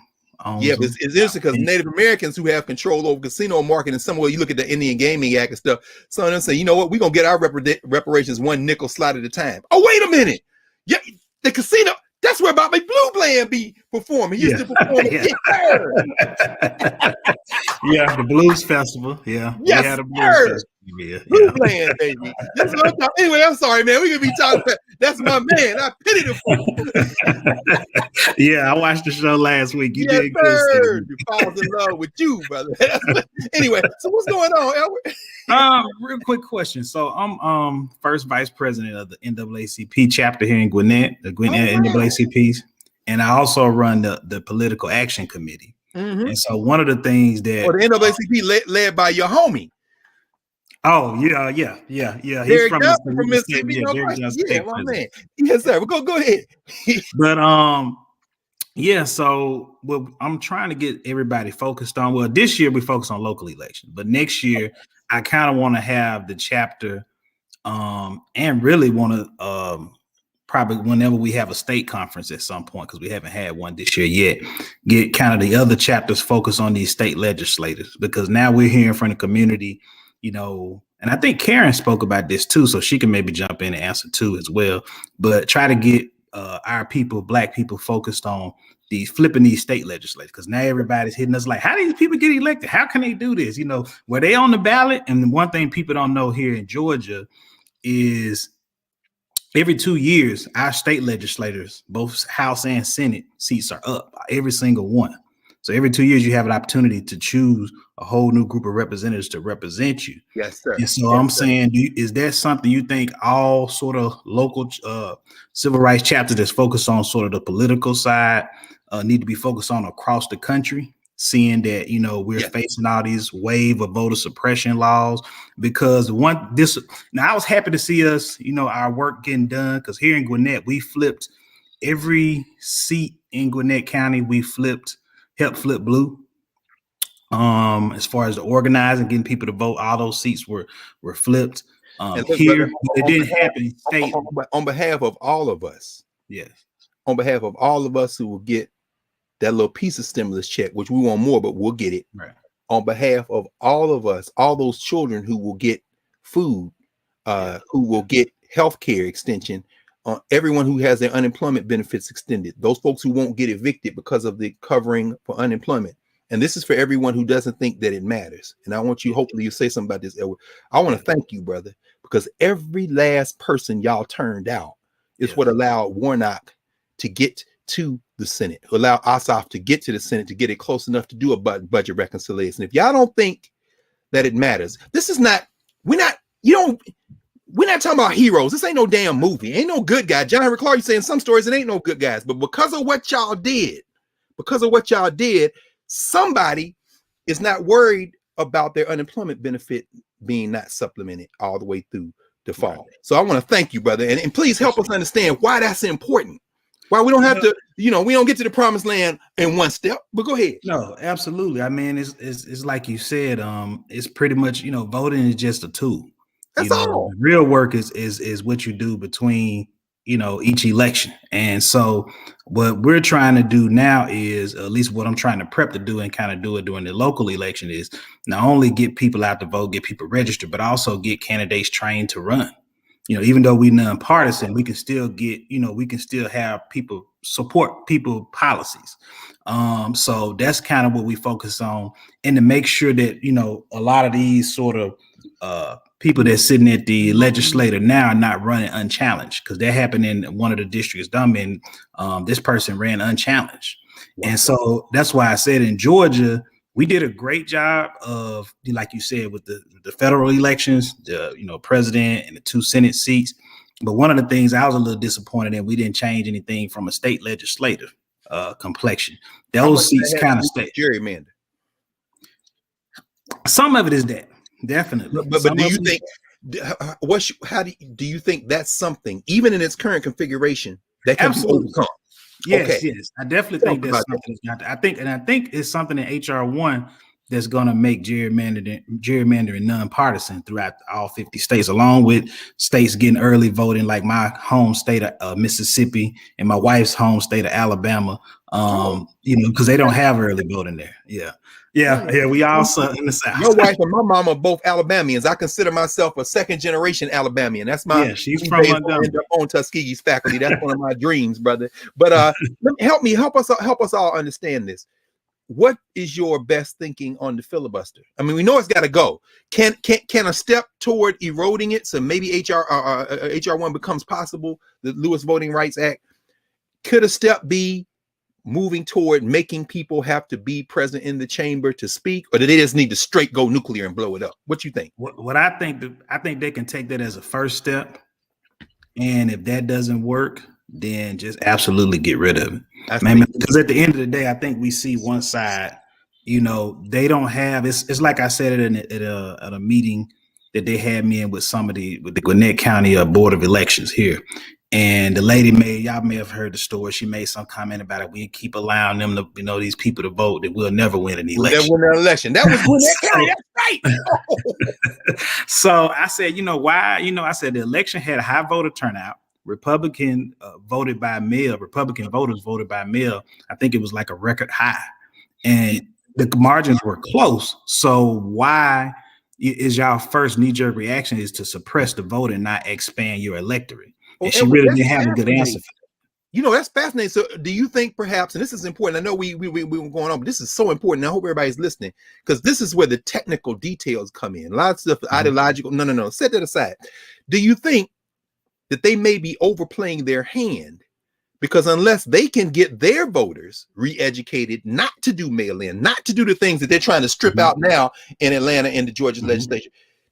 [SPEAKER 2] Yeah, but it's interesting because Native Americans who have control over casino market, and somewhere you look at the Indian Gaming Act and stuff, some of them say, you know what, we're gonna get our reparations one nickel slot at a time. Oh, wait a minute. Yeah, the casino. That's where Bobby Blue Bland be performing. He used to perform
[SPEAKER 3] Yeah, the Blues Festival. Yeah.
[SPEAKER 2] Yes,
[SPEAKER 3] Blue
[SPEAKER 2] Bland, baby. Anyway, I'm sorry, man. We could be talking about That's my man. I pity the fool.
[SPEAKER 3] Yeah, I watched the show last week. You
[SPEAKER 2] Yes,
[SPEAKER 3] did
[SPEAKER 2] sir.
[SPEAKER 3] good.
[SPEAKER 2] He falls in love with you, brother. Anyway, so what's going on, Albert?
[SPEAKER 3] Real quick question. So I'm first vice president of the NAACP chapter here in Gwinnett, the Gwinnett NAACPs, and I also run the political action committee. And so one of the things that
[SPEAKER 2] the NAACP led by your homie.
[SPEAKER 3] Oh yeah. He's
[SPEAKER 2] Derek
[SPEAKER 3] from
[SPEAKER 2] Johnson from Mississippi.
[SPEAKER 3] Yeah,
[SPEAKER 2] my man. Yes, sir. We'll go ahead.
[SPEAKER 3] But yeah. So what I'm trying to get everybody focused on. Well, this year we focus on local elections, but next year I kind of want to have the chapter, and really want to probably whenever we have a state conference at some point, because we haven't had one this year yet, get kind of the other chapters focused on these state legislators, because now we're hearing from the community. And I think Karen spoke about this too, so she can maybe jump in and answer too as well. But try to get our people, Black people, focused on flipping these state legislators, because now everybody's hitting us like, how do these people get elected? How can they do this? Were they on the ballot? And one thing people don't know here in Georgia is every 2 years, our state legislators, both House and Senate seats are up, every single one. So every 2 years, you have an opportunity to choose a whole new group of representatives to represent you.
[SPEAKER 2] Yes, sir.
[SPEAKER 3] And so I'm saying, is that something you think all sort of local civil rights chapters that's focused on sort of the political side need to be focused on across the country, seeing that, we're facing all these wave of voter suppression laws? Because now I was happy to see us, our work getting done, because here in Gwinnett, we flipped every seat in Gwinnett County. We helped flip blue. As far as the organizing, getting people to vote, all those seats were flipped. Here, it didn't happen.
[SPEAKER 2] On behalf of all of us,
[SPEAKER 3] yes.
[SPEAKER 2] On behalf of all of us who will get that little piece of stimulus check, which we want more, but we'll get it.
[SPEAKER 3] Right.
[SPEAKER 2] On behalf of all of us, all those children who will get food, who will get health care extension, everyone who has their unemployment benefits extended, those folks who won't get evicted because of the covering for unemployment. And this is for everyone who doesn't think that it matters. And I want you, hopefully you say something about this, Edward. I want to thank you, brother, because every last person y'all turned out is what allowed Warnock to get to the Senate, allow Ossoff to get to the Senate, to get it close enough to do a budget reconciliation. If y'all don't think that it matters, we're not talking about heroes. This ain't no damn movie. Ain't no good guy. John Henry Clark, you saying some stories, it ain't no good guys. But because of what y'all did, somebody is not worried about their unemployment benefit being not supplemented all the way through the fall. Right. So I want to thank you, brother. And please help us understand why that's important. Why we don't have to, we don't get to the promised land in one step, but go ahead.
[SPEAKER 3] No, absolutely. I mean, it's like you said, it's pretty much, voting is just a tool.
[SPEAKER 2] That's all.
[SPEAKER 3] Real work is what you do between, each election. And so what we're trying to do now is, at least what I'm trying to prep to do and kind of do it during the local election, is not only get people out to vote, get people registered, but also get candidates trained to run. Even though we nonpartisan, we can still get, we can still have people support people policies. So that's kind of what we focus on, and to make sure that, a lot of these sort of people that's sitting at the legislature now are not running unchallenged, because that happened in one of the districts I'm in. This person ran unchallenged. Wow. And so that's why I said in Georgia, we did a great job of, like you said, with the federal elections, the president and the 2 Senate seats. But one of the things I was a little disappointed in, we didn't change anything from a state legislative complexion. Those seats kind of stayed.
[SPEAKER 2] Gerrymander.
[SPEAKER 3] Some of it is that, definitely.
[SPEAKER 2] But do you think do you think that's something, even in its current configuration, that can be overcome?
[SPEAKER 3] Yes, yes. I definitely think that's something. I think it's something in HR 1 that's going to make gerrymandering nonpartisan throughout all 50 states, along with states getting early voting, like my home state of Mississippi and my wife's home state of Alabama. Because they don't have early voting there. Yeah. We also in the South.
[SPEAKER 2] Your wife and my mom are both Alabamians. I consider myself a second generation Alabamian. That's my.
[SPEAKER 3] She's from Montgomery.
[SPEAKER 2] On Tuskegee's faculty. That's one of my dreams, brother. But help us all understand this. what is your best thinking on the filibuster? I mean, we know it's got to go. Can a step toward eroding it, so maybe HR 1 becomes possible, the Lewis Voting Rights Act? Could a step be moving toward making people have to be present in the chamber to speak, or do they just need to straight go nuclear and blow it up? What you think?
[SPEAKER 3] What I think they can take that as a first step, and if that doesn't work, then just absolutely get rid of it. Because at the end of the day, I think we see one side, they don't have, it's like I said at a meeting that they had me in with somebody with the Gwinnett County Board of Elections here. And the lady y'all may have heard the story. She made some comment about it. We keep allowing them to, these people to vote, that we'll never win an election.
[SPEAKER 2] We'll never win an election. That was Gwinnett County. That's
[SPEAKER 3] right. So I said, why? I said the election had a high voter turnout. Republican voted by mail. Republican voters voted by mail. I think it was like a record high, and the margins were close. So why is y'all first knee-jerk reaction is to suppress the vote and not expand your electorate? And she really didn't have a good answer for that.
[SPEAKER 2] That's fascinating. So do you think perhaps, and this is important, I know we were going on, but this is so important. I hope everybody's listening, because this is where the technical details come in. A lot of stuff, ideological. No. Set that aside. Do you think that they may be overplaying their hand? Because unless they can get their voters re-educated not to do mail-in, not to do the things that they're trying to strip out now in Atlanta and the Georgia legislature,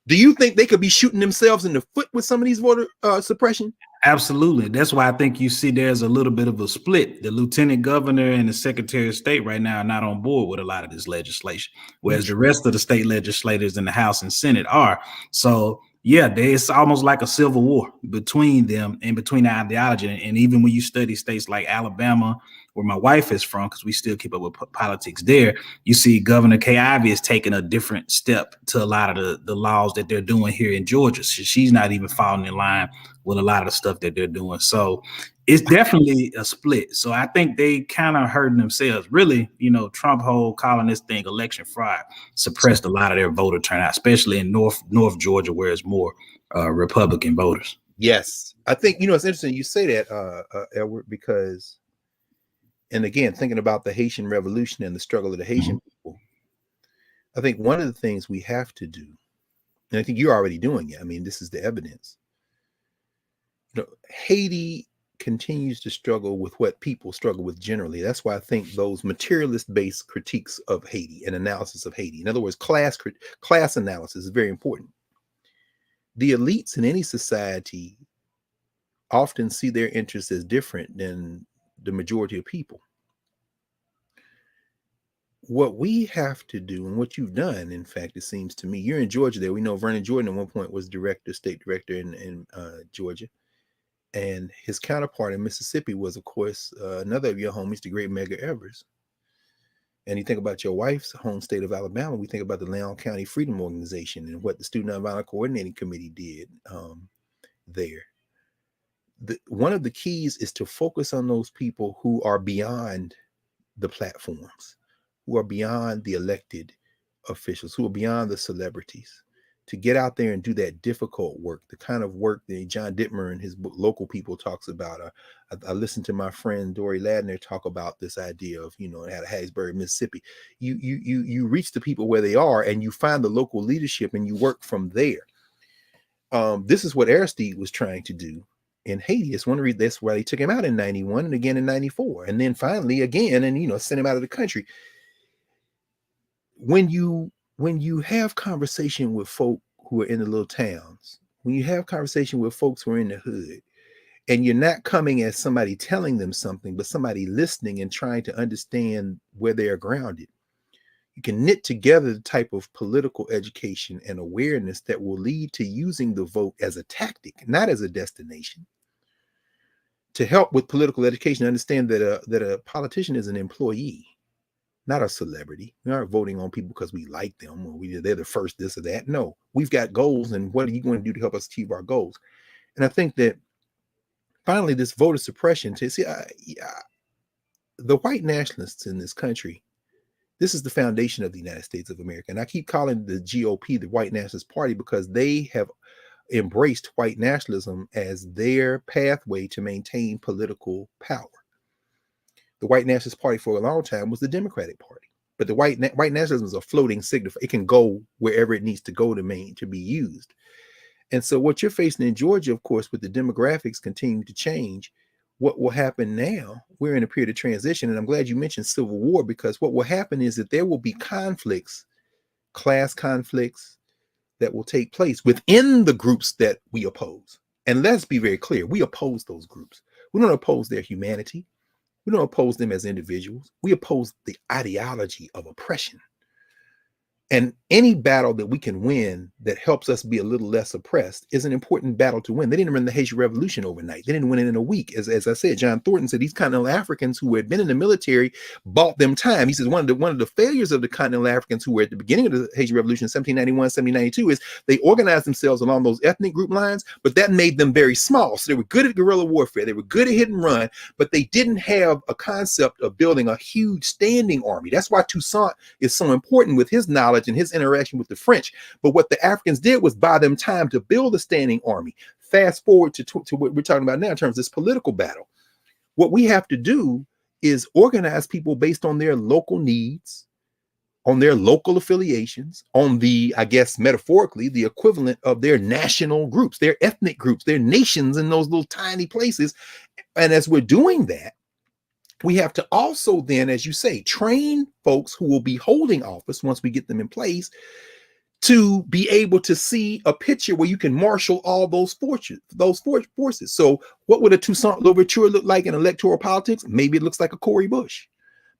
[SPEAKER 2] do you think they could be shooting themselves in the foot with some of these voter suppression?
[SPEAKER 3] Absolutely. That's why I think you see there's a little bit of a split. The lieutenant governor and the secretary of state right now are not on board with a lot of this legislation, whereas the rest of the state legislators in the House and Senate are. So yeah, it's almost like a civil war between them and between the ideology. And even when you study states like Alabama, where my wife is from, because we still keep up with politics there, you see Governor Kay Ivey is taking a different step to a lot of the laws that they're doing here in Georgia. So she's not even falling in line with a lot of the stuff that they're doing. So it's definitely a split. So I think they kind of hurting themselves. Really, Trump calling this thing election fraud suppressed a lot of their voter turnout, especially in North Georgia, where it's more Republican voters.
[SPEAKER 2] Yes. I think, it's interesting you say that, Edward, because, and again, thinking about the Haitian Revolution and the struggle of the Haitian people, I think one of the things we have to do, and I think you're already doing it, I mean, this is the evidence. Haiti continues to struggle with what people struggle with generally. That's why I think those materialist-based critiques of Haiti and analysis of Haiti, in other words, class analysis, is very important. The elites in any society often see their interests as different than the majority of people. What we have to do, and what you've done, in fact, it seems to me, you're in Georgia there. We know Vernon Jordan at one point was state director in Georgia. And his counterpart in Mississippi was, of course, another of your homies, the great Medgar Evers. And you think about your wife's home state of Alabama, we think about the Loudoun County Freedom Organization and what the Student Nonviolent Coordinating Committee did there. One of the keys is to focus on those people who are beyond the platforms, who are beyond the elected officials, who are beyond the celebrities, to get out there and do that difficult work, the kind of work that John Dittmer in his book Local People talks about. I listened to my friend Dory Ladner talk about this idea of, out of Hattiesburg, Mississippi. You reach the people where they are, and you find the local leadership, and you work from there. This is what Aristide was trying to do in Haiti. It's one reason that's why they took him out in 91 and again in 94, and then finally again, and sent him out of the country. When you have conversation with folk who are in the little towns, when you have conversation with folks who are in the hood, and you're not coming as somebody telling them something, but somebody listening and trying to understand where they are grounded, you can knit together the type of political education and awareness that will lead to using the vote as a tactic, not as a destination, to help with political education. Understand that a politician is an employee, not a celebrity. We aren't voting on people because we like them or they're the first this or that. No, we've got goals, and what are you going to do to help us achieve our goals? And I think that finally, this voter suppression, the white nationalists in this country, this is the foundation of the United States of America. And I keep calling the GOP the White Nationalist Party because they have embraced white nationalism as their pathway to maintain political power. The White Nationalist Party for a long time was the Democratic Party. But the white nationalism is a floating signifier. It can go wherever it needs to go to be used. And so what you're facing in Georgia, of course, with the demographics continuing to change, what will happen now, we're in a period of transition. And I'm glad you mentioned civil war, because what will happen is that there will be conflicts, class conflicts, that will take place within the groups that we oppose. And let's be very clear, we oppose those groups. We don't oppose their humanity. We don't oppose them as individuals. We oppose the ideology of oppression. And any battle that we can win that helps us be a little less oppressed is an important battle to win. They didn't win the Haitian Revolution overnight. They didn't win it in a week. As I said, John Thornton said these Continental Africans who had been in the military bought them time. He says one of the failures of the Continental Africans who were at the beginning of the Haitian Revolution, 1791, 1792, is they organized themselves along those ethnic group lines, but that made them very small. So they were good at guerrilla warfare. They were good at hit and run, but they didn't have a concept of building a huge standing army. That's why Toussaint is so important with his knowledge and his interaction with the French. But what the Africans did was buy them time to build a standing army. Fast forward to what we're talking about now in terms of this political battle. What we have to do is organize people based on their local needs, on their local affiliations, on the, I guess, metaphorically, the equivalent of their national groups, their ethnic groups, their nations in those little tiny places. And as we're doing that, we have to also then, as you say, train folks who will be holding office once we get them in place to be able to see a picture where you can marshal all those forces. So what would a Toussaint Louverture look like in electoral politics? Maybe it looks like a Cori Bush.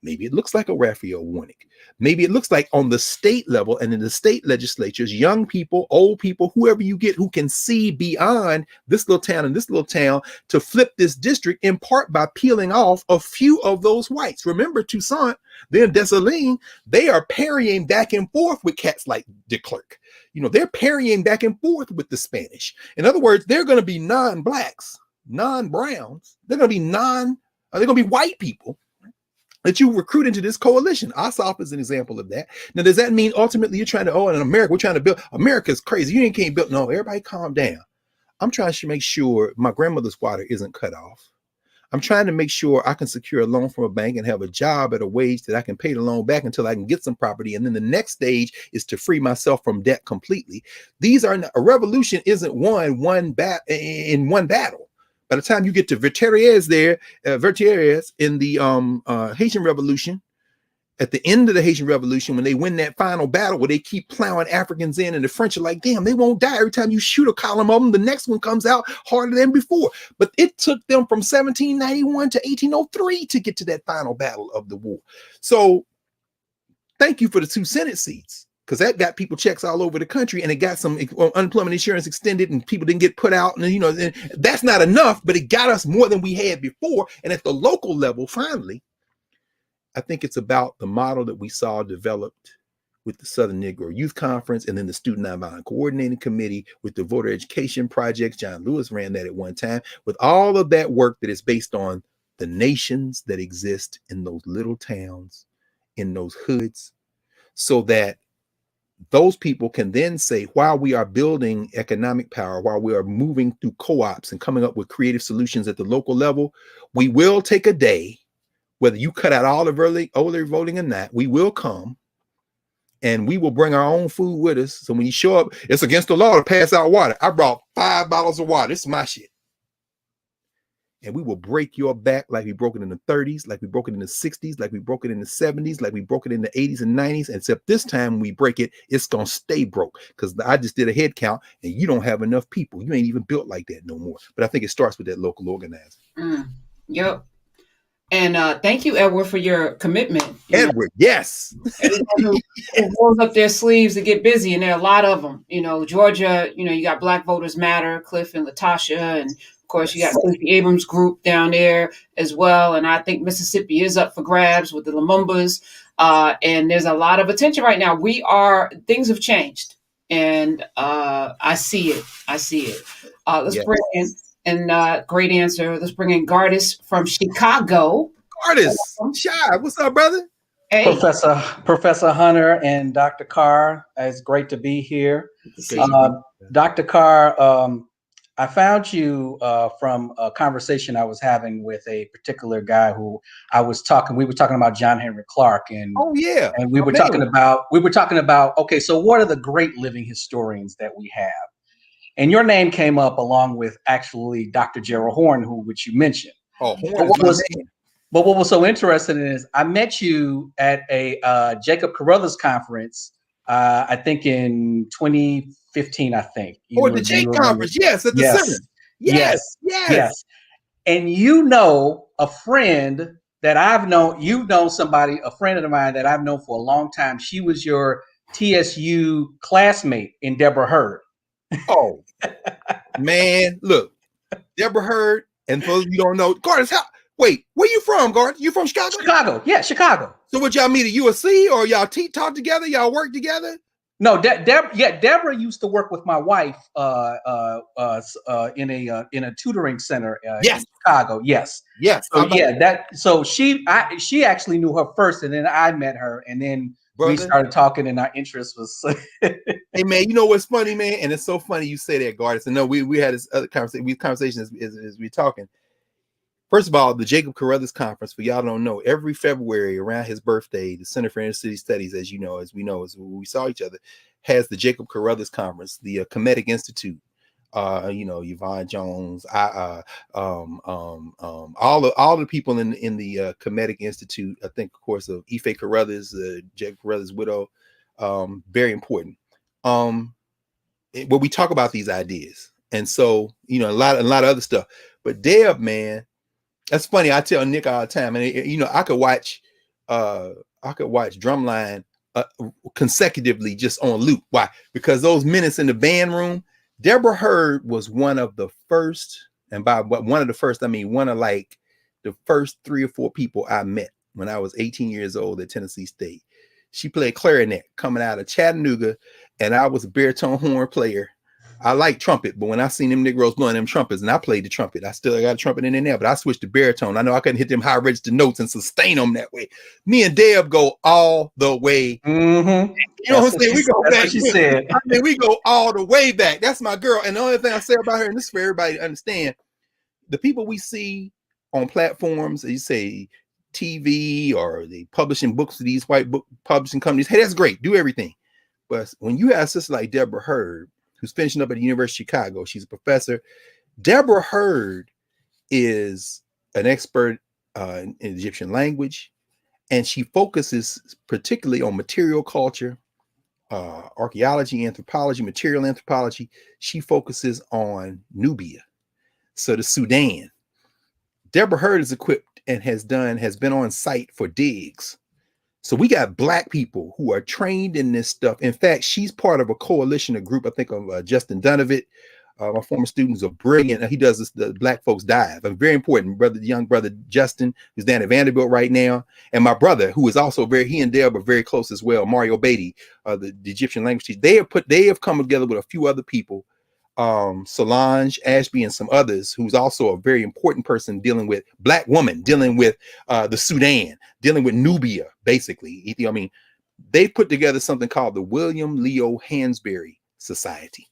[SPEAKER 2] Maybe it looks like a Raphael Warnock. Maybe it looks like on the state level and in the state legislatures, young people, old people, whoever you get who can see beyond this little town and this little town to flip this district in part by peeling off a few of those whites. Remember Toussaint, then Dessalines, they are parrying back and forth with cats like de Klerk. You know, they're parrying back and forth with the Spanish. In other words, they're going to be non-blacks, non-browns. They're going to be white people that you recruit into this coalition. Ossoff is an example of that. Now, does that mean ultimately you're trying to, in America, we're trying to build, America's crazy. You can't build, no, everybody calm down. I'm trying to make sure my grandmother's water isn't cut off. I'm trying to make sure I can secure a loan from a bank and have a job at a wage that I can pay the loan back until I can get some property. And then the next stage is to free myself from debt completely. A revolution isn't won in one battle. By the time you get to Vertières in the Haitian Revolution, at the end of the Haitian Revolution, when they win that final battle where they keep plowing Africans in and the French are like, damn, they won't die. Every time you shoot a column of them, the next one comes out harder than before. But it took them from 1791 to 1803 to get to that final battle of the war. So thank you for the 2 Senate seats, because that got people checks all over the country, and it got some unemployment insurance extended, and people didn't get put out. And and that's not enough, but it got us more than we had before. And at the local level, finally, I think it's about the model that we saw developed with the Southern Negro Youth Conference, and then the Student Nonviolent Coordinating Committee with the voter education projects. John Lewis ran that at one time, with all of that work that is based on the nations that exist in those little towns, in those hoods, so that those people can then say, while we are building economic power, while we are moving through co-ops and coming up with creative solutions at the local level, we will take a day, whether you cut out all the early voting or not, we will come and we will bring our own food with us. So when you show up, it's against the law to pass out water. I brought 5 bottles of water. This is my shit. And we will break your back like we broke it in the 30s, like we broke it in the 60s, like we broke it in the 70s, like we broke it in the 80s and 90s. Except this time when we break it, it's going to stay broke, because I just did a head count and you don't have enough people. You ain't even built like that no more. But I think it starts with that local organizing.
[SPEAKER 1] Yep. And thank you, Edward, for your commitment.
[SPEAKER 2] Edward, yes.
[SPEAKER 1] Everyone who rolls up their sleeves to get busy, and there are a lot of them. Georgia, you got Black Voters Matter, Cliff and Latasha, and of course, you got Stacey Abrams' group down there as well. And I think Mississippi is up for grabs with the Lumumbas. And there's a lot of attention right now. Things have changed. And I see it. Let's bring in, and great answer. Let's bring in Gardis from Chicago.
[SPEAKER 2] Gardis, Shy, what's up, brother?
[SPEAKER 4] Hey. Professor Hunter and Dr. Carr, it's great to be here. Dr. Carr, I found you from a conversation I was having with a particular guy who we were talking about John Henry Clark, and
[SPEAKER 2] Oh yeah.
[SPEAKER 4] and we were talking about, okay, so what are the great living historians that we have? And your name came up along with actually Dr. Gerald Horn, which you mentioned.
[SPEAKER 2] Oh, Horn is my name.
[SPEAKER 4] But what was so interesting is I met you at a Jacob Carruthers conference, I think in 2015, I think.
[SPEAKER 2] The Jake conference, yes, at the center.
[SPEAKER 4] Yes. And you know a friend that I've known, a friend of mine that I've known for a long time. She was your TSU classmate in Deborah Hurd.
[SPEAKER 2] Oh, man, look, Deborah Hurd, and for those of you don't know, Gard, wait, where you from, Gard? You from Chicago?
[SPEAKER 4] Chicago, yeah, Chicago.
[SPEAKER 2] So would y'all meet at USC, or y'all talk together? Y'all work together?
[SPEAKER 4] No, Deborah used to work with my wife in a tutoring center in Chicago. Yes. So she actually knew her first, and then I met her, and then we started talking, and our interest was.
[SPEAKER 2] Hey man, you know what's funny, man, and it's so funny you say that, Gard. So no, we had this other conversation as we talking. First of all, the Jacob Carruthers Conference, for y'all don't know, every February around his birthday, the Center for Inner City Studies, as we saw each other, has the Jacob Carruthers Conference, the Kemetic Institute, Yvonne Jones, all the people in the Kemetic Institute, I think, of course, of Ife Carruthers, Jacob Carruthers' widow, very important. Where we talk about these ideas, and so a lot of other stuff. But Deb, man. That's funny. I tell Nick all the time, and I could watch Drumline consecutively just on loop. Why? Because those minutes in the band room, Deborah Hurd was one of the first, and by one of the first, I mean one of like the first 3 or 4 people I met when I was 18 years old at Tennessee State. She played clarinet coming out of Chattanooga, and I was a baritone horn player. I like trumpet, but when I seen them Negroes blowing them trumpets, and I played the trumpet, I still got a trumpet in there, but I switched to baritone. I know I couldn't hit them high register notes and sustain them that way. Me and Deb go all the way.
[SPEAKER 4] Mm-hmm.
[SPEAKER 2] You know what I'm saying? We go back.
[SPEAKER 4] She said.
[SPEAKER 2] I mean, we go all the way back. That's my girl. And the only thing I say about her, and this is for everybody to understand, the people we see on platforms, you say TV, or they publishing books to these white book publishing companies, hey, that's great. Do everything. But when you have a sister like Deborah Hurd, who's finishing up at the University of Chicago, she's a professor. Deborah Hurd is an expert in Egyptian language, and she focuses particularly on material culture, archaeology, anthropology, material anthropology. She focuses on Nubia, so the Sudan. Deborah Hurd is equipped and has been on site for digs. So we got Black people who are trained in this stuff. In fact, she's part of a coalition, a group, I think, of Justin Donovan. My former students are brilliant. He does this, the Black Folks Dive. A very important brother, young brother Justin, who's down at Vanderbilt right now. And my brother, who is also he and Deb are very close as well, Mario Beatty, the Egyptian language teacher. They have come together with a few other people, Solange Ashby and some others, who's also a very important person dealing with Black women, dealing with the Sudan, dealing with Nubia, basically. I mean, they put together something called the William Leo Hansberry Society,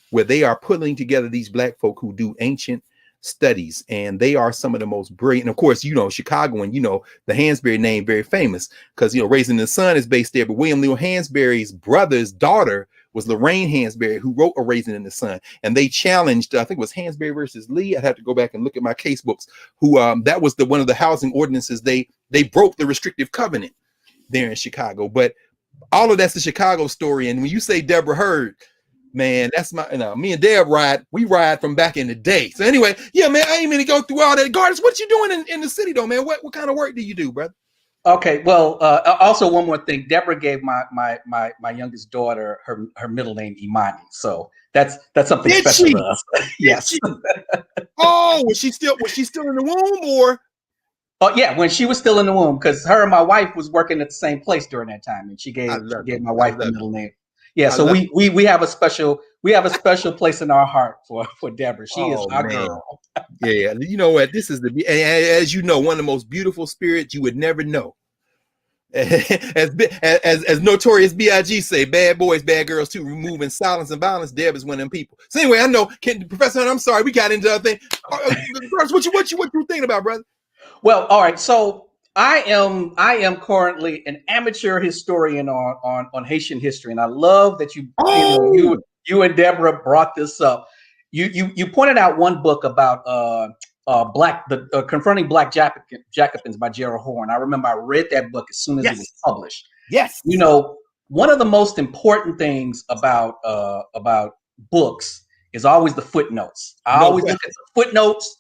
[SPEAKER 2] where they are putting together these Black folk who do ancient studies, and they are some of the most brilliant. And of course, Chicago, and the Hansberry name very famous because Raising the Sun is based there. But William Leo Hansberry's brother's daughter was Lorraine Hansberry, who wrote A Raisin in the Sun, and they challenged, I think it was Hansberry versus Lee. I'd have to go back and look at my case books. Who that was one of the housing ordinances. They broke the restrictive covenant there in Chicago. But all of that's the Chicago story. And when you say Deborah Hurd, man, that's me and Deb we ride from back in the day. So anyway, yeah, man, I ain't mean to go through all that. Gardens, what you doing in the city though, man? What kind of work do you do, brother?
[SPEAKER 4] Okay, well, also one more thing. Deborah gave my youngest daughter her middle name Imani, so that's something special to us. Yes.
[SPEAKER 2] Oh, was she still in the womb, or?
[SPEAKER 4] Oh yeah, when she was still in the womb, because her and my wife was working at the same place during that time, and she gave my wife the middle name. Yeah, so we have a special place in our heart for Deborah. She is our girl.
[SPEAKER 2] Yeah, you know what? This is as you know, one of the most beautiful spirits you would never know as Notorious B.I.G. say, bad boys, bad girls too. Removing silence and violence. Deb is one of them people. So anyway, I know, Professor Hunter, I'm sorry, we got into other thing. First, what you thinking about, brother?
[SPEAKER 4] Well, all right. So I am currently an amateur historian on Haitian history, and I love that you and Deborah brought this up. You pointed out one book about confronting Black Jacobins by Gerald Horne. I remember I read that book as soon as it was published.
[SPEAKER 2] Yes.
[SPEAKER 4] You know, one of the most important things about books is always the footnotes. I always look at the footnotes,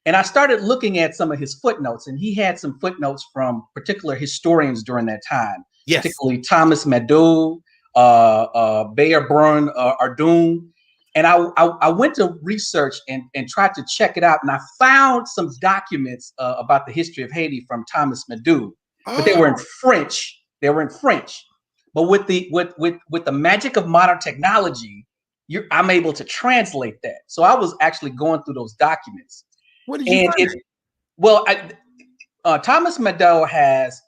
[SPEAKER 4] and I started looking at some of his footnotes, and he had some footnotes from particular historians during that time, particularly Thomas Madu, Bayer Brun Ardun. And I went to research and tried to check it out, and I found some documents about the history of Haiti from Thomas Madu, but they were in French. But with the magic of modern technology, I'm able to translate that. So I was actually going through those documents.
[SPEAKER 2] What did you
[SPEAKER 4] find? Thomas Madu has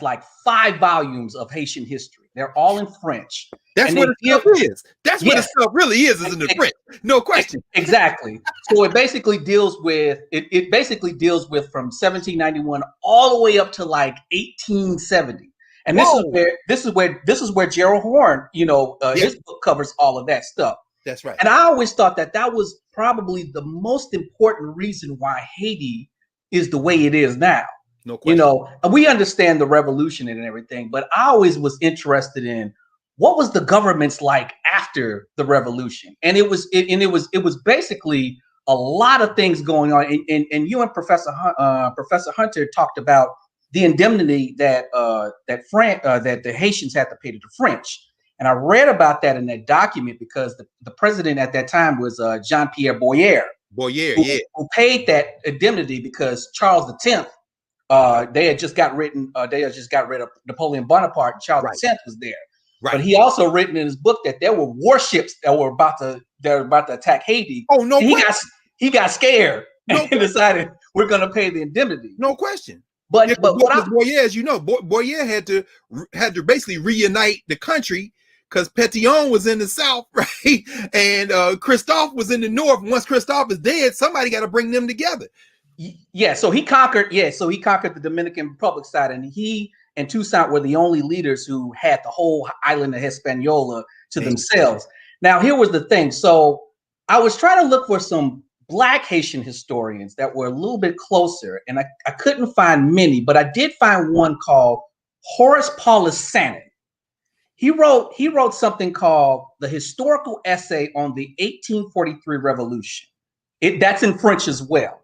[SPEAKER 4] like 5 volumes of Haitian history. They're all in French.
[SPEAKER 2] That's what the stuff is. That's what the stuff really is in the French. No question.
[SPEAKER 4] Exactly. So it basically deals with from 1791 all the way up to like 1870. And this is where Gerald Horne, his book covers all of that stuff.
[SPEAKER 2] That's right.
[SPEAKER 4] And I always thought that was probably the most important reason why Haiti is the way it is now.
[SPEAKER 2] No question.
[SPEAKER 4] We understand the revolution and everything, but I always was interested in what was the governments like after the revolution. And it was basically a lot of things going on. And you and Professor Hunter talked about the indemnity that the Haitians had to pay to the French. And I read about that in that document because the president at that time was Jean-Pierre Boyer, who paid that indemnity because Charles X, they had just got rid of Napoleon Bonaparte, and Charles X was there. Right. But he also written in his book that there were warships that were about to attack Haiti.
[SPEAKER 2] Oh no!
[SPEAKER 4] He got scared and decided we're going to pay the indemnity.
[SPEAKER 2] No question.
[SPEAKER 4] But
[SPEAKER 2] Boyer, as you know, Boyer had to basically reunite the country because Pétion was in the south, right, and Christophe was in the north. Once Christophe is dead, somebody got to bring them together.
[SPEAKER 4] Yeah, so he conquered the Dominican Republic side, and he and Toussaint were the only leaders who had the whole island of Hispaniola to themselves. Now, here was the thing. So I was trying to look for some Black Haitian historians that were a little bit closer, and I couldn't find many, but I did find one called Horace Paulus Sanin. He wrote something called The Historical Essay on the 1843 Revolution. That's in French as well.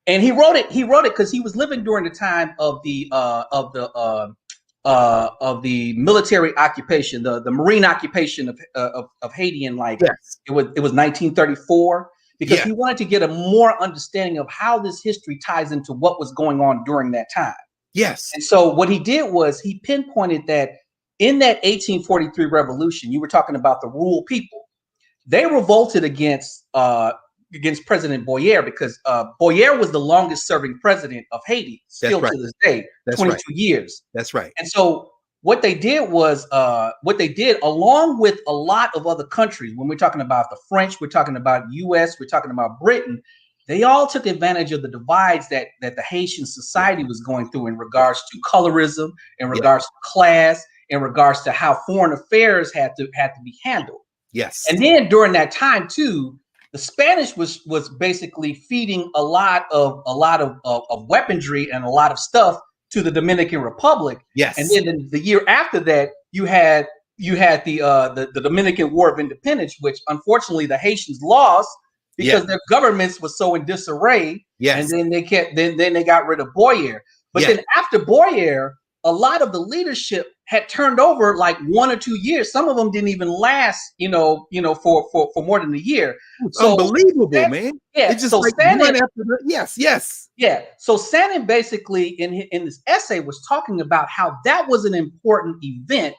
[SPEAKER 4] And he wrote it because he was living during the time of the military occupation, the marine occupation of Haiti in it was 1934, because he wanted to get a more understanding of how this history ties into what was going on during that time.
[SPEAKER 2] Yes.
[SPEAKER 4] And so what he did was he pinpointed that in that 1843 revolution, you were talking about the rural people. They revolted against President Boyer because Boyer was the longest serving president of Haiti still to this day, 22 years.
[SPEAKER 2] That's right.
[SPEAKER 4] And so what they did along with a lot of other countries, when we're talking about the French, we're talking about US, we're talking about Britain, they all took advantage of the divides that the Haitian society was going through in regards to colorism, in regards to class, in regards to how foreign affairs had to be handled.
[SPEAKER 2] Yes.
[SPEAKER 4] And then during that time too, the Spanish was basically feeding a lot of weaponry and a lot of stuff to the Dominican Republic.
[SPEAKER 2] Yes.
[SPEAKER 4] And then the year after that, you had the Dominican War of Independence, which unfortunately the Haitians lost because their governments was so in disarray.
[SPEAKER 2] Yes.
[SPEAKER 4] And then they got rid of Boyer. But then after Boyer, a lot of the leadership had turned over like 1 or 2 years. Some of them didn't even last, for more than a year.
[SPEAKER 2] So, unbelievable, man.
[SPEAKER 4] Yeah.
[SPEAKER 2] It's just so like Sanin, yes.
[SPEAKER 4] Yeah. So Sanin basically in this essay was talking about how that was an important event,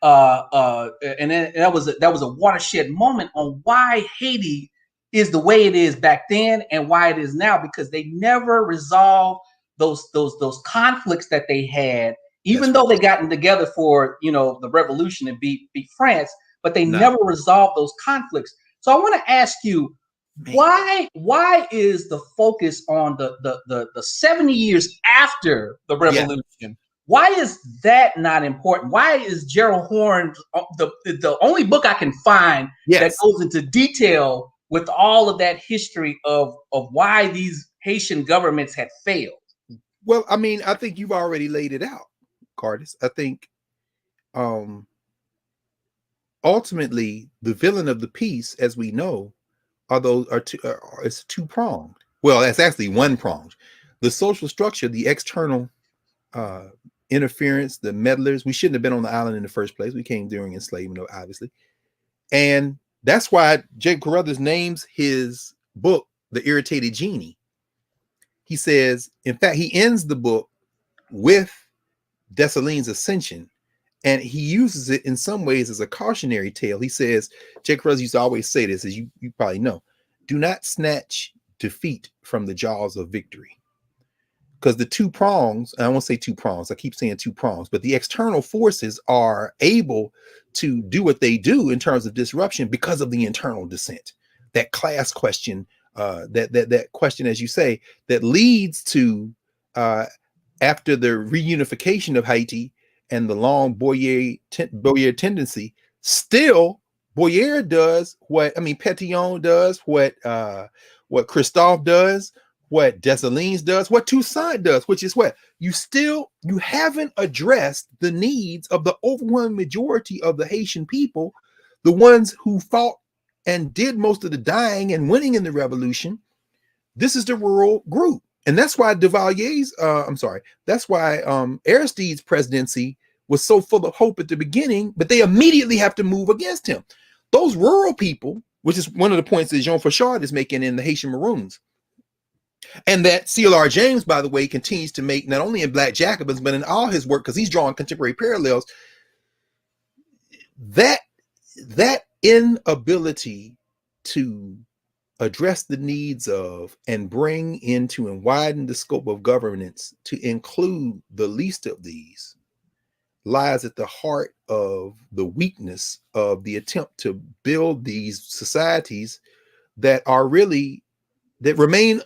[SPEAKER 4] and that was a watershed moment on why Haiti is the way it is back then and why it is now, because they never resolved those conflicts that they had, even though they gotten together for, you know, the revolution and beat France, but they never resolved those conflicts. So I want to ask you, why is the focus on the 70 years after the revolution? Yeah. Why is that not important? Why is Gerald Horne the only book I can find that goes into detail with all of that history of why these Haitian governments had failed?
[SPEAKER 2] Well, I mean, I think you've already laid it out, Curtis. I think ultimately the villain of the piece, as we know, it's two-pronged. Well, that's actually one-pronged. The social structure, the external interference, the meddlers. We shouldn't have been on the island in the first place. We came during enslavement, obviously. And that's why Jacob Carruthers names his book The Irritated Genie. He says, in fact, he ends the book with Dessalines' ascension, and he uses it in some ways as a cautionary tale. He says, Jacob Carruthers used to always say this, as you probably know, do not snatch defeat from the jaws of victory. Because the two prongs, I won't say two prongs, I keep saying two prongs, but the external forces are able to do what they do in terms of disruption because of the internal dissent. That class question, that question, as you say, that leads to, after the reunification of Haiti and the long Boyer tendency, still Boyer does Pétion does, what Christophe does, what Dessalines does, what Toussaint does, which is what you haven't addressed the needs of the overwhelming majority of the Haitian people, the ones who fought and did most of the dying and winning in the revolution. This is the rural group. And that's why that's why Aristide's presidency was so full of hope at the beginning, but they immediately have to move against him. Those rural people, which is one of the points that Jean Fauchard is making in the Haitian Maroons, and that Carr James, by the way, continues to make not only in Black Jacobins, but in all his work, because he's drawing contemporary parallels, that inability to address the needs of and bring into and widen the scope of governance to include the least of these lies at the heart of the weakness of the attempt to build these societies that remain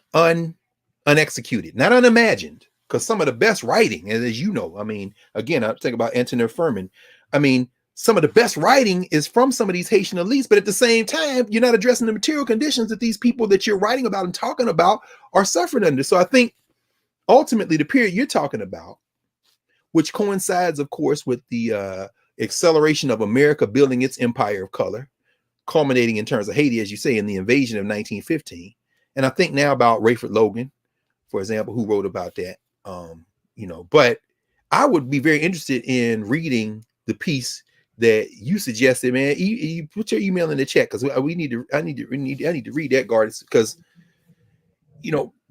[SPEAKER 2] unexecuted, not unimagined, because some of the best writing, and as you know, I mean, again, I think about Antonin Furman. I mean, some of the best writing is from some of these Haitian elites, but at the same time, you're not addressing the material conditions that these people that you're writing about and talking about are suffering under. So I think ultimately the period you're talking about, which coincides, of course, with the acceleration of America building its empire of color, culminating in terms of Haiti, as you say, in the invasion of 1915. And I think now about Rayford Logan, for example, who wrote about that. But I would be very interested in reading the piece that you suggested, man. You put your email in the chat, because I need to read that, Gardis, because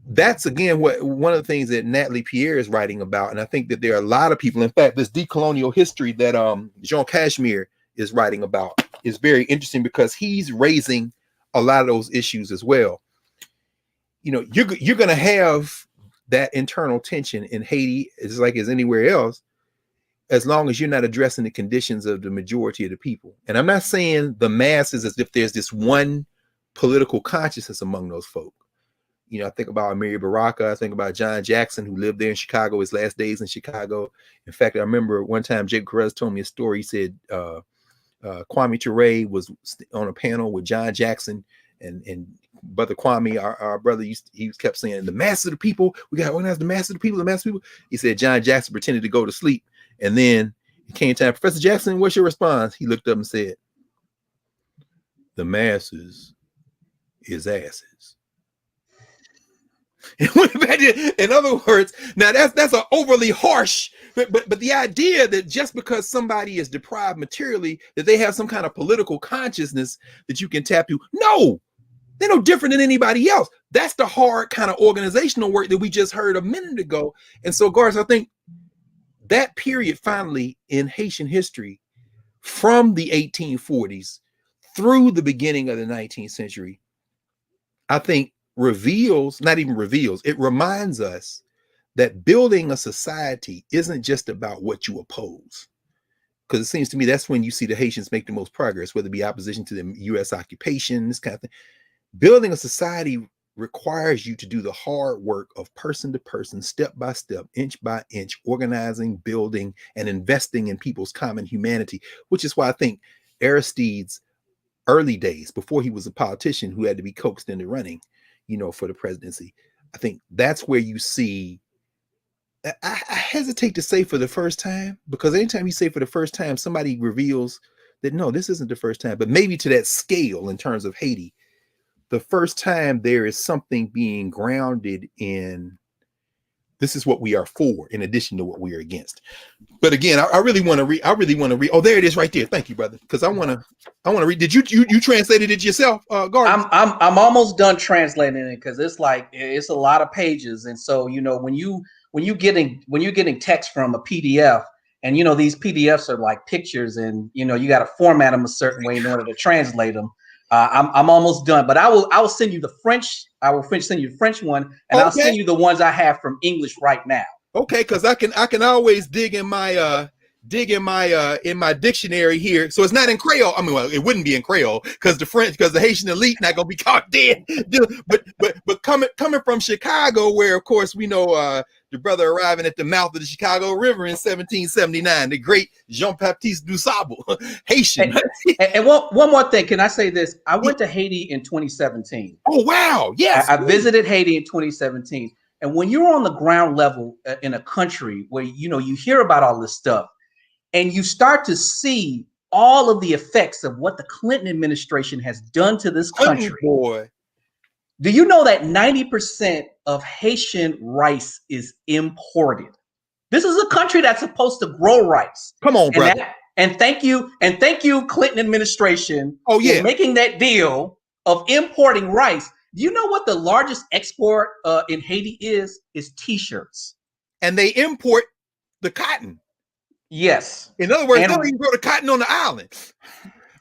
[SPEAKER 2] that's again one of the things that Natalie Pierre is writing about. And I think that there are a lot of people, in fact, this decolonial history that Jean Cashmere is writing about is very interesting, because he's raising a lot of those issues as well. You're going to have that internal tension in Haiti, as like as anywhere else, as long as you're not addressing the conditions of the majority of the people. And I'm not saying the masses as if there's this one political consciousness among those folk. I think about Amiri Baraka. I think about John Jackson, who lived there in Chicago, his last days in Chicago. In fact, I remember one time Jake Carruthers told me a story. He said Kwame Ture was on a panel with John Jackson, and Brother Kwame, our brother, he kept saying, the mass of the people, we got to organize the mass of the people, the mass of people. He said John Jackson pretended to go to sleep. And then it came time, Professor Jackson, what's your response? He looked up and said, the masses is asses. In other words, now that's an overly harsh, but the idea that just because somebody is deprived materially, that they have some kind of political consciousness that you can tap to. No, they're no different than anybody else. That's the hard kind of organizational work that we just heard a minute ago. And so, Garth, I think that period finally in Haitian history, from the 1840s through the beginning of the 19th century, I think it reminds us that building a society isn't just about what you oppose. Because it seems to me that's when you see the Haitians make the most progress, whether it be opposition to the U.S. occupation, this kind of thing. Building a society requires you to do the hard work of person to person, step by step, inch by inch, organizing, building, and investing in people's common humanity, which is why I think Aristide's early days, before he was a politician who had to be coaxed into running, for the presidency, I think that's where you see, I hesitate to say for the first time, because anytime you say for the first time, somebody reveals that, no, this isn't the first time, but maybe to that scale in terms of Haiti, the first time there is something being grounded in, this is what we are for, in addition to what we are against. But again, I really want to read. Oh, there it is right there. Thank you, brother. Because I want to read. Did you translated it yourself, Gardner?
[SPEAKER 4] I'm almost done translating it, because it's a lot of pages. And so, when you're getting text from a PDF, and these PDFs are like pictures, and you got to format them a certain way in order to translate them. I'm almost done, but I will send you the French. I will send you the French one, and okay. I'll send you the ones I have from English right now.
[SPEAKER 2] Okay, because I can always dig in my dictionary here. So it's not in Creole. I mean, well, it wouldn't be in Creole because the Haitian elite not gonna be caught dead. But coming from Chicago, where of course we know the brother arriving at the mouth of the Chicago River in 1779, the great Jean-Baptiste du Sable, Haitian.
[SPEAKER 4] And one more thing, can I say this? I went to Haiti in 2017.
[SPEAKER 2] Oh wow, yes.
[SPEAKER 4] I visited Haiti in 2017. And when you're on the ground level in a country where, you hear about all this stuff and you start to see all of the effects of what the Clinton administration has done to this country.
[SPEAKER 2] Boy.
[SPEAKER 4] Do you know that 90% of Haitian rice is imported? This is a country that's supposed to grow rice.
[SPEAKER 2] Come on, brother.
[SPEAKER 4] And thank you, Clinton administration,
[SPEAKER 2] for
[SPEAKER 4] making that deal of importing rice. Do you know what the largest export in Haiti is? Is T-shirts.
[SPEAKER 2] And they import the cotton.
[SPEAKER 4] Yes.
[SPEAKER 2] In other words, they don't even grow the cotton on the island.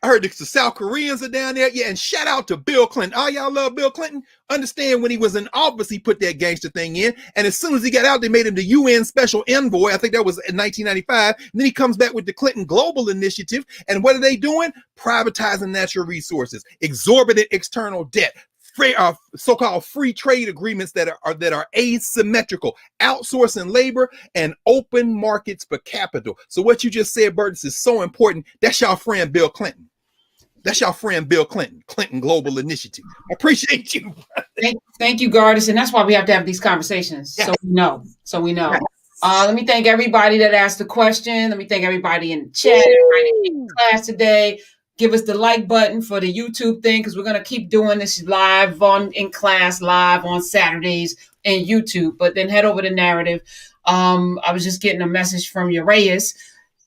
[SPEAKER 2] I heard the South Koreans are down there. Yeah, and shout out to Bill Clinton. All y'all love Bill Clinton. Understand when he was in office, he put that gangster thing in. And as soon as he got out, they made him the UN Special Envoy. I think that was in 1995. And then he comes back with the Clinton Global Initiative. And what are they doing? Privatizing natural resources, exorbitant external debt, so-called free trade agreements that are asymmetrical, outsourcing labor, and open markets for capital. So what you just said, Burtis, is so important. That's your friend Bill Clinton. Clinton Global Initiative. I appreciate you.
[SPEAKER 1] Thank you, Gardis, and that's why we have to have these conversations. Yes. So we know. Yes. Let me thank everybody that asked the question. Let me thank everybody in the chat, everybody in class today. Give us the like button for the YouTube thing, because we're going to keep doing this live in class, live on Saturdays and YouTube. But then head over to Narrative. I was just getting a message from Uraeus.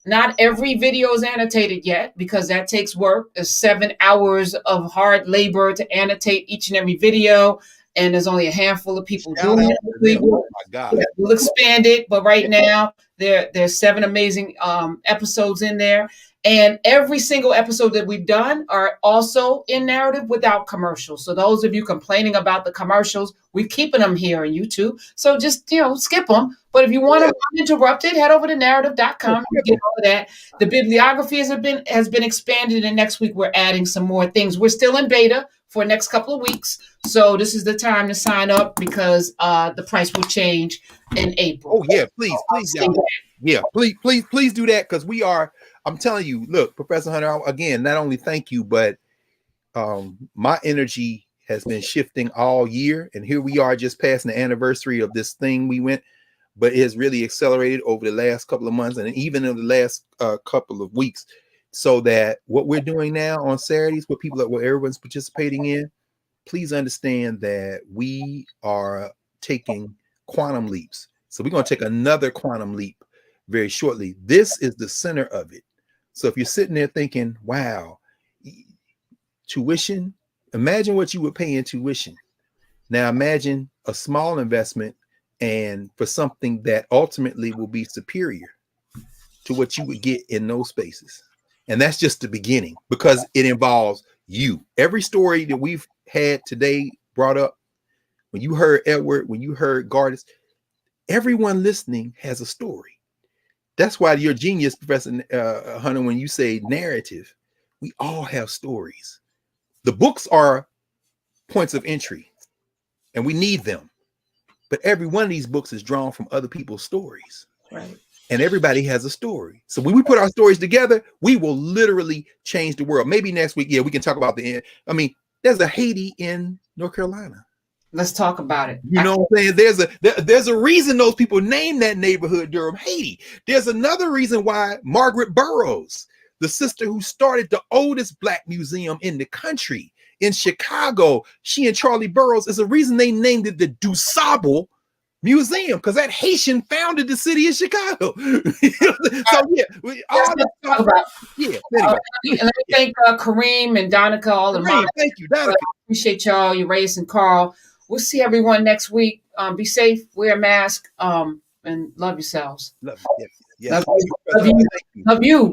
[SPEAKER 1] Not every video is annotated yet, because that takes work. There's 7 hours of hard labor to annotate each and every video. And there's only a handful of people doing it.
[SPEAKER 2] Oh my God.
[SPEAKER 1] We'll expand it. But right now, there's 7 amazing episodes in there. And every single episode that we've done are also in Narrative without commercials. So those of you complaining about the commercials, we're keeping them here on YouTube. So just, skip them. But if you want to uninterrupted, head over to narrative.com. You get all of that. The bibliography has been expanded, and next week we're adding some more things. We're still in beta for the next couple of weeks. So this is the time to sign up, because the price will change in April.
[SPEAKER 2] Oh, yeah, please, y'all. Yeah, please do that, because I'm telling you, look, Professor Hunter, again, not only thank you, but my energy has been shifting all year. And here we are just passing the anniversary of this thing we went, but it has really accelerated over the last couple of months and even in the last couple of weeks. So that what we're doing now on Saturdays, what everyone's participating in, please understand that we are taking quantum leaps. So we're going to take another quantum leap very shortly. This is the center of it. So if you're sitting there thinking, wow, tuition, imagine what you would pay in tuition. Now imagine a small investment and for something that ultimately will be superior to what you would get in those spaces. And that's just the beginning, because it involves you. Every story that we've had today brought up, when you heard Edward, when you heard Gardis, everyone listening has a story. That's why you're a genius, Professor Hunter, when you say narrative. We all have stories. The books are points of entry, and we need them. But every one of these books is drawn from other people's stories.
[SPEAKER 1] Right.
[SPEAKER 2] And everybody has a story. So when we put our stories together, we will literally change the world. Maybe next week, we can talk about the end. I mean, there's a Haiti in North Carolina.
[SPEAKER 1] Let's talk about it.
[SPEAKER 2] You know what I'm saying? There's a reason those people named that neighborhood Durham, Haiti. There's another reason why Margaret Burroughs, the sister who started the oldest Black museum in the country in Chicago, she and Charlie Burroughs, is a reason they named it the DuSable Museum, because that Haitian founded the city of Chicago. So
[SPEAKER 1] Anyway. And let me thank Kareem and Donica, all the moms.
[SPEAKER 2] Thank you, Donica.
[SPEAKER 1] Appreciate y'all, Urace and Carl. We'll see everyone next week. Be safe, wear a mask, and love yourselves.
[SPEAKER 2] Love you. Yes.
[SPEAKER 1] Love you.